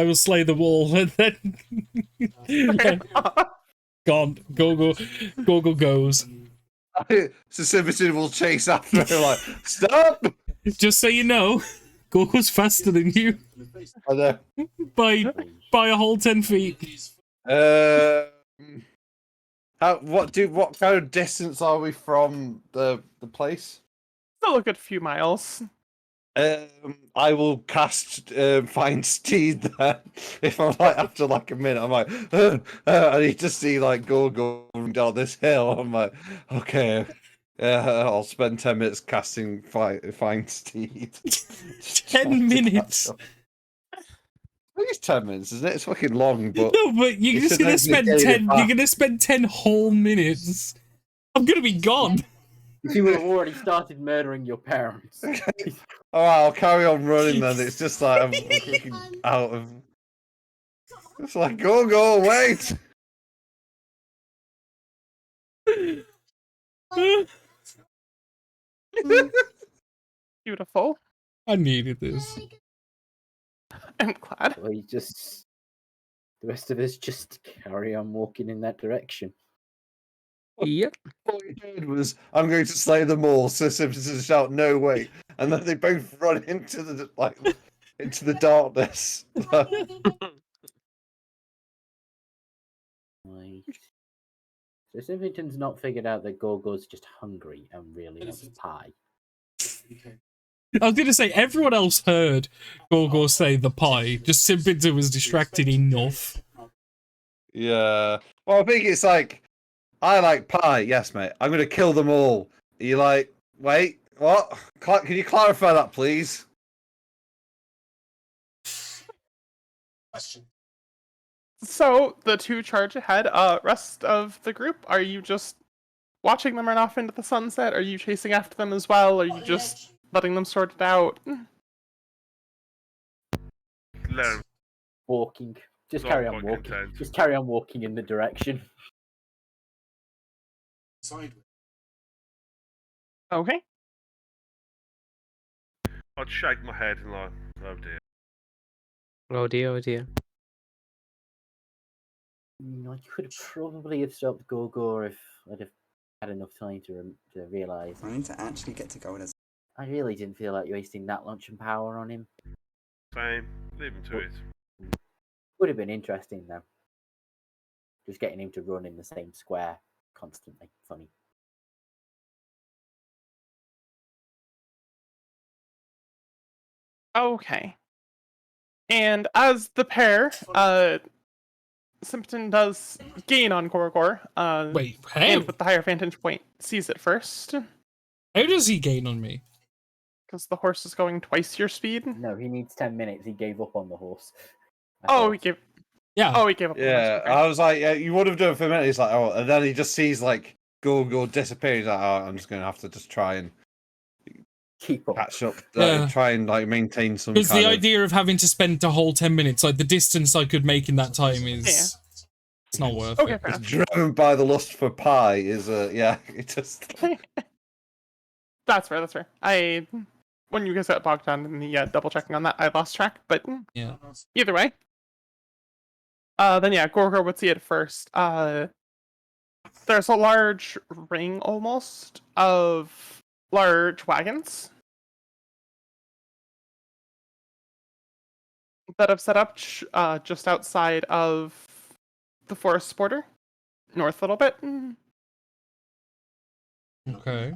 [SPEAKER 2] will slay them all, and then gone. Gorgo goes.
[SPEAKER 4] So Simpington will chase after him like, stop!
[SPEAKER 2] Just so you know, Gorgo's faster than you
[SPEAKER 4] I know.
[SPEAKER 2] by a whole 10 feet.
[SPEAKER 4] What kind of distance are we from the place?
[SPEAKER 5] Still a good few miles.
[SPEAKER 4] I will cast Find Steed then. If I'm like after like a minute, I'm like, I need to see like Gorgo down this hill. I'm like, okay, I'll spend 10 minutes casting Find Steed.
[SPEAKER 2] 10 minutes.
[SPEAKER 4] I think it's 10 minutes, isn't it? It's fucking long, but
[SPEAKER 2] No, but you're just gonna spend 10. You're gonna spend 10 whole minutes. I'm gonna be gone.
[SPEAKER 9] You will have already started murdering your parents.
[SPEAKER 4] Okay. All right, I'll carry on running then. It's just like I'm fucking out of. It's like go, wait.
[SPEAKER 5] Beautiful.
[SPEAKER 2] I needed this.
[SPEAKER 5] I'm glad.
[SPEAKER 9] Well, the rest of us just carry on walking in that direction.
[SPEAKER 3] Yep.
[SPEAKER 4] All we heard was, "I'm going to slay them all." So Simpsons shout, "No way!" And then they both run into the darkness.
[SPEAKER 9] Right. So Simpington's not figured out that Gorgo's just hungry and really wants pie.
[SPEAKER 2] I was gonna say everyone else heard Gorgo say the pie. Just Simpington was distracted enough.
[SPEAKER 4] Yeah. Well, I think it's like, I like pie. Yes, mate. I'm going to kill them all. Are you like, wait, what? Can you clarify that, please?
[SPEAKER 8] Question.
[SPEAKER 5] So the two charge ahead. Rest of the group, are you just watching them run off into the sunset? Are you chasing after them as well? Are you just letting them sort it out?
[SPEAKER 6] Learn.
[SPEAKER 9] Walking. Just
[SPEAKER 6] Not
[SPEAKER 9] carry on
[SPEAKER 6] quite
[SPEAKER 9] walking.
[SPEAKER 6] content.
[SPEAKER 9] Just carry on walking in the direction.
[SPEAKER 8] Sideways.
[SPEAKER 5] Okay.
[SPEAKER 6] I'd shake my head and like, oh dear.
[SPEAKER 3] Oh dear, oh dear.
[SPEAKER 9] I could probably have stopped Gorgo if I'd have had enough time to realise.
[SPEAKER 11] I need to actually get to go in as.
[SPEAKER 9] I really didn't feel like wasting that lunch and power on him.
[SPEAKER 6] Same. Leave him to it.
[SPEAKER 9] Would have been interesting though. Just getting him to run in the same square constantly. Funny.
[SPEAKER 5] Okay. And as the pair, Simpson does gain on Gorgor.
[SPEAKER 2] Wait,
[SPEAKER 5] And
[SPEAKER 2] how?
[SPEAKER 5] with the higher vantage point, sees it first.
[SPEAKER 2] How does he gain on me?
[SPEAKER 5] Because the horse is going twice your speed.
[SPEAKER 9] No, he needs 10 minutes. He gave up on the horse.
[SPEAKER 5] Oh, he gave.
[SPEAKER 2] Yeah.
[SPEAKER 5] Oh, he gave up. On the
[SPEAKER 4] Yeah,
[SPEAKER 5] horse. Okay.
[SPEAKER 4] I was like, yeah, you would have done it for a minute. He's like, oh, and then he just sees like Gorgo disappear. He's like, oh, I'm just going to have to just try and
[SPEAKER 9] keep up,
[SPEAKER 4] catch up,
[SPEAKER 2] Yeah.
[SPEAKER 4] try and like maintain some.
[SPEAKER 2] Because
[SPEAKER 4] kind
[SPEAKER 2] the
[SPEAKER 4] of...
[SPEAKER 2] idea of having to spend a whole 10 minutes, like the distance I could make in that time is... It's not worth
[SPEAKER 5] Okay,
[SPEAKER 2] it.
[SPEAKER 5] fair enough.
[SPEAKER 4] driven by the lust for pie is yeah, it just.
[SPEAKER 5] That's fair. That's fair. When you guys got bogged down in the double checking on that, I lost track. But
[SPEAKER 2] Yeah.
[SPEAKER 5] either way, then yeah, Gorgor would see it first. There's a large ring almost of large wagons that have set up just outside of the forest border, north a little bit.
[SPEAKER 2] Okay.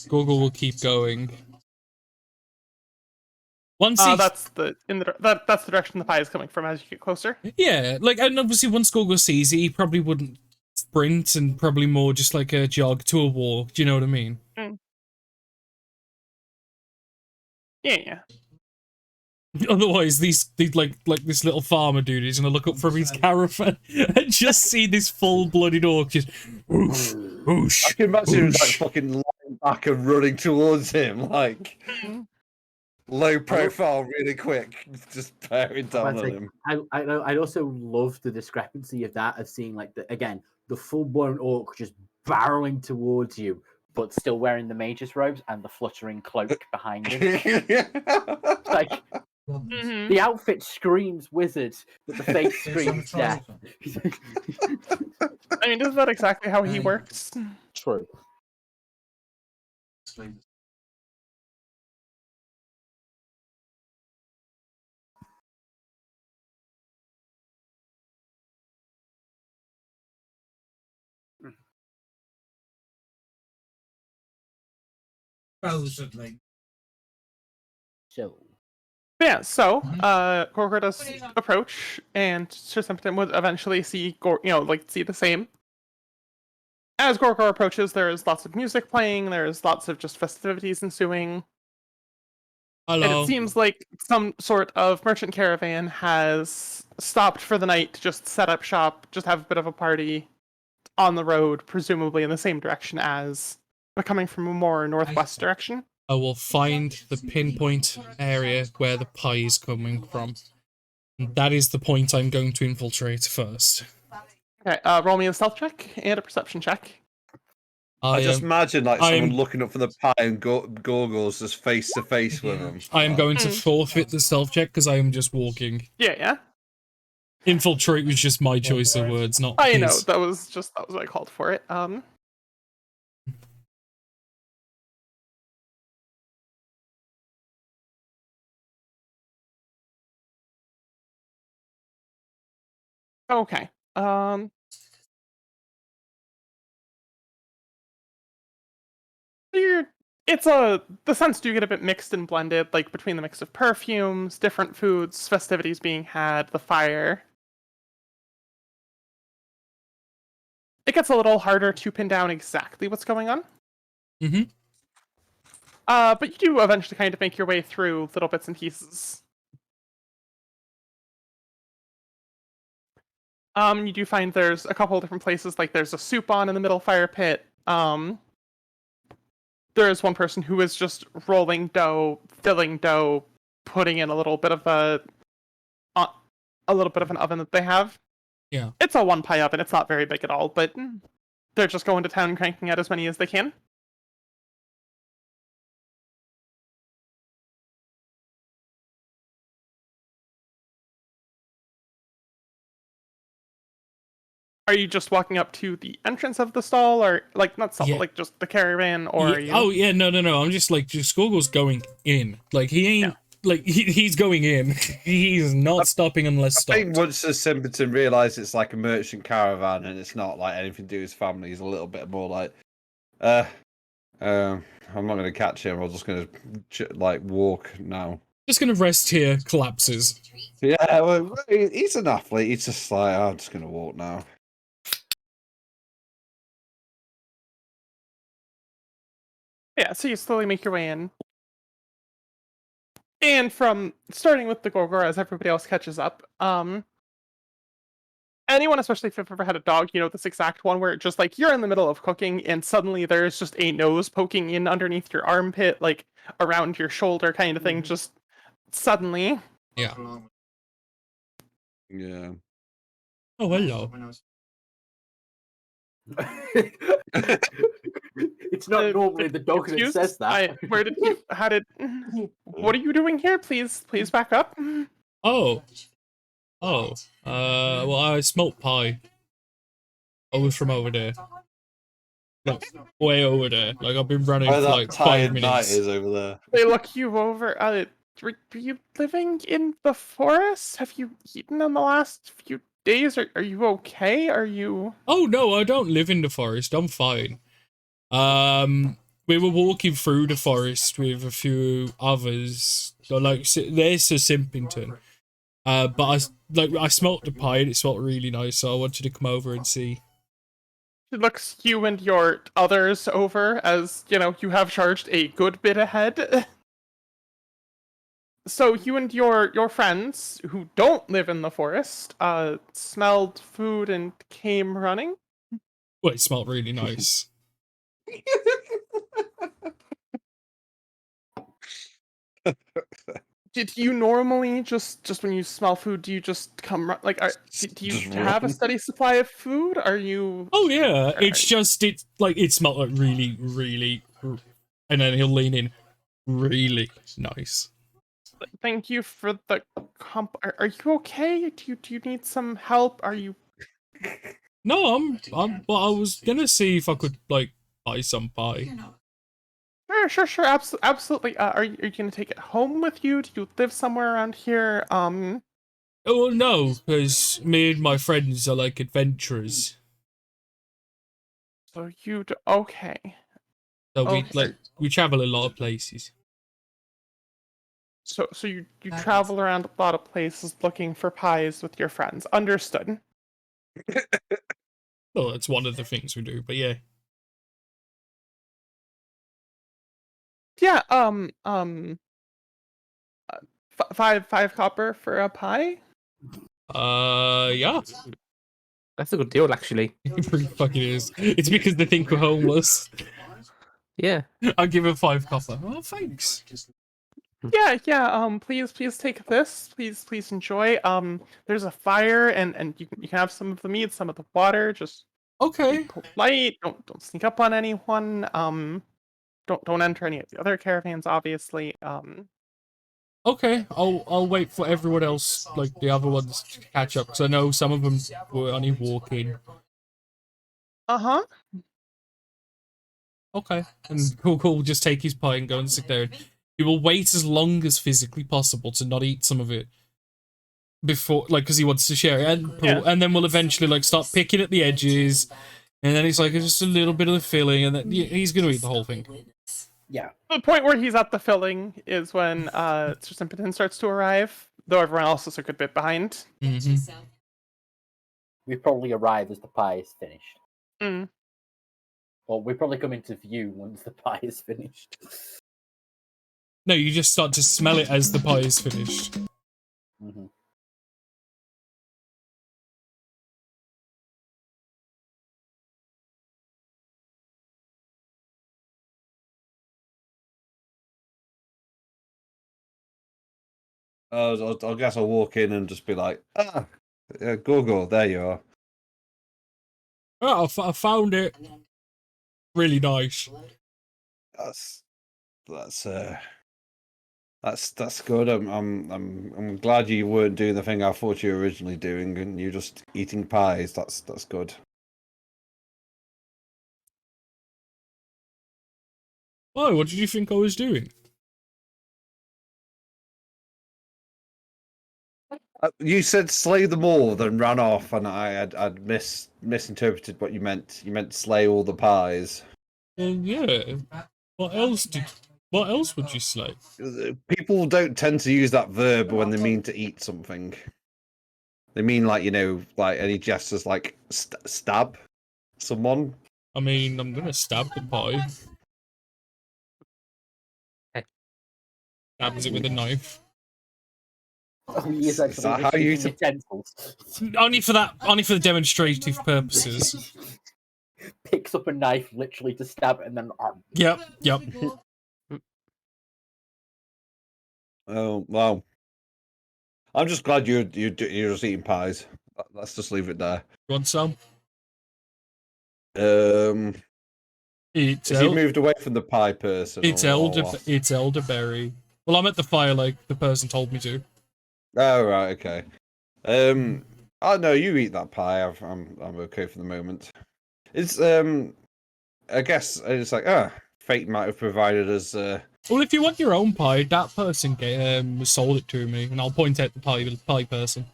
[SPEAKER 2] Google will keep going. Once he...
[SPEAKER 5] That's the direction the pie is coming from as you get closer.
[SPEAKER 2] Yeah, like, and obviously once Google sees it, he probably wouldn't sprint and probably more just like a jog to a walk. Do you know what I mean?
[SPEAKER 5] Yeah.
[SPEAKER 2] Otherwise, these like this little farmer dude is gonna look up from his caravan and just see this full-blooded orc just whoosh, whoosh.
[SPEAKER 4] I can imagine him like
[SPEAKER 2] whoosh.
[SPEAKER 4] fucking lying back and running towards him, like low profile, really quick, just bearing down on him.
[SPEAKER 9] I'd also love the discrepancy of that, of seeing like the full-blown orc just barreling towards you, but still wearing the mage's robes and the fluttering cloak behind him. Like,
[SPEAKER 5] Mhm.
[SPEAKER 9] the outfit screams wizard, but the face screams death.
[SPEAKER 5] I mean, isn't that exactly how he works?
[SPEAKER 9] True.
[SPEAKER 8] Supposedly.
[SPEAKER 9] So,
[SPEAKER 5] Yeah, so Gorgor does approach, and Sir Simpington would eventually see see the same. As Gorgor approaches, there's lots of music playing, there's lots of just festivities ensuing. And
[SPEAKER 2] Hello.
[SPEAKER 5] it seems like some sort of merchant caravan has stopped for the night to just set up shop, just have a bit of a party on the road, presumably in the same direction as, but coming from a more northwest direction.
[SPEAKER 2] I will find the pinpoint area where the pie is coming from. And that is the point I'm going to infiltrate first.
[SPEAKER 5] Okay, roll me a stealth check and a perception check.
[SPEAKER 4] I just imagine like
[SPEAKER 2] I
[SPEAKER 4] someone
[SPEAKER 2] am-
[SPEAKER 4] looking up from the pie and Gorgor's just face to face with them.
[SPEAKER 2] I am going to forfeit the stealth check because I am just walking.
[SPEAKER 5] Yeah.
[SPEAKER 2] Infiltrate was just my choice of words, not
[SPEAKER 5] I
[SPEAKER 2] his.
[SPEAKER 5] know, that was what I called for it. Okay. The scents do get a bit mixed and blended, like between the mix of perfumes, different foods, festivities being had, the fire. It gets a little harder to pin down exactly what's going on.
[SPEAKER 2] Mm-hmm.
[SPEAKER 5] But you do eventually kind of make your way through little bits and pieces. You do find there's a couple of different places, like there's a soup on in the middle fire pit. There is one person who is just rolling dough, filling dough, putting in a little bit of an oven that they have.
[SPEAKER 2] Yeah.
[SPEAKER 5] It's a one pie oven. It's not very big at all, but they're just going to town cranking out as many as they can. Are you just walking up to the entrance of the stall, or like not stall,
[SPEAKER 2] Yeah.
[SPEAKER 5] but like just the caravan, or are you?
[SPEAKER 2] Oh yeah, no. I'm just like Gorgor's going in. Like he ain't. Like he's going in. He's not stopping unless
[SPEAKER 4] I
[SPEAKER 2] stopped.
[SPEAKER 4] think once Sir Simpington realised it's like a merchant caravan and it's not like anything to do with his family, he's a little bit more like, I'm not going to catch him. I'm just going to like walk now.
[SPEAKER 2] Just gonna rest here. Collapses.
[SPEAKER 4] Yeah, well, he's an athlete. He's just like, I'm just going to walk now.
[SPEAKER 5] Yeah, so you slowly make your way in. And from starting with the Gorgor as everybody else catches up, anyone, especially if you've ever had a dog, you know this exact one where just like you're in the middle of cooking and suddenly there's just a nose poking in underneath your armpit, like around your shoulder kind of thing, just suddenly.
[SPEAKER 2] Yeah.
[SPEAKER 4] Yeah.
[SPEAKER 2] Oh, hello.
[SPEAKER 9] It's not normally the dog that
[SPEAKER 5] Excuse?
[SPEAKER 9] says that.
[SPEAKER 5] What are you doing here? Please back up.
[SPEAKER 2] Oh. Well, I smelt pie. From over there. Like, way over there. Like, I've been running
[SPEAKER 4] Where
[SPEAKER 2] for
[SPEAKER 4] that
[SPEAKER 2] like 5
[SPEAKER 4] tired knight
[SPEAKER 2] minutes.
[SPEAKER 4] is over there.
[SPEAKER 5] They look you over. Are you living in the forest? Have you eaten in the last few days? Are you okay? Are you?
[SPEAKER 2] Oh, no, I don't live in the forest. I'm fine. We were walking through the forest with a few others. So, like, there's Sir Simpington. But I smelt the pie and it smelt really nice, so I wanted to come over and see.
[SPEAKER 5] It looks you and your others over as, you know, you have charged a good bit ahead. So you and your friends who don't live in the forest smelled food and came running?
[SPEAKER 2] Well, it smelled really nice.
[SPEAKER 5] Did you normally just when you smell food, do you just come like do you
[SPEAKER 4] Just
[SPEAKER 5] have a
[SPEAKER 4] run.
[SPEAKER 5] steady supply of food? Are you?
[SPEAKER 2] Oh yeah,
[SPEAKER 5] are-
[SPEAKER 2] it's just it smelled like really, really, and then he'll lean in, really nice.
[SPEAKER 5] Thank you for the comp. Are you okay? Do you need some help? Are you?
[SPEAKER 2] No, but I was gonna see if I could like buy some pie.
[SPEAKER 5] Sure, absolutely. Are you gonna take it home with you? Do you live somewhere around here?
[SPEAKER 2] Oh no, because me and my friends are like adventurers,
[SPEAKER 5] So okay.
[SPEAKER 2] so
[SPEAKER 5] Okay.
[SPEAKER 2] we travel a lot of places.
[SPEAKER 5] So you travel around a lot of places looking for pies with your friends. Understood.
[SPEAKER 2] Oh, that's one of the things we do. But yeah,
[SPEAKER 5] Yeah. Five copper for a pie.
[SPEAKER 2] yeah,
[SPEAKER 3] That's a good deal, actually.
[SPEAKER 2] it pretty fucking is. It's because they think we're homeless.
[SPEAKER 3] Yeah.
[SPEAKER 2] I'll give him 5 copper. Oh, thanks.
[SPEAKER 5] Yeah. Please take this. Please enjoy. There's a fire, and you can have some of the meat, some of the water. Just be
[SPEAKER 2] Okay.
[SPEAKER 5] polite. Don't sneak up on anyone. Don't enter any of the other caravans, obviously.
[SPEAKER 2] Okay, I'll wait for everyone else, like the other ones, to catch up, because I know some of them were only walking.
[SPEAKER 5] Uh-huh.
[SPEAKER 2] Okay, and Cool will just take his pie and go and sit there. He will wait as long as physically possible to not eat some of it before, like, because he wants to share it, and then we'll eventually like start picking at the edges, and then it's like just a little bit of the filling, and then he's gonna eat the whole thing.
[SPEAKER 9] Yeah.
[SPEAKER 5] The point where he's at the filling is when Sir Simpington starts to arrive, though everyone else is a good bit behind.
[SPEAKER 2] Mm-hmm.
[SPEAKER 9] We probably arrive as the pie is finished.
[SPEAKER 5] Mm.
[SPEAKER 9] Well, we probably come into view once the pie is finished.
[SPEAKER 2] No, you just start to smell it as the pie is finished.
[SPEAKER 9] Mm-hmm.
[SPEAKER 4] I guess I'll walk in and just be like, Gogo, there you are.
[SPEAKER 2] Oh, I found it. Really nice.
[SPEAKER 4] That's good. I'm glad you weren't doing the thing I thought you were originally doing, and you're just eating pies. That's good.
[SPEAKER 2] Why? What did you think I was doing?
[SPEAKER 4] You said slay them all, then ran off, and I'd misinterpreted what you meant. You meant slay all the pies.
[SPEAKER 2] Yeah. What else would you slay?
[SPEAKER 4] People don't tend to use that verb when they mean to eat something. They mean like like any gestures like stab someone.
[SPEAKER 2] I mean, I'm gonna stab the pie. Stabs it with a knife.
[SPEAKER 9] Oh, he is actually
[SPEAKER 4] that how you
[SPEAKER 9] using utensils.
[SPEAKER 2] Only for the demonstrative purposes.
[SPEAKER 9] Picks up a knife literally to stab and then.
[SPEAKER 2] Yep.
[SPEAKER 4] Oh well, I'm just glad you're just eating pies. Let's just leave it there.
[SPEAKER 2] You want some?
[SPEAKER 4] Has he moved away from the pie person?
[SPEAKER 2] It's elderberry. Well, I'm at the fire like the person told me to.
[SPEAKER 4] Oh right, okay. Oh no, you eat that pie. I'm okay for the moment. It's I guess it's like fate might have provided us.
[SPEAKER 2] Well, if you want your own pie, that person sold it to me, and I'll point out the pie person.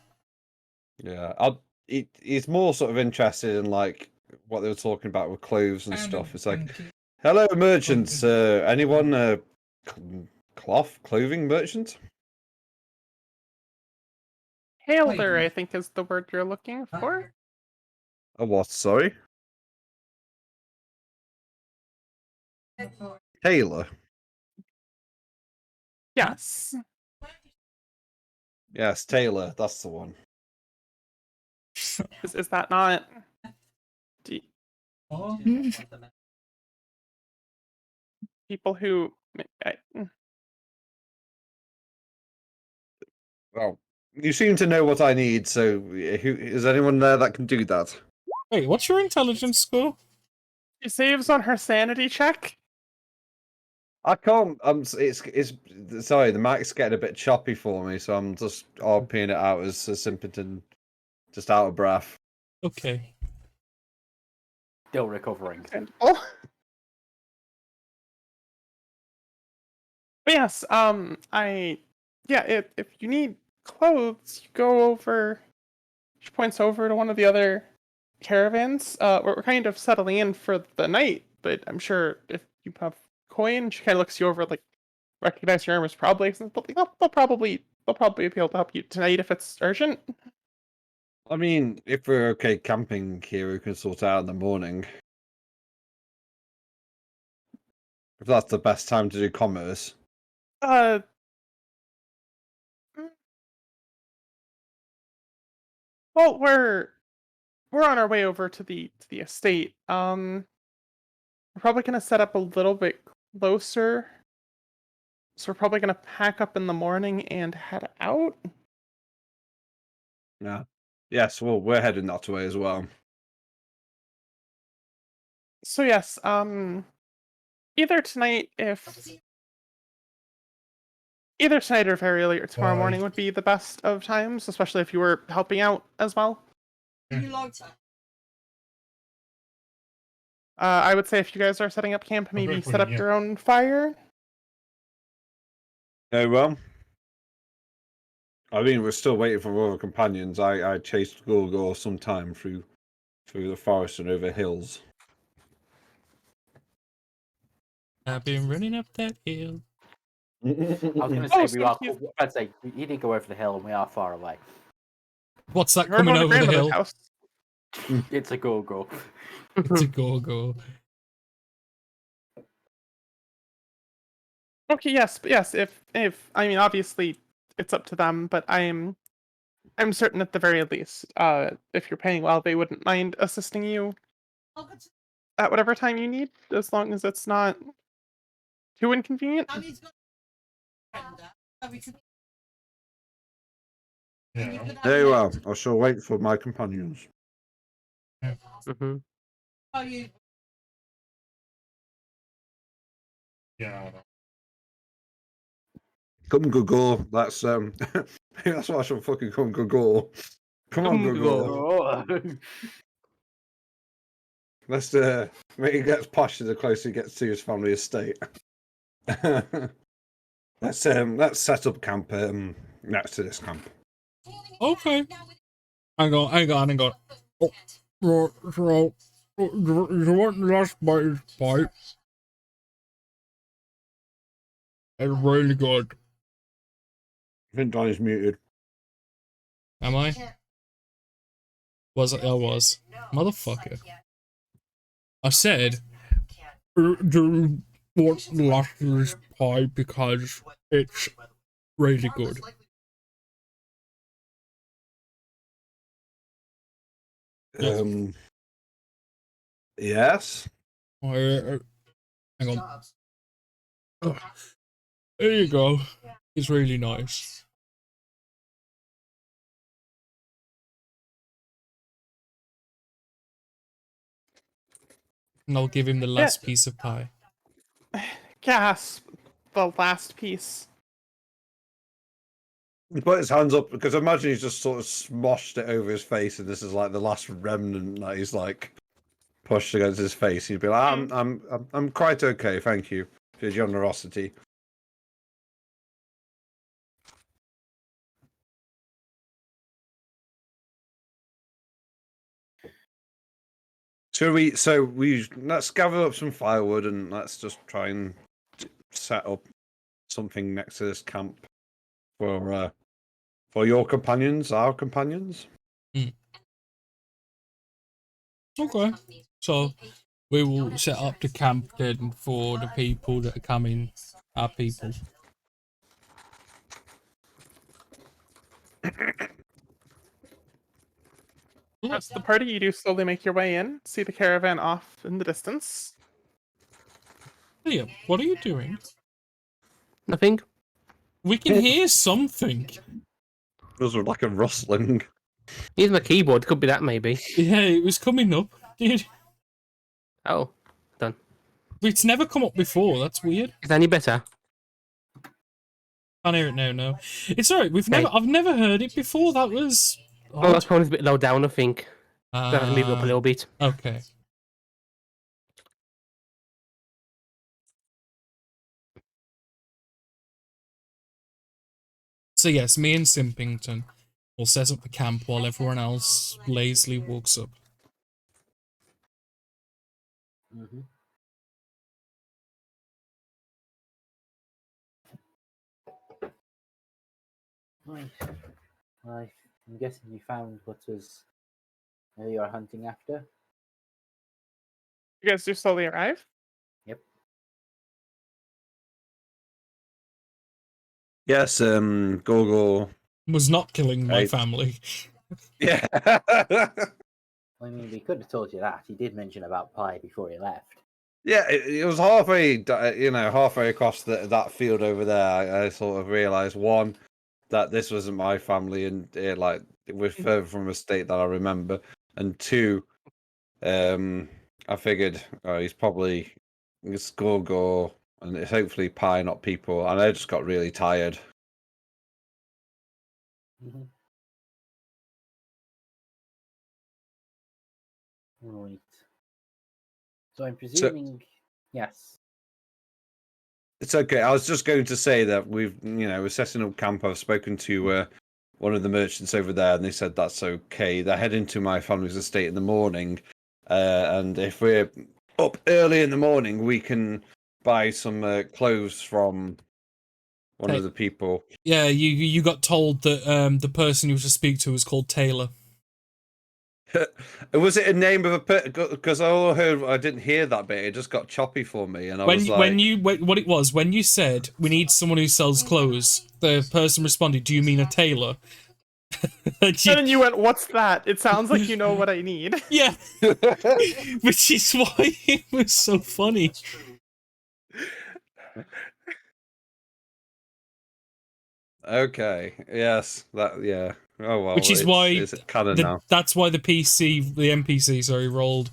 [SPEAKER 4] Yeah, it's more sort of interested in like what they were talking about with clothes and stuff. It's like, hello merchants, anyone clothing merchant?
[SPEAKER 5] Tailor, I think, is the word you're looking for.
[SPEAKER 4] A what? Sorry, Taylor.
[SPEAKER 5] Yes.
[SPEAKER 4] Yes, Taylor. That's the one.
[SPEAKER 5] Is that not? People who
[SPEAKER 4] Well, you seem to know what I need, so is anyone there that can do that?
[SPEAKER 2] Wait, what's your intelligence score?
[SPEAKER 5] She saves on her sanity check.
[SPEAKER 4] I can't. It's. Sorry, the mic's getting a bit choppy for me, so I'm just RPing it out as Sir Simpington, just out of breath.
[SPEAKER 2] Okay.
[SPEAKER 9] Still recovering.
[SPEAKER 5] Oh. But yes, if you need clothes, you go over. She points over to one of the other caravans. We're kind of settling in for the night, but I'm sure if you have coin, she kind of looks you over, like, recognize your armor's probably. They'll probably be able to help you tonight if it's urgent.
[SPEAKER 4] I mean, if we're okay camping here, we can sort it out in the morning. If that's the best time to do commerce.
[SPEAKER 5] Well, we're on our way over to the estate. We're probably gonna set up a little bit closer. So we're probably gonna pack up in the morning and head out.
[SPEAKER 4] Yeah. Yes, well, we're heading that way as well.
[SPEAKER 5] So yes, either tonight or very early or tomorrow morning would be the best of times, especially if you were helping out as well. I would say if you guys are setting up camp, maybe set up your own fire.
[SPEAKER 4] Oh, well. I mean, we're still waiting for our companions. I chased Gorgor some time through the forest and over hills.
[SPEAKER 2] I've been running up that hill.
[SPEAKER 9] I was going to say I'd say he did go over the hill, and we are far away.
[SPEAKER 2] What's that
[SPEAKER 5] We're
[SPEAKER 2] coming
[SPEAKER 5] going to
[SPEAKER 2] over the
[SPEAKER 5] grandmother's
[SPEAKER 2] hill?
[SPEAKER 5] house.
[SPEAKER 9] It's a go-go.
[SPEAKER 2] It's a go-go.
[SPEAKER 5] Okay, yes, but yes. If I mean, obviously, it's up to them, but I'm certain at the very least, if you're paying well, they wouldn't mind assisting you at whatever time you need, as long as it's not too inconvenient.
[SPEAKER 4] Very well. I shall wait for my companions.
[SPEAKER 3] Mm-hmm.
[SPEAKER 8] Yeah.
[SPEAKER 4] Come, Gorgor. That's that's what I shall fucking come, Gorgor. Come on, Gorgor. Let's make it gets posher the closer he gets to his family estate. Let's set up camp next to this camp.
[SPEAKER 2] Okay. Hang on. Oh, so, you want the last bite is pie? It's really good.
[SPEAKER 4] I think Donnie's muted.
[SPEAKER 2] Am I? Was it? I was. Motherfucker. I said, do you want the last of this pie because it's really good.
[SPEAKER 4] Yes.
[SPEAKER 2] Hang on. Oh, there you go. It's really nice. And I'll give him the last piece of pie.
[SPEAKER 5] Gasp! The last piece.
[SPEAKER 4] He put his hands up because I imagine he's just sort of smoshed it over his face, and this is like the last remnant that he's like pushed against his face. He'd be like, "I'm quite okay, thank you for your generosity." So let's gather up some firewood and let's just try and set up something next to this camp for your companions, our companions.
[SPEAKER 2] Okay. So we will set up the camp then for the people that are coming, our people.
[SPEAKER 5] That's the party. You do slowly make your way in, see the caravan off in the distance.
[SPEAKER 2] Liam, what are you doing?
[SPEAKER 3] Nothing.
[SPEAKER 2] We can hear something.
[SPEAKER 4] Those were like a rustling.
[SPEAKER 3] Here's my keyboard. Could be that, maybe.
[SPEAKER 2] Yeah, it was coming up, dude.
[SPEAKER 3] Oh, done.
[SPEAKER 2] It's never come up before. That's weird.
[SPEAKER 3] Is that any better?
[SPEAKER 2] Can't hear it now. No, it's alright.
[SPEAKER 3] Okay.
[SPEAKER 2] I've never heard it before. That was.
[SPEAKER 3] Oh, that phone's a bit low down, I think.
[SPEAKER 2] I
[SPEAKER 3] Gotta move it up a little bit.
[SPEAKER 2] Okay. So yes, me and Simpington will set up the camp while everyone else lazily walks up.
[SPEAKER 9] Mm-hmm. Right. I'm guessing you found what was you're hunting after.
[SPEAKER 5] You guys do slowly arrive?
[SPEAKER 9] Yep.
[SPEAKER 4] Yes, Gorgo.
[SPEAKER 2] Was not killing my family.
[SPEAKER 4] Yeah.
[SPEAKER 9] I mean, we could have told you that. He did mention about pie before he left.
[SPEAKER 4] Yeah, it was halfway, halfway across that field over there. I sort of realised, one, that this wasn't my family, and we're further from a state that I remember, and two, I figured he's probably it's Gorgo, and it's hopefully pie, not people, and I just got really tired.
[SPEAKER 9] Mm-hmm. Right. So I'm presuming, yes.
[SPEAKER 4] It's okay. I was just going to say that we're setting up camp. I've spoken to one of the merchants over there, and they said that's okay. They're heading to my family's estate in the morning, and if we're up early in the morning, we can buy some clothes from one of the people.
[SPEAKER 2] Yeah, you got told that the person you were to speak to was called Taylor.
[SPEAKER 4] Was it a name of a because I didn't hear that bit. It just got choppy for me, and
[SPEAKER 2] What it was when you said we need someone who sells clothes, the person responded, "Do you mean a tailor?"
[SPEAKER 5] And then you went, "What's that? It sounds like you know what I need."
[SPEAKER 2] Yeah, which is why it was so funny.
[SPEAKER 4] Okay. Yes. Yeah. Oh well.
[SPEAKER 2] Which is why
[SPEAKER 4] canon now.
[SPEAKER 2] That's why the NPC, rolled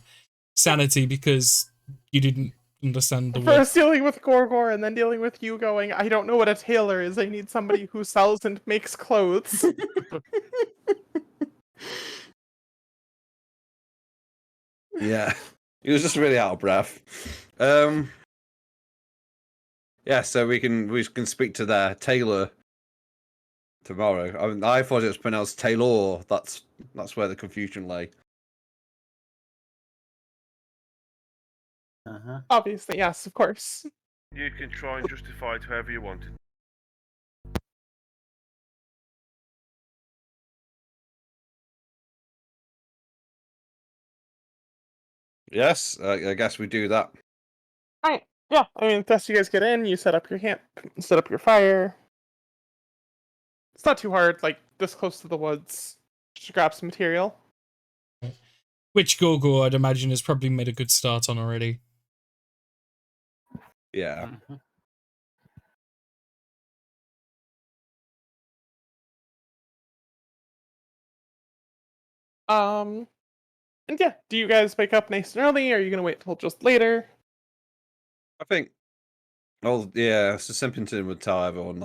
[SPEAKER 2] sanity, because you didn't understand the word.
[SPEAKER 5] First dealing with Gorgor and then dealing with you going, I don't know what a tailor is. I need somebody who sells and makes clothes.
[SPEAKER 4] Yeah. He was just really out of breath. Yeah, so we can speak to their tailor tomorrow. I mean, I thought it was pronounced Taylor. That's where the confusion lay.
[SPEAKER 9] Uh-huh.
[SPEAKER 5] Obviously, yes, of course.
[SPEAKER 6] You can try and justify it however you want.
[SPEAKER 4] Yes, I guess we do that.
[SPEAKER 5] Alright, yeah. I mean, thus you guys get in, you set up your camp, set up your fire. It's not too hard, like, this close to the woods. Just grab some material.
[SPEAKER 2] Which Gorgo, I'd imagine, has probably made a good start on already.
[SPEAKER 4] Yeah.
[SPEAKER 5] And yeah, do you guys wake up nice and early, or are you gonna wait till just later?
[SPEAKER 4] I think. Well, yeah. So Simpington would tell everyone,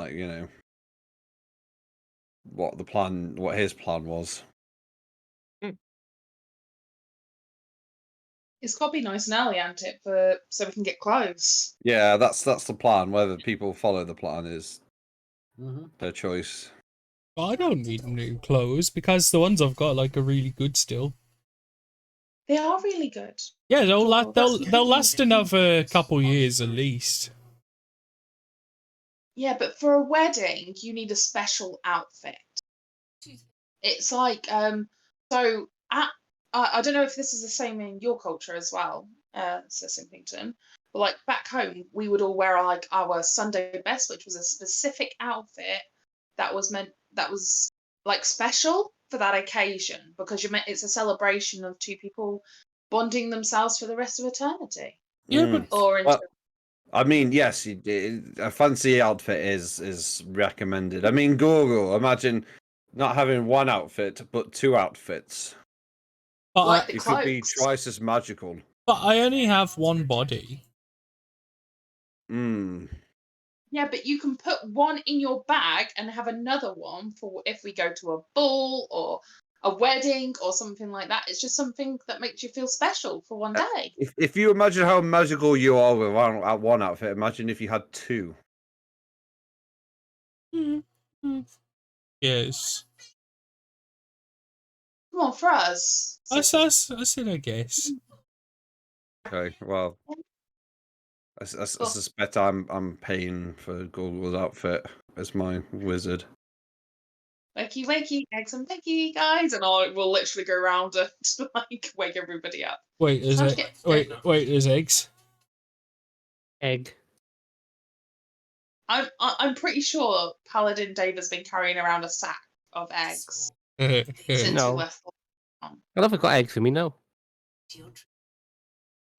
[SPEAKER 4] what his plan was.
[SPEAKER 7] It's got to be nice and early, hasn't it, so we can get clothes.
[SPEAKER 4] Yeah, that's the plan. Whether people follow the plan is their choice.
[SPEAKER 2] I don't need new clothes because the ones I've got are really good still.
[SPEAKER 7] They are really good.
[SPEAKER 2] Yeah, they'll last another couple years at least.
[SPEAKER 7] Yeah, but for a wedding, you need a special outfit. It's like so I don't know if this is the same in your culture as well, Sir Simpington, but back home we would all wear our Sunday best, which was a specific outfit that was special for that occasion, because it's a celebration of two people bonding themselves for the rest of eternity.
[SPEAKER 2] Yeah, but
[SPEAKER 4] I mean, yes, a fancy outfit is recommended. I mean, Gorgo, imagine not having one outfit, but 2 outfits.
[SPEAKER 2] But
[SPEAKER 7] Like
[SPEAKER 2] I,
[SPEAKER 7] the
[SPEAKER 4] You could be
[SPEAKER 7] cloaks.
[SPEAKER 4] twice as magical.
[SPEAKER 2] but I only have one body.
[SPEAKER 4] Hmm.
[SPEAKER 7] Yeah, but you can put one in your bag and have another one for if we go to a ball or a wedding or something like that. It's just something that makes you feel special for one day.
[SPEAKER 4] If you imagine how magical you are with one outfit, imagine if you had 2.
[SPEAKER 2] Yes.
[SPEAKER 7] Come on, for us.
[SPEAKER 2] I said I guess.
[SPEAKER 4] Okay, well, I suspect I'm paying for Google's outfit as my wizard.
[SPEAKER 7] Wakey, wakey, eggs and bacon, guys, and we'll literally go around and like wake everybody up.
[SPEAKER 2] Wait, is
[SPEAKER 7] Time to
[SPEAKER 2] it?
[SPEAKER 7] get-
[SPEAKER 2] Wait, there's eggs.
[SPEAKER 3] Egg.
[SPEAKER 7] I'm pretty sure Paladin Dave has been carrying around a sack of eggs since
[SPEAKER 3] No.
[SPEAKER 7] we left.
[SPEAKER 3] I don't think I've got eggs for me, no.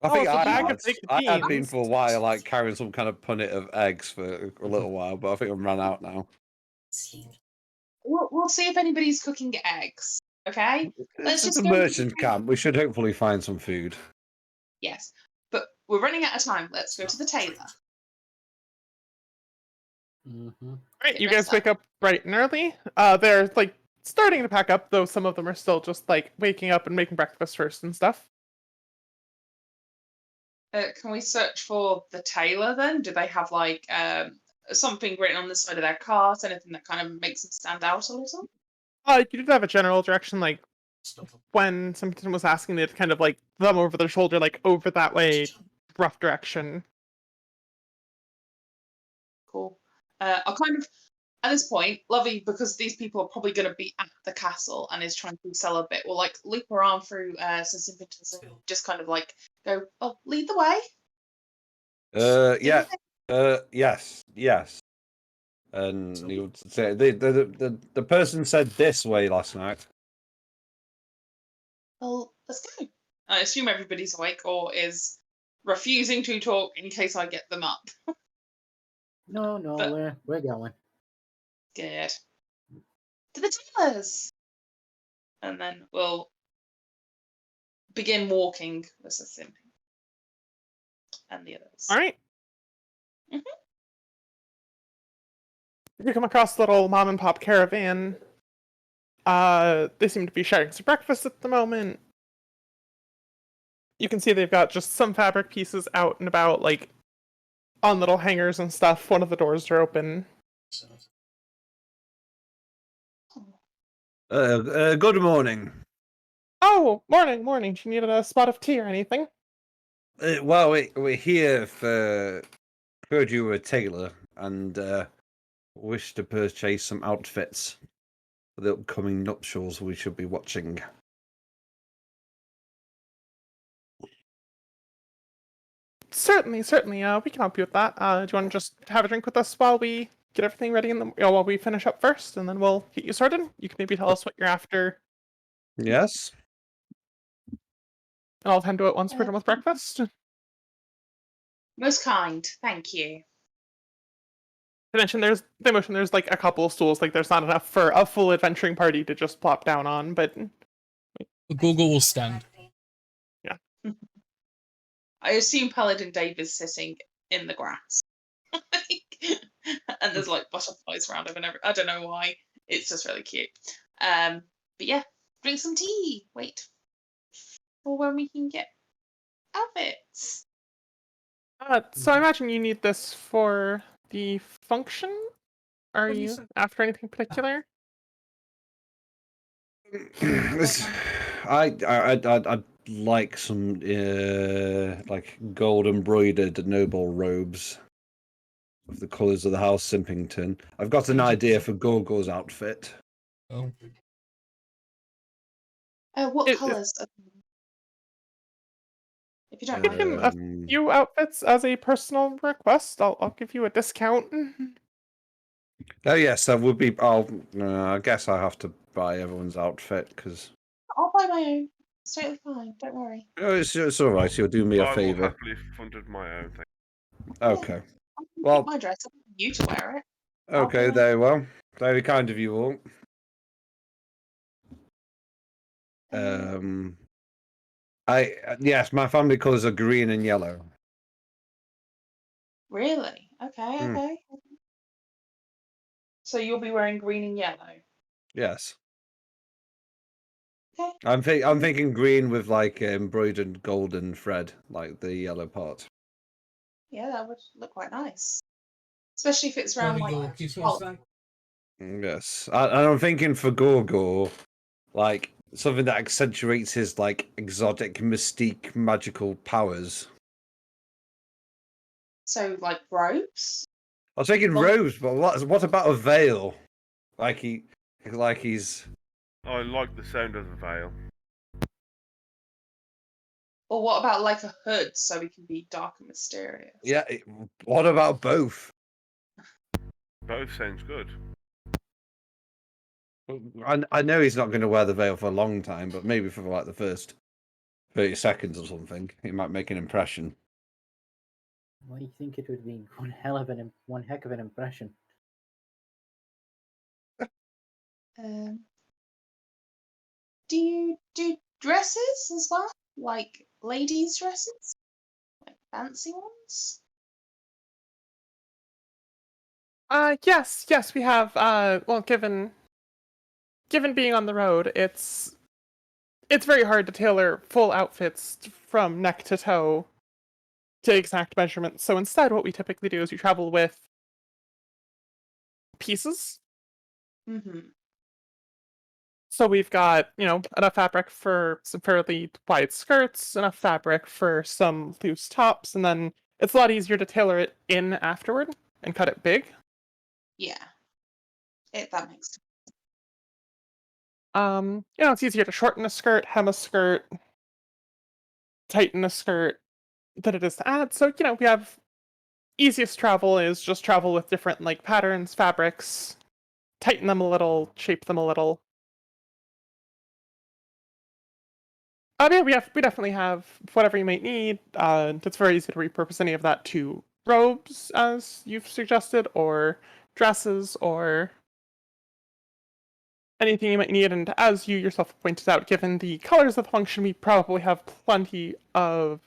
[SPEAKER 4] I think
[SPEAKER 5] it's a bag
[SPEAKER 4] I
[SPEAKER 5] of baked
[SPEAKER 4] had been
[SPEAKER 5] beans.
[SPEAKER 4] for a while, like carrying some kind of punnet of eggs for a little while, but I think I've run out now.
[SPEAKER 7] We'll see if anybody's cooking eggs. Okay.
[SPEAKER 4] It's
[SPEAKER 7] Let's just
[SPEAKER 4] a
[SPEAKER 7] go.
[SPEAKER 4] merchant camp. We should hopefully find some food.
[SPEAKER 7] Yes, but we're running out of time. Let's go to the tailor.
[SPEAKER 5] Right, you
[SPEAKER 7] Get
[SPEAKER 5] guys
[SPEAKER 7] messed
[SPEAKER 5] wake up bright and early. They're like starting to pack up, though some of them are still just like waking up and making breakfast first and stuff.
[SPEAKER 7] Can we search for the tailor then? Do they have like something written on the side of their cart? Anything that kind of makes them stand out a little?
[SPEAKER 5] You did have a general direction, like when Simpington was asking, they'd kind of like thumb over their shoulder, like over that way, rough direction.
[SPEAKER 7] Cool. I'll kind of at this point, Lovey, because these people are probably going to be at the castle and is trying to sell a bit, will like loop her arm through Sir Simpington's and just kind of like go, "Oh, lead the way."
[SPEAKER 4] Yeah. Yes. And you would say the person said this way last night.
[SPEAKER 7] Well, let's go. I assume everybody's awake or is refusing to talk in case I get them up.
[SPEAKER 9] No,
[SPEAKER 7] But-
[SPEAKER 9] we're going.
[SPEAKER 7] Good. To the tailors. And then we'll begin walking with Sir Simpington and the others.
[SPEAKER 5] All right.
[SPEAKER 7] Mhm.
[SPEAKER 5] You come across the little mom and pop caravan. They seem to be sharing some breakfast at the moment. You can see they've got just some fabric pieces out and about, like on little hangers and stuff. One of the doors are open.
[SPEAKER 4] Good morning.
[SPEAKER 5] Oh, morning. Do you need a spot of tea or anything?
[SPEAKER 4] Well, we're here for heard you were a tailor and wish to purchase some outfits for the upcoming nuptials we should be watching.
[SPEAKER 5] Certainly. We can help you with that. Do you want to just have a drink with us while we get everything ready while we finish up first, and then we'll get you sorted? You can maybe tell us what you're after,
[SPEAKER 4] Yes.
[SPEAKER 5] and I'll tend to it once we're done with breakfast.
[SPEAKER 7] Most kind, thank you.
[SPEAKER 5] They mentioned there's like a couple of stools, like there's not enough for a full adventuring party to just plop down on, but
[SPEAKER 2] Google will stand.
[SPEAKER 7] I assume Paladin Dave is sitting in the grass. And there's like butterflies around him and I don't know why. It's just really cute. But yeah, drink some tea. Wait for when we can get outfits.
[SPEAKER 5] so I imagine you need this for the function? Are you after anything particular?
[SPEAKER 4] I'd like some like gold embroidered noble robes of the colours of the House Simpington. I've got an idea for Gorgo's outfit.
[SPEAKER 2] Oh.
[SPEAKER 7] What
[SPEAKER 5] It-
[SPEAKER 7] colours? If you don't
[SPEAKER 5] Give
[SPEAKER 7] mind.
[SPEAKER 5] him a few outfits as a personal request. I'll give you a discount.
[SPEAKER 4] Oh yes, that would be. I guess I have to buy everyone's outfit because
[SPEAKER 7] I'll buy my own. It's totally fine. Don't worry.
[SPEAKER 4] it's all right. You'll do me a
[SPEAKER 6] I will
[SPEAKER 4] favour.
[SPEAKER 6] happily funded my own thing.
[SPEAKER 4] Okay.
[SPEAKER 7] I can
[SPEAKER 4] Well-
[SPEAKER 7] keep my dress. I want you to wear it.
[SPEAKER 4] Okay.
[SPEAKER 7] Okay.
[SPEAKER 4] Very well. Very kind of you all. Yes, my family colours are green and yellow.
[SPEAKER 7] Really? Okay,
[SPEAKER 4] Hmm.
[SPEAKER 7] okay. So you'll be wearing green and yellow.
[SPEAKER 4] Yes.
[SPEAKER 7] Okay.
[SPEAKER 4] I'm thinking green with like embroidered golden thread, like the yellow part.
[SPEAKER 7] Yeah, that would look quite nice. Especially if it's around like
[SPEAKER 4] Yes, and I'm thinking for Gorgor, like something that accentuates his like exotic, mystique, magical powers.
[SPEAKER 7] So like robes?
[SPEAKER 4] I was thinking
[SPEAKER 7] Long-
[SPEAKER 4] robes, but what about a veil? Like he's
[SPEAKER 6] I like the sound of the veil.
[SPEAKER 7] Or what about like a hood so he can be dark and mysterious?
[SPEAKER 4] yeah. What about both?
[SPEAKER 6] Both sounds good.
[SPEAKER 4] I know he's not going to wear the veil for a long time, but maybe for like the first 30 seconds or something, it might make an impression.
[SPEAKER 9] Well, you think it would be one heck of an impression.
[SPEAKER 7] Do you do dresses as well? Like ladies' dresses? Like fancy ones?
[SPEAKER 5] Yes, we have. Well, given being on the road, it's very hard to tailor full outfits from neck to toe to exact measurements. So instead, what we typically do is we travel with pieces.
[SPEAKER 7] Mm-hmm.
[SPEAKER 5] So we've got, enough fabric for some fairly wide skirts, enough fabric for some loose tops, and then it's a lot easier to tailor it in afterward and cut it big.
[SPEAKER 7] Yeah. That makes sense.
[SPEAKER 5] It's easier to shorten a skirt, hem a skirt, tighten a skirt than it is to add. So, we have easiest travel is just travel with different like patterns, fabrics, tighten them a little, shape them a little. Yeah, we definitely have whatever you might need. It's very easy to repurpose any of that to robes, as you've suggested, or dresses, or anything you might need. And as you yourself pointed out, given the colors of the function, we probably have plenty of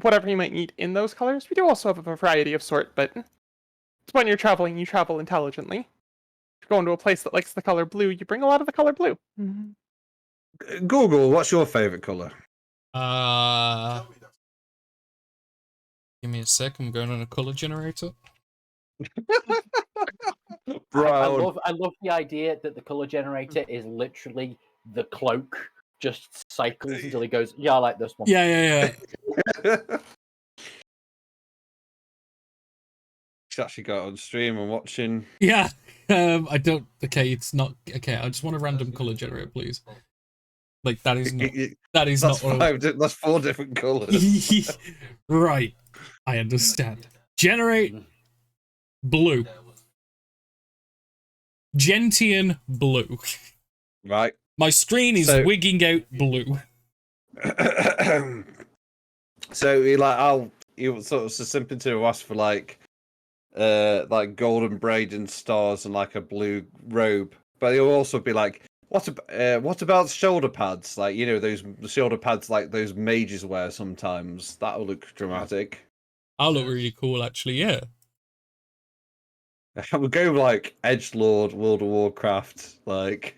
[SPEAKER 5] whatever you might need in those colors. We do also have a variety of sort, but when you're traveling, you travel intelligently. If you're going to a place that likes the color blue, you bring a lot of the color blue. Mm-hmm.
[SPEAKER 4] Google, what's your favorite color?
[SPEAKER 2] Give me a sec. I'm going on a color generator.
[SPEAKER 4] Brown.
[SPEAKER 9] I love the idea that the color generator is literally the cloak, just cycles until he goes, yeah, I like this one.
[SPEAKER 2] Yeah.
[SPEAKER 4] She's actually got on stream and watching.
[SPEAKER 2] Yeah. I don't. Okay, it's not. Okay, I just want a random color generator, please. Like that is not. That is
[SPEAKER 4] That's
[SPEAKER 2] not.
[SPEAKER 4] That's 4 different colors.
[SPEAKER 2] Right. I understand. Generate blue. Gentian blue.
[SPEAKER 4] Right.
[SPEAKER 2] My screen is wigging out blue.
[SPEAKER 4] So he sort of Simpington will ask for like golden braid and stars and like a blue robe, but he'll also be like, what about shoulder pads? Like, those shoulder pads like those mages wear sometimes. That'll look dramatic.
[SPEAKER 2] That'll look really cool, actually. Yeah.
[SPEAKER 4] I would go like Edgelord, World of Warcraft, like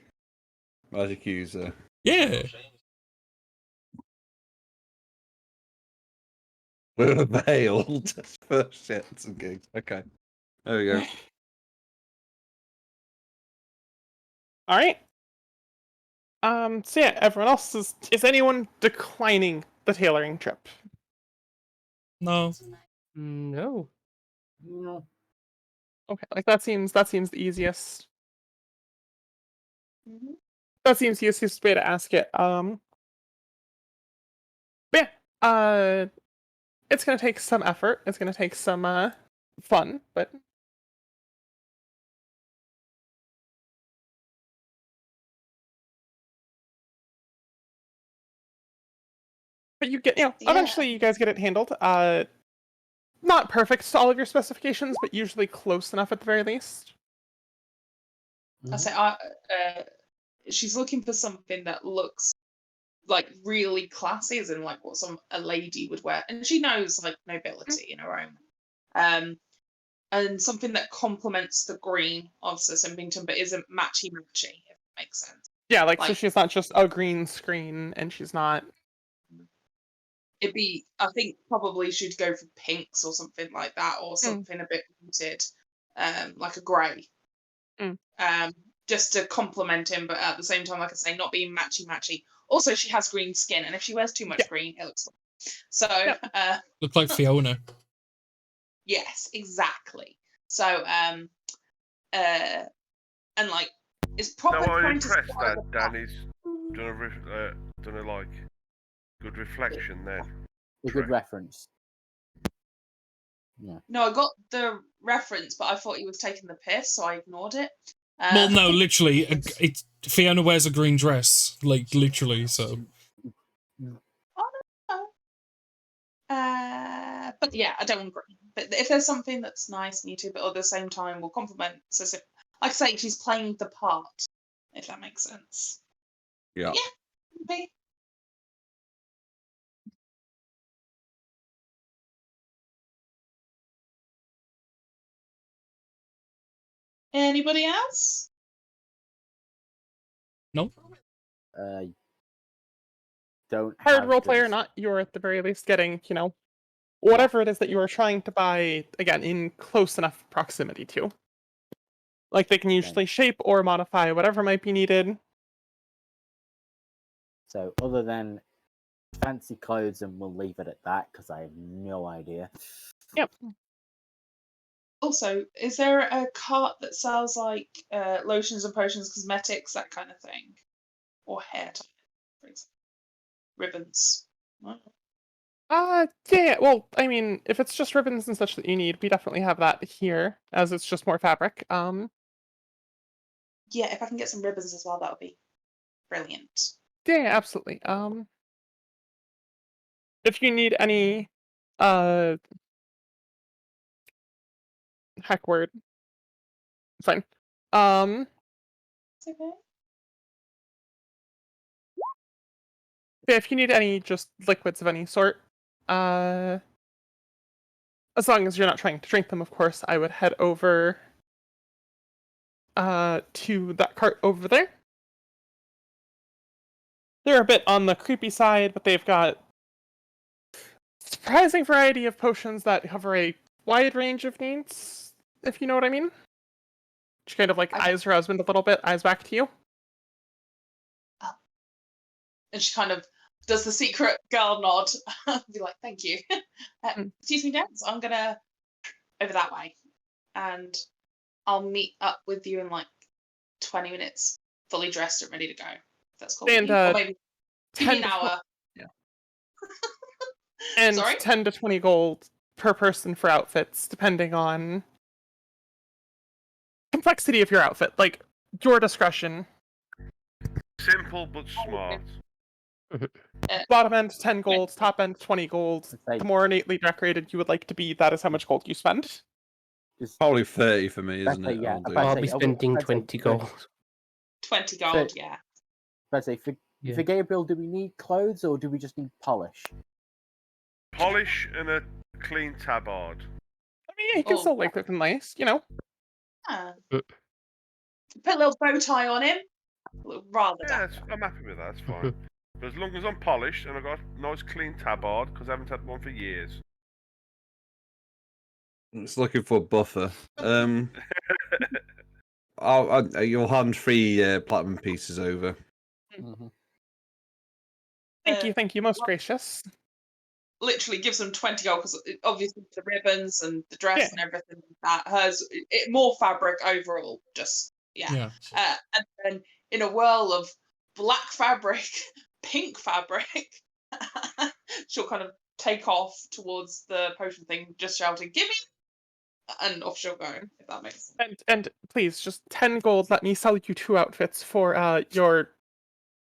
[SPEAKER 4] magic user.
[SPEAKER 2] Yeah.
[SPEAKER 4] With a veil. For shit, some gigs. Okay. There we go.
[SPEAKER 5] All right. So yeah, everyone else is anyone declining the tailoring trip?
[SPEAKER 2] No.
[SPEAKER 3] No.
[SPEAKER 9] No.
[SPEAKER 5] Okay, like that seems the easiest.
[SPEAKER 7] Mm-hmm.
[SPEAKER 5] That seems the easiest way to ask it. But yeah, it's gonna take some effort. It's gonna take some fun, but you get, eventually you guys get it handled. Not perfect to all of your specifications, but usually close enough at the very least.
[SPEAKER 7] I say, she's looking for something that looks like really classy, as in like what a lady would wear, and she knows like nobility in her own. And something that complements the green of Sir Simpington, but isn't matchy, if that makes sense.
[SPEAKER 5] Yeah, like so
[SPEAKER 7] Like-
[SPEAKER 5] she's not just a green screen, and she's not.
[SPEAKER 7] It'd be, I think probably she'd go for pinks or something like that, or something a bit muted, like a grey. Just to complement him, but at the same time, like I say, not being matchy. Also, she has green skin, and if she wears too much green, it looks like. So,
[SPEAKER 2] Look like Fiona.
[SPEAKER 7] yes, exactly. So, and like, it's probably
[SPEAKER 6] No, I'm
[SPEAKER 7] trying to
[SPEAKER 6] impressed
[SPEAKER 7] spoil
[SPEAKER 6] that
[SPEAKER 7] the fact-
[SPEAKER 6] Danny's done a like good reflection then.
[SPEAKER 9] A good reference. Yeah.
[SPEAKER 7] No, I got the reference, but I thought he was taking the piss, so I ignored it.
[SPEAKER 2] Well, no, literally, Fiona wears a green dress, like literally. So.
[SPEAKER 7] But yeah, I don't agree. But if there's something that's nice, muted, but at the same time will complement, so like I say, she's playing the part, if that makes sense.
[SPEAKER 4] Yeah.
[SPEAKER 7] Yeah, maybe. Anybody else?
[SPEAKER 2] No.
[SPEAKER 9] Don't
[SPEAKER 5] Hard
[SPEAKER 9] have
[SPEAKER 5] role
[SPEAKER 9] the
[SPEAKER 5] player,
[SPEAKER 9] dis-
[SPEAKER 5] not you're at the very least getting, whatever it is that you are trying to buy, again, in close enough proximity to. Like, they can usually shape or modify whatever might be needed.
[SPEAKER 9] So, other than fancy clothes, and we'll leave it at that because I have no idea.
[SPEAKER 5] Yep.
[SPEAKER 7] Also, is there a cart that sells like lotions and potions, cosmetics, that kind of thing, or hair tie, for example, ribbons?
[SPEAKER 5] Yeah, well, I mean, if it's just ribbons and such that you need, we definitely have that here, as it's just more fabric.
[SPEAKER 7] Yeah, if I can get some ribbons as well, that would be brilliant.
[SPEAKER 5] Yeah, absolutely. If you need any, heck word. Fine.
[SPEAKER 7] It's okay.
[SPEAKER 5] Yeah, if you need any just liquids of any sort, as long as you're not trying to drink them, of course, I would head over to that cart over there. They're a bit on the creepy side, but they've got surprising variety of potions that cover a wide range of needs, if you know what I mean. She kind of like eyes her husband a little bit, eyes back to you.
[SPEAKER 7] And she kind of does the secret girl nod. Be like, thank you. Excuse me, Dance. I'm gonna over that way, and I'll meet up with you in like 20 minutes, fully dressed and ready to go. If that's cool.
[SPEAKER 5] And
[SPEAKER 7] or maybe give me
[SPEAKER 5] 10
[SPEAKER 7] an
[SPEAKER 5] to
[SPEAKER 7] hour.
[SPEAKER 5] And
[SPEAKER 7] Sorry?
[SPEAKER 5] 10 to 20 gold per person for outfits, depending on complexity of your outfit, like your discretion.
[SPEAKER 6] Simple but smart.
[SPEAKER 5] Bottom end 10 gold, top end 20 gold.
[SPEAKER 9] Like-
[SPEAKER 5] The more innately decorated you would like to be, that is how much gold you spend.
[SPEAKER 4] Probably 30 for me, isn't
[SPEAKER 9] I'd say,
[SPEAKER 4] it?
[SPEAKER 9] yeah,
[SPEAKER 4] I'll do
[SPEAKER 9] I'd
[SPEAKER 4] it.
[SPEAKER 3] I'll
[SPEAKER 9] say-
[SPEAKER 3] be
[SPEAKER 9] I would-
[SPEAKER 3] spending
[SPEAKER 9] I'd say
[SPEAKER 3] 20 gold.
[SPEAKER 7] 20 gold, yeah.
[SPEAKER 9] Let's say for
[SPEAKER 3] Yeah.
[SPEAKER 9] Gabriel, do we need clothes or do we just need polish?
[SPEAKER 6] Polish and a clean tabard.
[SPEAKER 5] I mean, yeah, you can
[SPEAKER 7] Oh.
[SPEAKER 5] still like looking nice,
[SPEAKER 7] Yeah.
[SPEAKER 3] Uh.
[SPEAKER 7] Put a little bow tie on him. Rather
[SPEAKER 6] Yeah,
[SPEAKER 7] dapper.
[SPEAKER 6] I'm happy with that. That's fine. But as long as I'm polished and I've got a nice clean tabard, because I haven't had one for years.
[SPEAKER 4] It's looking for a buffer. You'll hand 3 platinum pieces over.
[SPEAKER 5] Thank you, most gracious.
[SPEAKER 7] Literally gives them 20 gold because obviously the ribbons and the dress
[SPEAKER 5] Yeah.
[SPEAKER 7] and everything like that. Hers, more fabric overall. Just, yeah. And then in a whirl of black fabric, pink fabric, she'll kind of take off towards the potion thing, just shouting, "Give me!" And off she'll go, if that makes sense.
[SPEAKER 5] And please, just 10 gold, let me sell you 2 outfits for your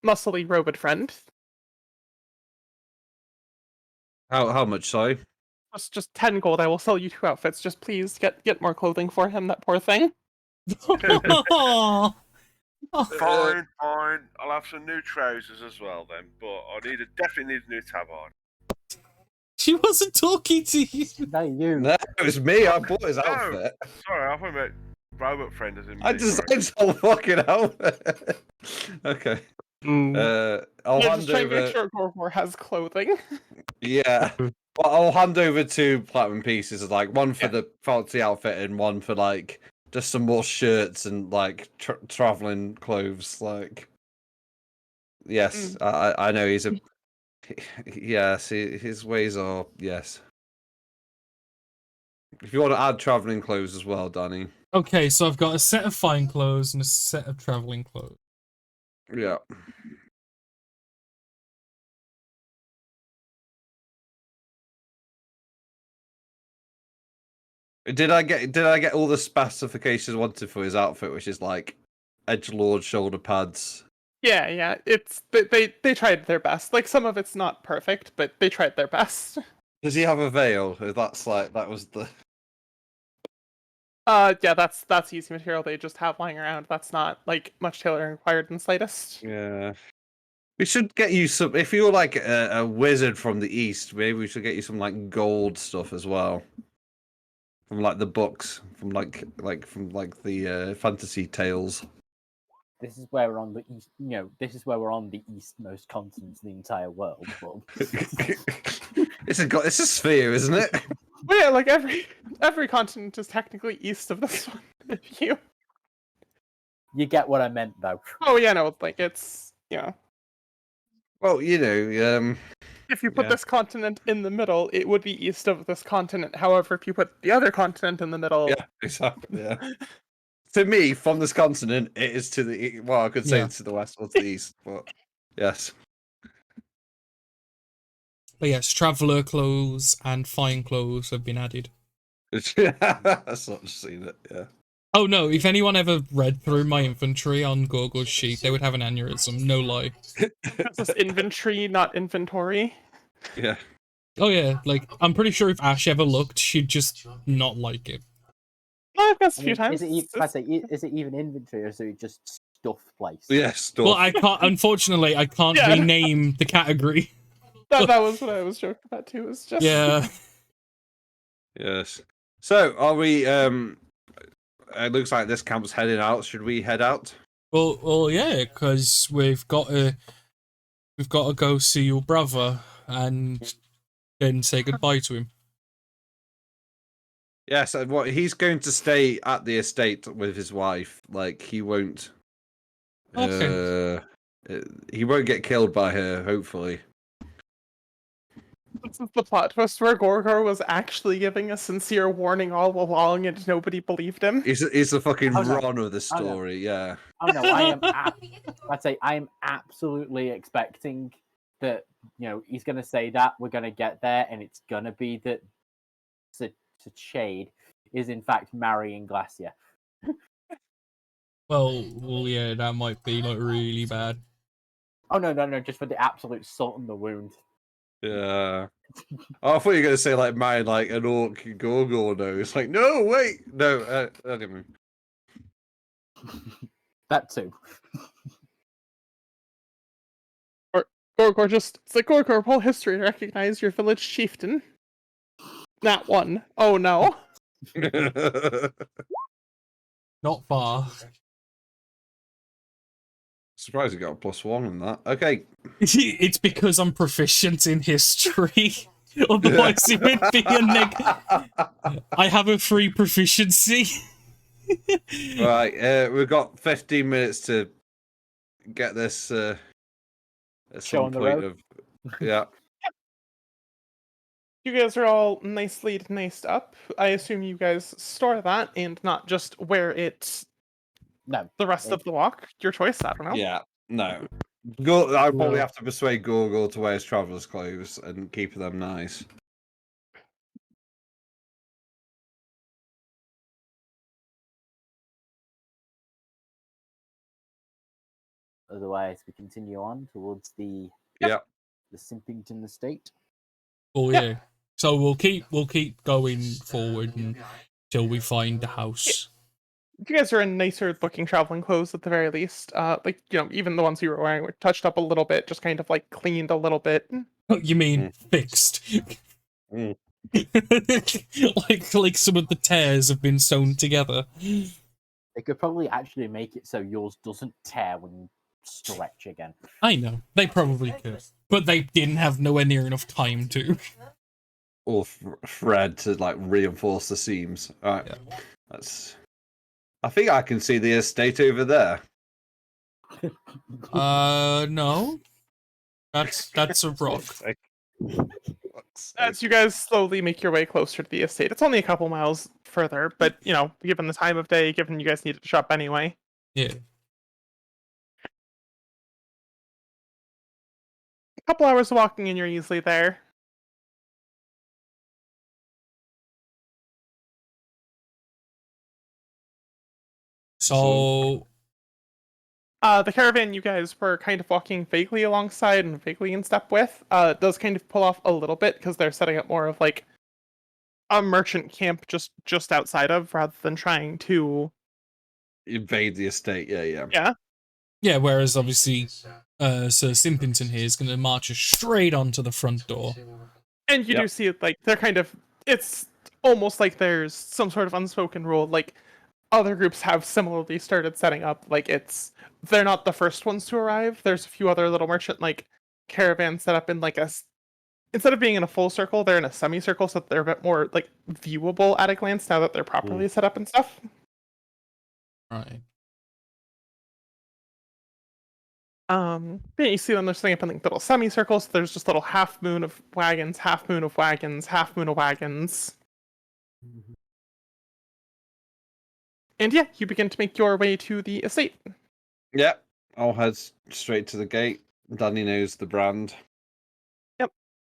[SPEAKER 5] muscly robed friend.
[SPEAKER 4] How much, sorry?
[SPEAKER 5] Just 10 gold, I will sell you 2 outfits. Just please get more clothing for him, that poor thing.
[SPEAKER 6] Fine, fine. I'll have some new trousers as well then, but I definitely need a new tabard.
[SPEAKER 2] She wasn't talking to you.
[SPEAKER 9] No, you.
[SPEAKER 4] No, it was me. I bought his
[SPEAKER 6] Oh,
[SPEAKER 4] outfit.
[SPEAKER 6] sorry, I thought about robot friend as in me.
[SPEAKER 4] I designed his whole fucking outfit. Okay. I'll
[SPEAKER 5] Yeah,
[SPEAKER 4] hand
[SPEAKER 5] just trying to
[SPEAKER 4] over.
[SPEAKER 5] make sure Gorgor has clothing.
[SPEAKER 4] Yeah. Well, I'll hand over 2 platinum pieces, like one for the fancy outfit and one for like just some more shirts and like traveling clothes. Like, yes, I know he's a. Yes, his ways are yes. If you want to add traveling clothes as well, Danny.
[SPEAKER 2] Okay, so I've got a set of fine clothes and a set of traveling clothes.
[SPEAKER 4] Yeah. Did I get all the specifications wanted for his outfit, which is like edgelord shoulder pads?
[SPEAKER 5] Yeah. It's they tried their best. Like some of it's not perfect, but they tried their best.
[SPEAKER 4] Does he have a veil? That's like that was the.
[SPEAKER 5] Yeah, that's easy material they just have lying around. That's not like much tailoring required in the slightest.
[SPEAKER 4] Yeah. We should get you some. If you're like a wizard from the east, maybe we should get you some like gold stuff as well. From like the books, from like the fantasy tales.
[SPEAKER 9] This is where we're on the east. This is where we're on the eastmost continent in the entire world. But
[SPEAKER 4] It's a sphere, isn't it?
[SPEAKER 5] But yeah, like every continent is technically east of this one. If you.
[SPEAKER 9] you get what I meant, though.
[SPEAKER 5] Oh yeah, no, like it's
[SPEAKER 4] Well,
[SPEAKER 5] If you put this continent in the middle, it would be east of this continent. However, if you put the other continent in the middle,
[SPEAKER 4] yeah, exactly. Yeah. To me, from this continent, it is to the well, I could say it's to the west or to the east, but yes.
[SPEAKER 2] But yes, traveller clothes and fine clothes have been added.
[SPEAKER 4] I've sort of seen it, yeah.
[SPEAKER 2] Oh no, if anyone ever read through my inventory on Gorgor's sheet, they would have an aneurysm, no lie.
[SPEAKER 5] It's just inventory, not inventory.
[SPEAKER 4] Yeah.
[SPEAKER 2] Oh yeah, like, I'm pretty sure if Ash ever looked, she'd just not like it.
[SPEAKER 5] I've guessed a few times.
[SPEAKER 9] Is it even inventory or is it just stuff place?
[SPEAKER 4] Yeah, stuff.
[SPEAKER 2] Well, unfortunately, I can't rename the category.
[SPEAKER 5] That was what I was joking about too. It's just
[SPEAKER 2] Yeah.
[SPEAKER 4] Yes. So, are we? It looks like this camp's heading out. Should we head out?
[SPEAKER 2] Well, yeah, because we've got to go see your brother and then say goodbye to him.
[SPEAKER 4] Yes, and what he's going to stay at the estate with his wife. Like he won't.
[SPEAKER 2] Okay.
[SPEAKER 4] He won't get killed by her. Hopefully.
[SPEAKER 5] This is the plot twist where Gorgor was actually giving a sincere warning all along, and nobody believed him.
[SPEAKER 4] He's the fucking
[SPEAKER 9] Oh, no.
[SPEAKER 4] Ron of the story. Yeah.
[SPEAKER 9] Oh no, I am absolutely expecting that he's going to say that we're going to get there, and it's going to be that Shade is in fact marrying Glacier.
[SPEAKER 2] Well, yeah, that might be like really bad.
[SPEAKER 9] Oh no, just for the absolute salt in the wound.
[SPEAKER 4] Yeah. Oh, I thought you were going to say like mine, like an orc Gorgor. No, it's like no, wait, no. I didn't mean.
[SPEAKER 9] That too.
[SPEAKER 5] Gorgor it's like Gorgor, roll history to recognize your village chieftain. Not one. Oh no.
[SPEAKER 2] Not far.
[SPEAKER 4] Surprised you got a +1 on that. Okay.
[SPEAKER 2] It's because I'm proficient in history. Otherwise, it would be a neg. I have a free proficiency.
[SPEAKER 4] Right, we've got 15 minutes to get this at
[SPEAKER 9] Show on
[SPEAKER 4] some
[SPEAKER 9] the
[SPEAKER 4] point
[SPEAKER 9] road.
[SPEAKER 4] yeah.
[SPEAKER 5] You guys are all nicely niced up. I assume you guys store that and not just wear it
[SPEAKER 9] No.
[SPEAKER 5] the rest of the walk. Your choice, I don't know.
[SPEAKER 4] Yeah, no. I'll probably have to persuade Gorgor to wear his traveller's clothes and keep them nice.
[SPEAKER 9] Otherwise, we continue on towards the Simpington estate.
[SPEAKER 2] Oh yeah. So we'll keep going forward until we find the house.
[SPEAKER 5] you guys are in nicer looking traveling clothes at the very least. Like, even the ones you were wearing were touched up a little bit, just kind of like cleaned a little bit.
[SPEAKER 2] Oh, you mean fixed?
[SPEAKER 4] Mm.
[SPEAKER 2] like some of the tears have been sewn together.
[SPEAKER 9] They could probably actually make it so yours doesn't tear when you stretch again.
[SPEAKER 2] I know, they probably could, but they didn't have nowhere near enough time to.
[SPEAKER 4] Or thread to like reinforce the seams. All right, that's. I think I can see the estate over there.
[SPEAKER 2] No, that's a rock.
[SPEAKER 5] As you guys slowly make your way closer to the estate, it's only a couple miles further, but given the time of day, given you guys needed to shop anyway.
[SPEAKER 2] Yeah.
[SPEAKER 5] A couple hours of walking and you're easily there.
[SPEAKER 2] So
[SPEAKER 5] the caravan you guys were kind of walking vaguely alongside and vaguely in step with does kind of pull off a little bit because they're setting up more of like a merchant camp just outside of, rather than trying to
[SPEAKER 4] invade the estate. Yeah.
[SPEAKER 2] yeah. Whereas obviously, Sir Simpington here is going to march us straight onto the front door.
[SPEAKER 5] And you do see it, like, they're kind of, it's almost like there's some sort of unspoken rule, like, other groups have similarly started setting up, like, they're not the first ones to arrive, there's a few other little merchant, like, caravans set up in, like, instead of being in a full circle, they're in a semicircle, so that they're a bit more, like, viewable at a glance now that they're properly set up and stuff.
[SPEAKER 2] Right.
[SPEAKER 5] Yeah, you see them, they're setting up in like little semicircles. There's just little half moon of wagons, half moon of wagons, half moon of wagons. And yeah, you begin to make your way to the estate.
[SPEAKER 4] Yeah, I'll head straight to the gate. Danny knows the brand.
[SPEAKER 5] Yep.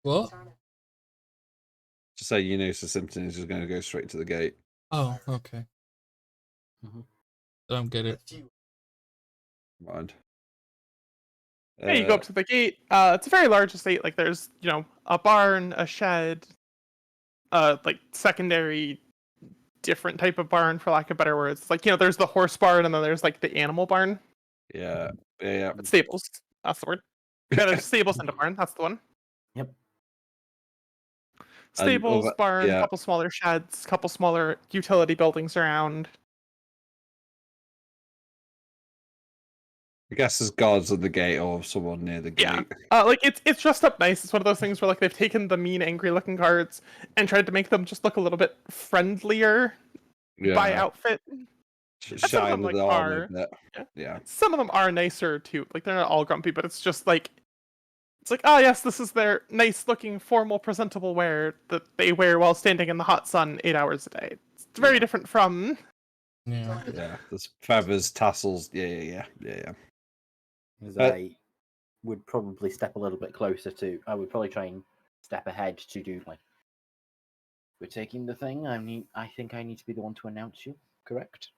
[SPEAKER 2] What?
[SPEAKER 4] Just say Sir Simpson is just going to go straight to the gate.
[SPEAKER 2] Oh, okay. I don't get it.
[SPEAKER 4] Mind.
[SPEAKER 5] Yeah, you go up to the gate. It's a very large estate. Like, there's, a barn, a shed, like, secondary, different type of barn, for lack of better words. Like, there's the horse barn, and then there's, like, the animal barn.
[SPEAKER 4] Yeah.
[SPEAKER 5] Stables. That's the word. Yeah, there's stables and a barn. That's the one.
[SPEAKER 9] Yep.
[SPEAKER 5] Stables, barn, couple smaller sheds, couple smaller utility buildings around.
[SPEAKER 4] I guess there's guards at the gate or someone near the gate.
[SPEAKER 5] Yeah. Like, it's dressed up nice. It's one of those things where, like, they've taken the mean, angry-looking guards and tried to make them just look a little bit friendlier by outfit.
[SPEAKER 4] Shine the armor a bit. Yeah.
[SPEAKER 5] Some of them are nicer, too. Like, they're not all grumpy, but it's just, like... It's like, oh, yes, this is their nice-looking, formal, presentable wear that they wear while standing in the hot sun 8 hours a day. It's very different from...
[SPEAKER 2] Yeah.
[SPEAKER 4] There's feathers, tassels. Yeah.
[SPEAKER 9] As I would probably step a little bit closer to... I would probably try and step ahead to do, like... We're taking the thing. I think I need to be the one to announce you, correct?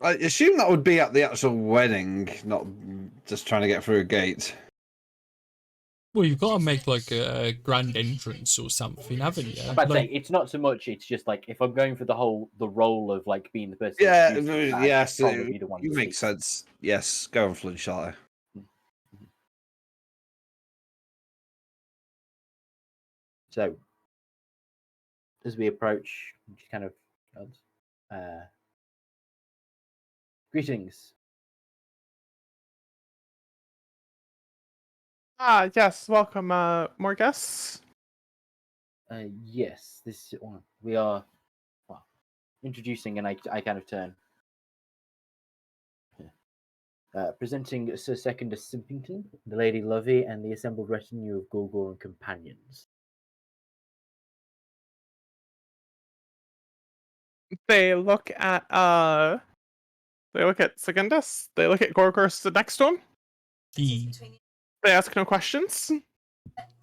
[SPEAKER 4] I assume that would be at the actual wedding, not just trying to get through a gate.
[SPEAKER 2] Well, you've got to make like a grand entrance or something, haven't you?
[SPEAKER 9] I'm about to
[SPEAKER 2] Like,
[SPEAKER 9] say, it's not so much. It's just like if I'm going for the role of like being the person.
[SPEAKER 4] Yeah,
[SPEAKER 9] introducing that,
[SPEAKER 4] yes,
[SPEAKER 9] I'd probably be the one
[SPEAKER 4] you
[SPEAKER 9] to
[SPEAKER 4] make
[SPEAKER 9] speak.
[SPEAKER 4] sense. Yes, go on, Flintshire.
[SPEAKER 9] So, as we approach, she kind of nods. Greetings.
[SPEAKER 5] Yes, welcome, more guests.
[SPEAKER 9] Yes, this one. We are introducing, and I kind of turn. Presenting Sir Segundus Simpington, the Lady Lovey, and the assembled retinue of Gorgor and companions.
[SPEAKER 5] They look at Segundus. They look at Gorgor next to him. They ask no questions.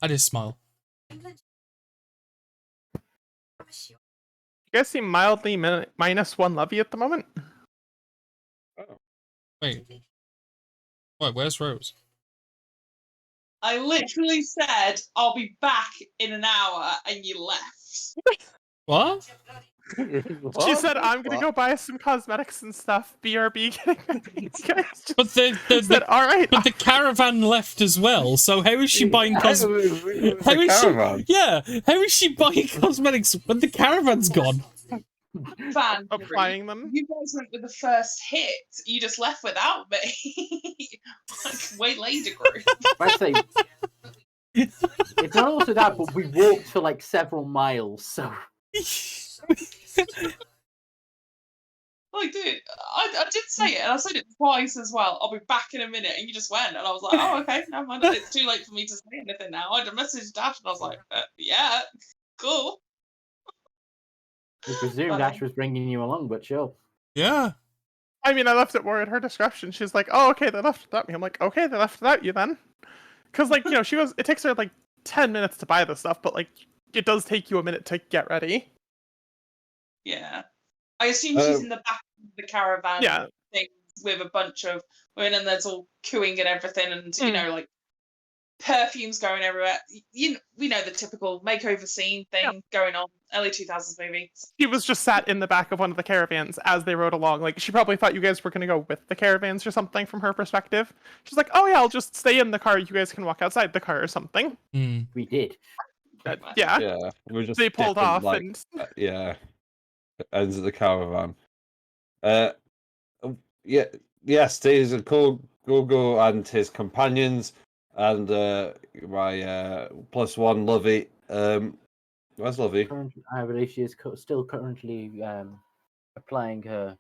[SPEAKER 2] I just smile.
[SPEAKER 5] You guys seem mildly -1 levy at the moment.
[SPEAKER 2] Wait. Wait, where's Rose?
[SPEAKER 7] I literally said I'll be back in an hour, and you left.
[SPEAKER 2] What?
[SPEAKER 5] She said, "I'm gonna go buy some cosmetics and stuff. BRB getting these guys."
[SPEAKER 2] But
[SPEAKER 5] Said, "All right."
[SPEAKER 2] but the caravan left as well. So how is she buying cosmetics? How is
[SPEAKER 4] caravan.
[SPEAKER 2] she? Yeah, how is she buying cosmetics when the caravan's gone?
[SPEAKER 7] Fan
[SPEAKER 5] Applying them.
[SPEAKER 7] You guys went with the first hit. You just left without me. Like, way later group.
[SPEAKER 1] I say it's not also that, but we walked for like several miles, so.
[SPEAKER 7] Like, dude, I did say it, and I said it twice as well. I'll be back in a minute, and you just went, and I was like, oh, okay, never mind. It's too late for me to say anything now. I messaged Dash, and I was like, yeah, cool.
[SPEAKER 1] We presumed Ash was bringing you along, but sure.
[SPEAKER 2] Yeah.
[SPEAKER 5] I mean, I left it more at her discretion. She's like, "Oh, okay, they left without me." I'm like, "Okay, they left without you then," because like she goes. It takes her like 10 minutes to buy the stuff, but like it does take you a minute to get ready.
[SPEAKER 7] Yeah, I assume she's in the back of the caravan thing with a bunch of women, and there's all cooing and everything, and you know, like perfumes going everywhere. We know the typical makeover scene thing going on. Early 2000s movie.
[SPEAKER 5] She was just sat in the back of one of the caravans as they rode along. Like, she probably thought you guys were going to go with the caravans or something from her perspective. She's like, "Oh yeah, I'll just stay in the car. You guys can walk outside the car or something."
[SPEAKER 1] We did.
[SPEAKER 5] Yeah.
[SPEAKER 4] Yeah. We just
[SPEAKER 5] They pulled off and
[SPEAKER 4] yeah. Ends of the caravan. Yes, there's a Gogo and his companions and my +1 Lovey. Where's Lovey?
[SPEAKER 1] I believe she is still currently applying her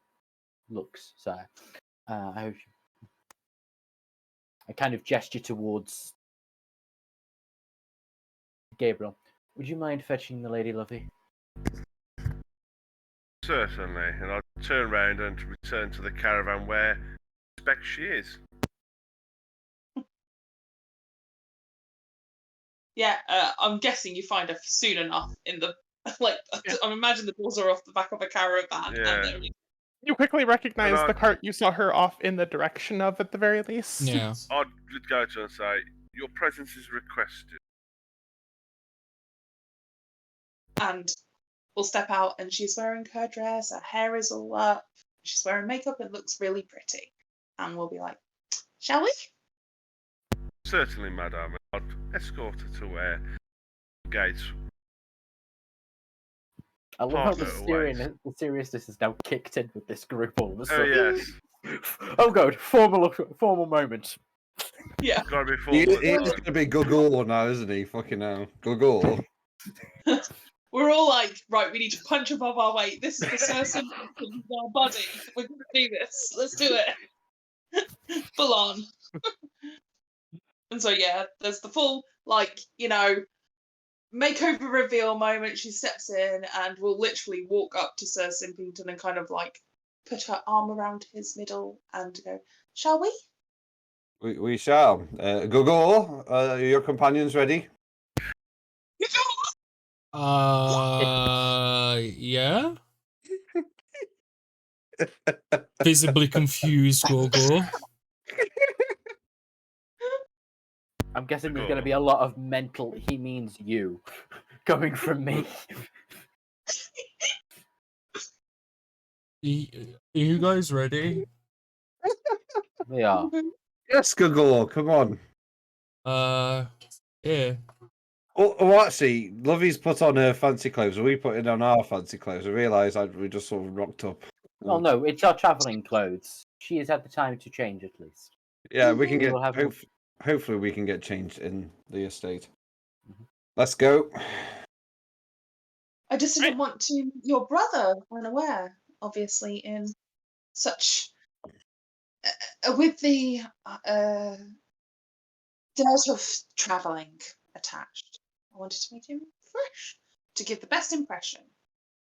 [SPEAKER 1] looks. So I kind of gesture towards Gabriel. Would you mind fetching the lady, Lovey?
[SPEAKER 6] Certainly, and I'll turn round and return to the caravan where I expect she is.
[SPEAKER 7] Yeah, I'm guessing you find her soon enough in the I'm imagining the doors are off the back of a caravan.
[SPEAKER 6] Yeah.
[SPEAKER 7] And
[SPEAKER 5] you quickly recognize the cart you saw her off in the direction of, at the very least.
[SPEAKER 2] Yeah.
[SPEAKER 6] I'd go to her and say, "Your presence is requested."
[SPEAKER 7] And we'll step out, and she's wearing her dress. Her hair is all up. She's wearing makeup and looks really pretty. And we'll be like, "Shall we?"
[SPEAKER 6] Certainly, madam. I'd escort her to where the gates.
[SPEAKER 1] I love how the seriousness is now kicked in with this group all of a sudden.
[SPEAKER 6] Oh yes.
[SPEAKER 1] Oh god, formal moment.
[SPEAKER 7] Yeah.
[SPEAKER 6] Gotta be formal.
[SPEAKER 4] He's gonna be Gogol now, isn't he? Fucking hell. Gogol.
[SPEAKER 7] We're all like, right, we need to punch above our weight. This is the Sir Simpington, our buddy. We're gonna do this. Let's do it. Full on. And so yeah, there's the full makeover reveal moment. She steps in and will literally walk up to Sir Simpington and kind of like put her arm around his middle and go, "Shall we?"
[SPEAKER 4] We shall. Gogol, are your companions ready?
[SPEAKER 2] Yeah. Visibly confused, Gogo.
[SPEAKER 1] I'm guessing there's going to be a lot of mental "he means you" coming from me.
[SPEAKER 2] Are you guys ready?
[SPEAKER 1] We are.
[SPEAKER 4] Yes, Gogol, come on.
[SPEAKER 2] Yeah.
[SPEAKER 4] Oh, actually, Lovey's put on her fancy clothes. Are we putting on our fancy clothes? I realise we just sort of rocked up.
[SPEAKER 1] Well, no, it's our travelling clothes. She has had the time to change at least.
[SPEAKER 4] Yeah, we can get.
[SPEAKER 1] We'll have
[SPEAKER 4] Hopefully, we can get changed in the estate. Let's go.
[SPEAKER 7] I just didn't want to. Your brother, unaware, obviously, in such with the dirt of travelling attached. I wanted to make him fresh to give the best impression.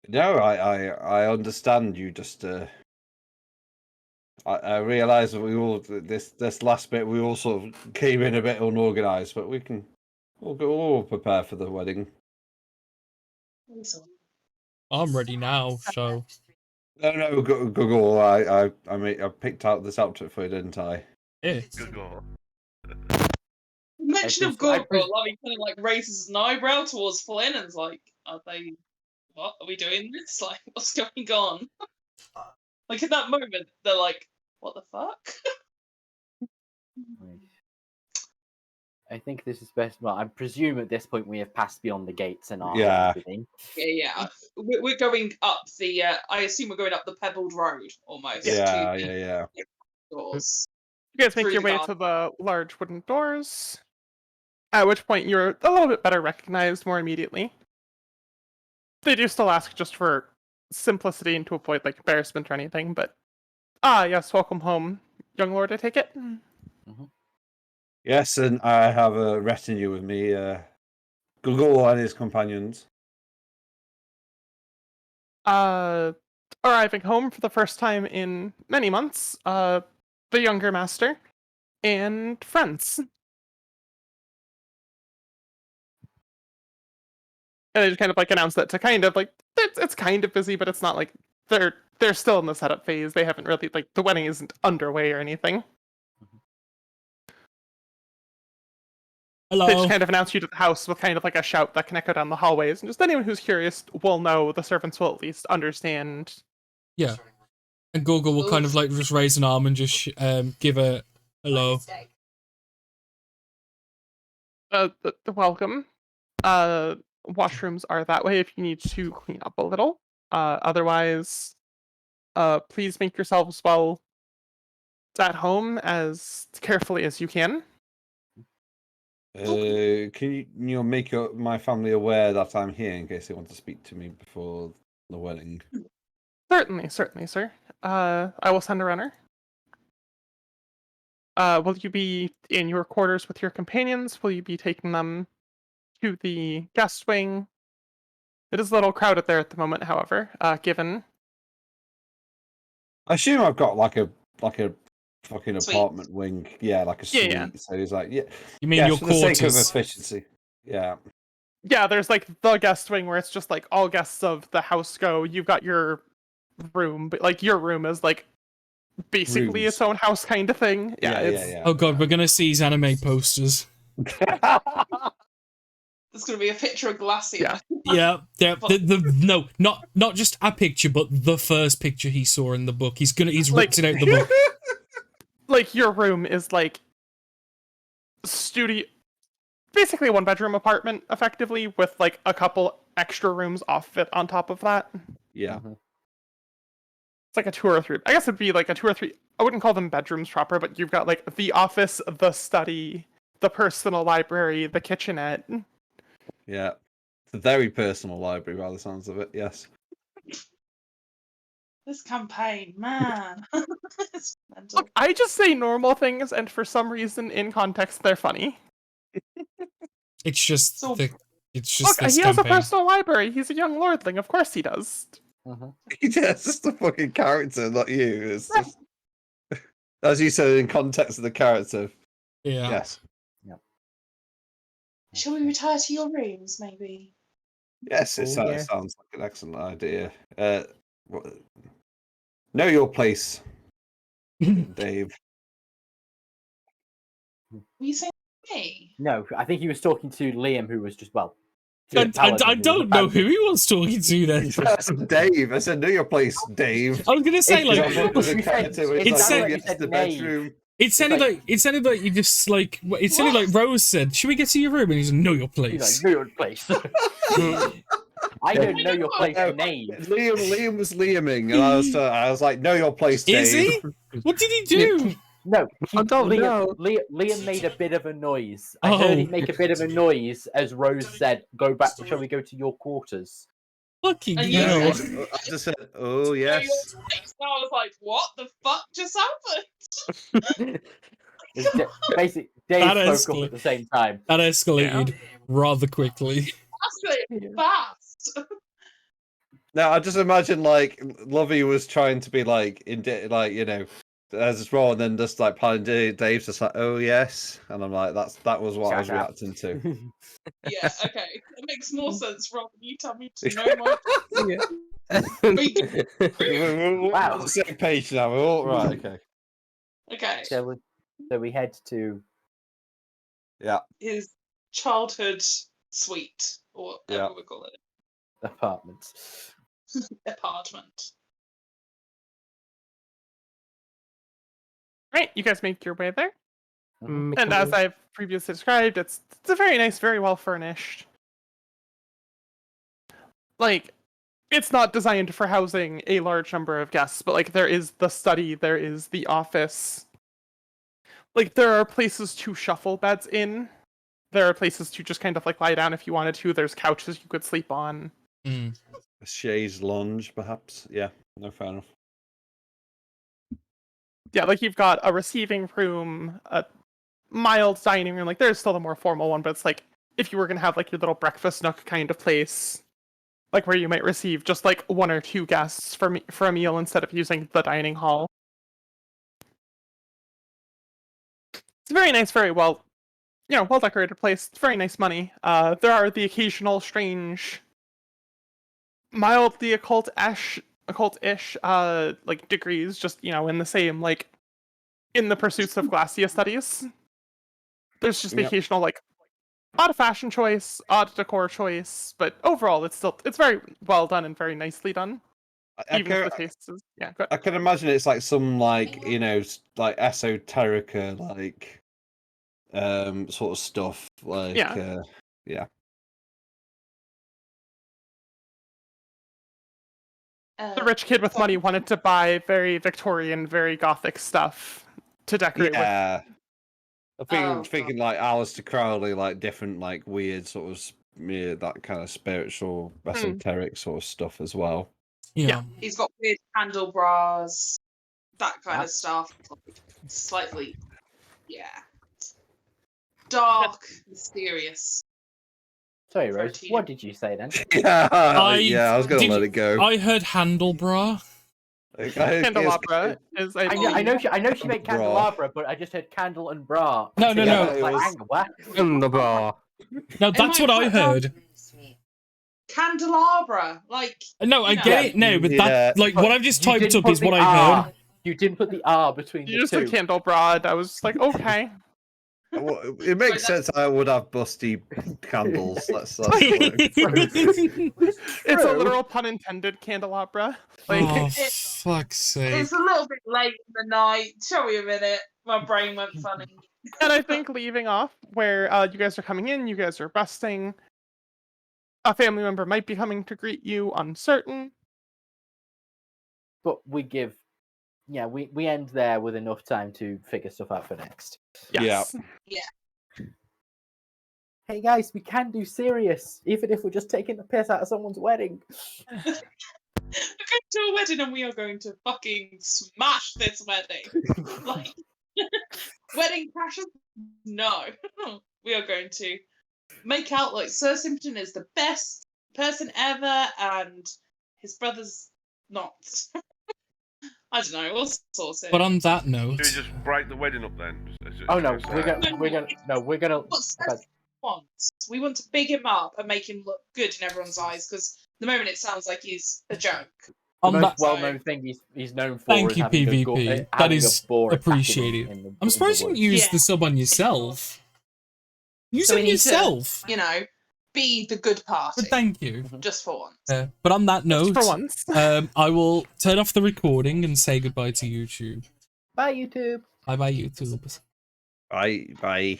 [SPEAKER 4] No, I understand. You just. I realise that we all this last bit we all sort of came in a bit unorganised, but we'll prepare for the wedding.
[SPEAKER 2] I'm ready now, so.
[SPEAKER 4] No, Google. I picked out this outfit for you, didn't I?
[SPEAKER 2] Yeah.
[SPEAKER 6] Google.
[SPEAKER 7] Mention of Google, he kind of like raises an eyebrow towards Flynn and's like, "Are they what are we doing this? Like, what's going on? Like in that moment, they're like, what the fuck?
[SPEAKER 9] I think this is best. Well, I presume at this point we have passed beyond the gates and are
[SPEAKER 4] Yeah.
[SPEAKER 9] within.
[SPEAKER 7] Yeah. We're going up the. I assume we're going up the pebbled road almost.
[SPEAKER 4] Yeah,
[SPEAKER 7] to the
[SPEAKER 4] yeah.
[SPEAKER 7] doors.
[SPEAKER 5] You guys make
[SPEAKER 7] Through
[SPEAKER 5] your
[SPEAKER 7] the
[SPEAKER 5] way
[SPEAKER 7] garden.
[SPEAKER 5] to the large wooden doors, at which point you're a little bit better recognized more immediately. They do still ask just for simplicity and to avoid like embarrassment or anything, but yes, welcome home, young lord, I take it.
[SPEAKER 4] Yes, and I have a retinue with me, Gulgul and his companions.
[SPEAKER 5] Arriving home for the first time in many months, the younger master and friends. And they just kind of like announce that to kind of like it's kind of busy, but it's not like they're still in the setup phase. They haven't really like the wedding isn't underway or anything.
[SPEAKER 2] Hello.
[SPEAKER 5] They just kind of announce you to the house with kind of like a shout that can echo down the hallways, and just anyone who's curious will know. The servants will at least understand.
[SPEAKER 2] Yeah. And Google will kind of like just raise an arm and just give a hello.
[SPEAKER 5] The welcome. Washrooms are that way if you need to clean up a little. Otherwise, please make yourselves well at home as carefully as you can.
[SPEAKER 4] Can you make my family aware that I'm here in case they want to speak to me before the wedding?
[SPEAKER 5] Certainly, sir. I will send a runner. Will you be in your quarters with your companions? Will you be taking them to the guest wing? It is a little crowded there at the moment, however, given...
[SPEAKER 4] I assume I've got like a fucking
[SPEAKER 7] Suite.
[SPEAKER 4] apartment wing. Yeah, like a suite.
[SPEAKER 5] Yeah.
[SPEAKER 4] So he's like, yeah.
[SPEAKER 2] You mean
[SPEAKER 4] yeah,
[SPEAKER 2] your
[SPEAKER 4] for the sake of
[SPEAKER 2] quarters?
[SPEAKER 4] efficiency. Yeah.
[SPEAKER 5] Yeah, there's like the guest wing where it's just like all guests of the house go. You've got your room, but like your room is like basically
[SPEAKER 4] Rooms.
[SPEAKER 5] its own house kind of thing. Yeah, it's...
[SPEAKER 2] Oh god, we're gonna see his anime posters.
[SPEAKER 7] There's going to be a picture of Glacier.
[SPEAKER 5] Yeah.
[SPEAKER 2] Yeah. No, not just a picture, but the first picture he saw in the book. He's ripped it out the book.
[SPEAKER 5] Like your room is like studio, basically a 1-bedroom apartment, effectively, with like a couple extra rooms off it on top of that.
[SPEAKER 4] Yeah.
[SPEAKER 5] It's like a 2 or 3. I guess it'd be like a 2 or 3. I wouldn't call them bedrooms proper, but you've got like the office, the study, the personal library, the kitchenette.
[SPEAKER 4] Yeah. It's a very personal library by the sounds of it, yes.
[SPEAKER 7] This campaign, man. It's mental.
[SPEAKER 5] Look, I just say normal things, and for some reason, in context, they're funny.
[SPEAKER 2] It's just
[SPEAKER 7] So-
[SPEAKER 2] the, it's
[SPEAKER 5] Look,
[SPEAKER 2] just this
[SPEAKER 5] he has a
[SPEAKER 2] campaign.
[SPEAKER 5] personal library. He's a young lordling. Of course he does.
[SPEAKER 4] It's just a fucking character, not you. It's just, as you said, in context of the character.
[SPEAKER 2] Yeah.
[SPEAKER 4] Yes.
[SPEAKER 7] Shall we retire to your rooms, maybe?
[SPEAKER 4] Yes, it
[SPEAKER 3] Oh, yeah.
[SPEAKER 4] sounds like an excellent idea. Know your place, Dave.
[SPEAKER 7] Were you saying me?
[SPEAKER 9] No, I think he was talking to Liam, who was just
[SPEAKER 2] I don't know who he was talking to then.
[SPEAKER 4] That's Dave. I said, know your place, Dave.
[SPEAKER 2] I was gonna say like it sounded like you just like it sounded like Rose said, "Should we get to your room?" And he's like, "Know your place."
[SPEAKER 9] Like, know your place. I don't know your place name.
[SPEAKER 4] Liam was Liaming, and I was like, know your place, Dave.
[SPEAKER 2] Is he? What did he do?
[SPEAKER 9] No,
[SPEAKER 3] I don't know.
[SPEAKER 9] Liam made a bit of a noise. I heard him make a bit of a noise as Rose said, "Go back. Shall we go to your quarters?"
[SPEAKER 2] Fucking
[SPEAKER 7] And
[SPEAKER 2] hell.
[SPEAKER 7] you-
[SPEAKER 4] I just said, oh
[SPEAKER 7] Know your
[SPEAKER 4] yes.
[SPEAKER 7] place. And I was like, what the fuck just happened?
[SPEAKER 9] Basically, Dave
[SPEAKER 2] That
[SPEAKER 9] spoke up at the same time.
[SPEAKER 2] That escalated rather quickly.
[SPEAKER 7] That's fast.
[SPEAKER 4] Now I just imagine like Lovey was trying to be like as his role, and then just like planning Dave's just like, oh yes, and I'm like, that was what I was reacting to.
[SPEAKER 7] Yeah, okay. It makes more sense, Rob. You tell me to know my.
[SPEAKER 4] Wow, on the same page now. We're all right. Okay.
[SPEAKER 7] Okay.
[SPEAKER 9] So we head to
[SPEAKER 4] Yeah.
[SPEAKER 7] His childhood suite, or whatever
[SPEAKER 4] Yeah.
[SPEAKER 7] we call it.
[SPEAKER 9] apartments.
[SPEAKER 7] Apartment.
[SPEAKER 5] Right, you guys make your way there.
[SPEAKER 9] Mhm.
[SPEAKER 5] And as I've previously described, it's a very nice, very well furnished. Like, it's not designed for housing a large number of guests, but like there is the study, there is the office. Like there are places to shuffle beds in. There are places to just kind of like lie down if you wanted to. There's couches you could sleep on.
[SPEAKER 2] Mm.
[SPEAKER 4] A chaise lounge, perhaps. Yeah, no, fair enough.
[SPEAKER 5] Yeah, like you've got a receiving room, a mild dining room. Like there's still the more formal one, but it's like if you were gonna have like your little breakfast nook kind of place, like where you might receive just like 1 or 2 guests for a meal instead of using the dining hall. It's a very nice, very well, well decorated place. It's very nice money. There are the occasional strange, mildly occultish, like degrees, just in the same like in the pursuits of Glacia studies. There's just the occasional like odd fashion choice, odd decor choice, but overall it's very well done and very nicely done. Even if the taste is good.
[SPEAKER 4] I can imagine it's like some like like esoterica like sort of stuff like yeah.
[SPEAKER 5] The rich kid with money wanted to buy very Victorian, very Gothic stuff to decorate with.
[SPEAKER 4] Yeah. I'm thinking like Aleister Crowley, like different, like weird sort of that kind of spiritual, esoteric sort of stuff as well.
[SPEAKER 2] Yeah.
[SPEAKER 7] He's got weird candelabras, that kind of stuff. Slightly, dark, mysterious.
[SPEAKER 9] Sorry, Rose. What did you say then?
[SPEAKER 4] I was gonna let it go.
[SPEAKER 2] I heard handlebra.
[SPEAKER 5] Candelabra is.
[SPEAKER 9] I know she meant candelabra, but I just heard candle and bra.
[SPEAKER 2] No.
[SPEAKER 5] Candelabra.
[SPEAKER 2] No, that's what I heard.
[SPEAKER 7] Candelabra, like.
[SPEAKER 2] No, I get it now, but that like what I've just typed up is what I heard.
[SPEAKER 9] You didn't put the R between the two.
[SPEAKER 5] You just said candelabra. I was like, okay.
[SPEAKER 4] Well, it makes sense. I would have busty candles. That's
[SPEAKER 5] It's a literal pun intended candelabra. Like,
[SPEAKER 2] oh, fuck's sake!
[SPEAKER 7] It's a little bit late in the night. Show me a minute. My brain went funny.
[SPEAKER 5] And I think leaving off where you guys are coming in, you guys are resting. A family member might be coming to greet you, uncertain.
[SPEAKER 9] But we we end there with enough time to figure stuff out for next.
[SPEAKER 5] Yes.
[SPEAKER 7] Yeah.
[SPEAKER 9] Hey guys, we can do serious, even if we're just taking the piss out of someone's wedding.
[SPEAKER 7] We're going to a wedding and we are going to fucking smash this wedding. Like, wedding crashes? No. We are going to make out like Sir Simpington is the best person ever and his brother's not. I don't know, we'll sort it.
[SPEAKER 2] But on that note,
[SPEAKER 6] should we just break the wedding up then?
[SPEAKER 9] Oh no, we're gonna.
[SPEAKER 7] We want to big him up and make him look good in everyone's eyes because the moment it sounds like he's a joke.
[SPEAKER 9] The most well-known thing he's known for.
[SPEAKER 2] Thank you, PvP. That is appreciated. I'm surprised you didn't use the sub on yourself. Use it yourself.
[SPEAKER 7] To, be the good party.
[SPEAKER 2] But thank you.
[SPEAKER 7] Just for once.
[SPEAKER 2] But on that note,
[SPEAKER 5] for once.
[SPEAKER 2] I will turn off the recording and say goodbye to YouTube.
[SPEAKER 9] Bye, YouTube.
[SPEAKER 2] Bye, YouTube.
[SPEAKER 4] Bye.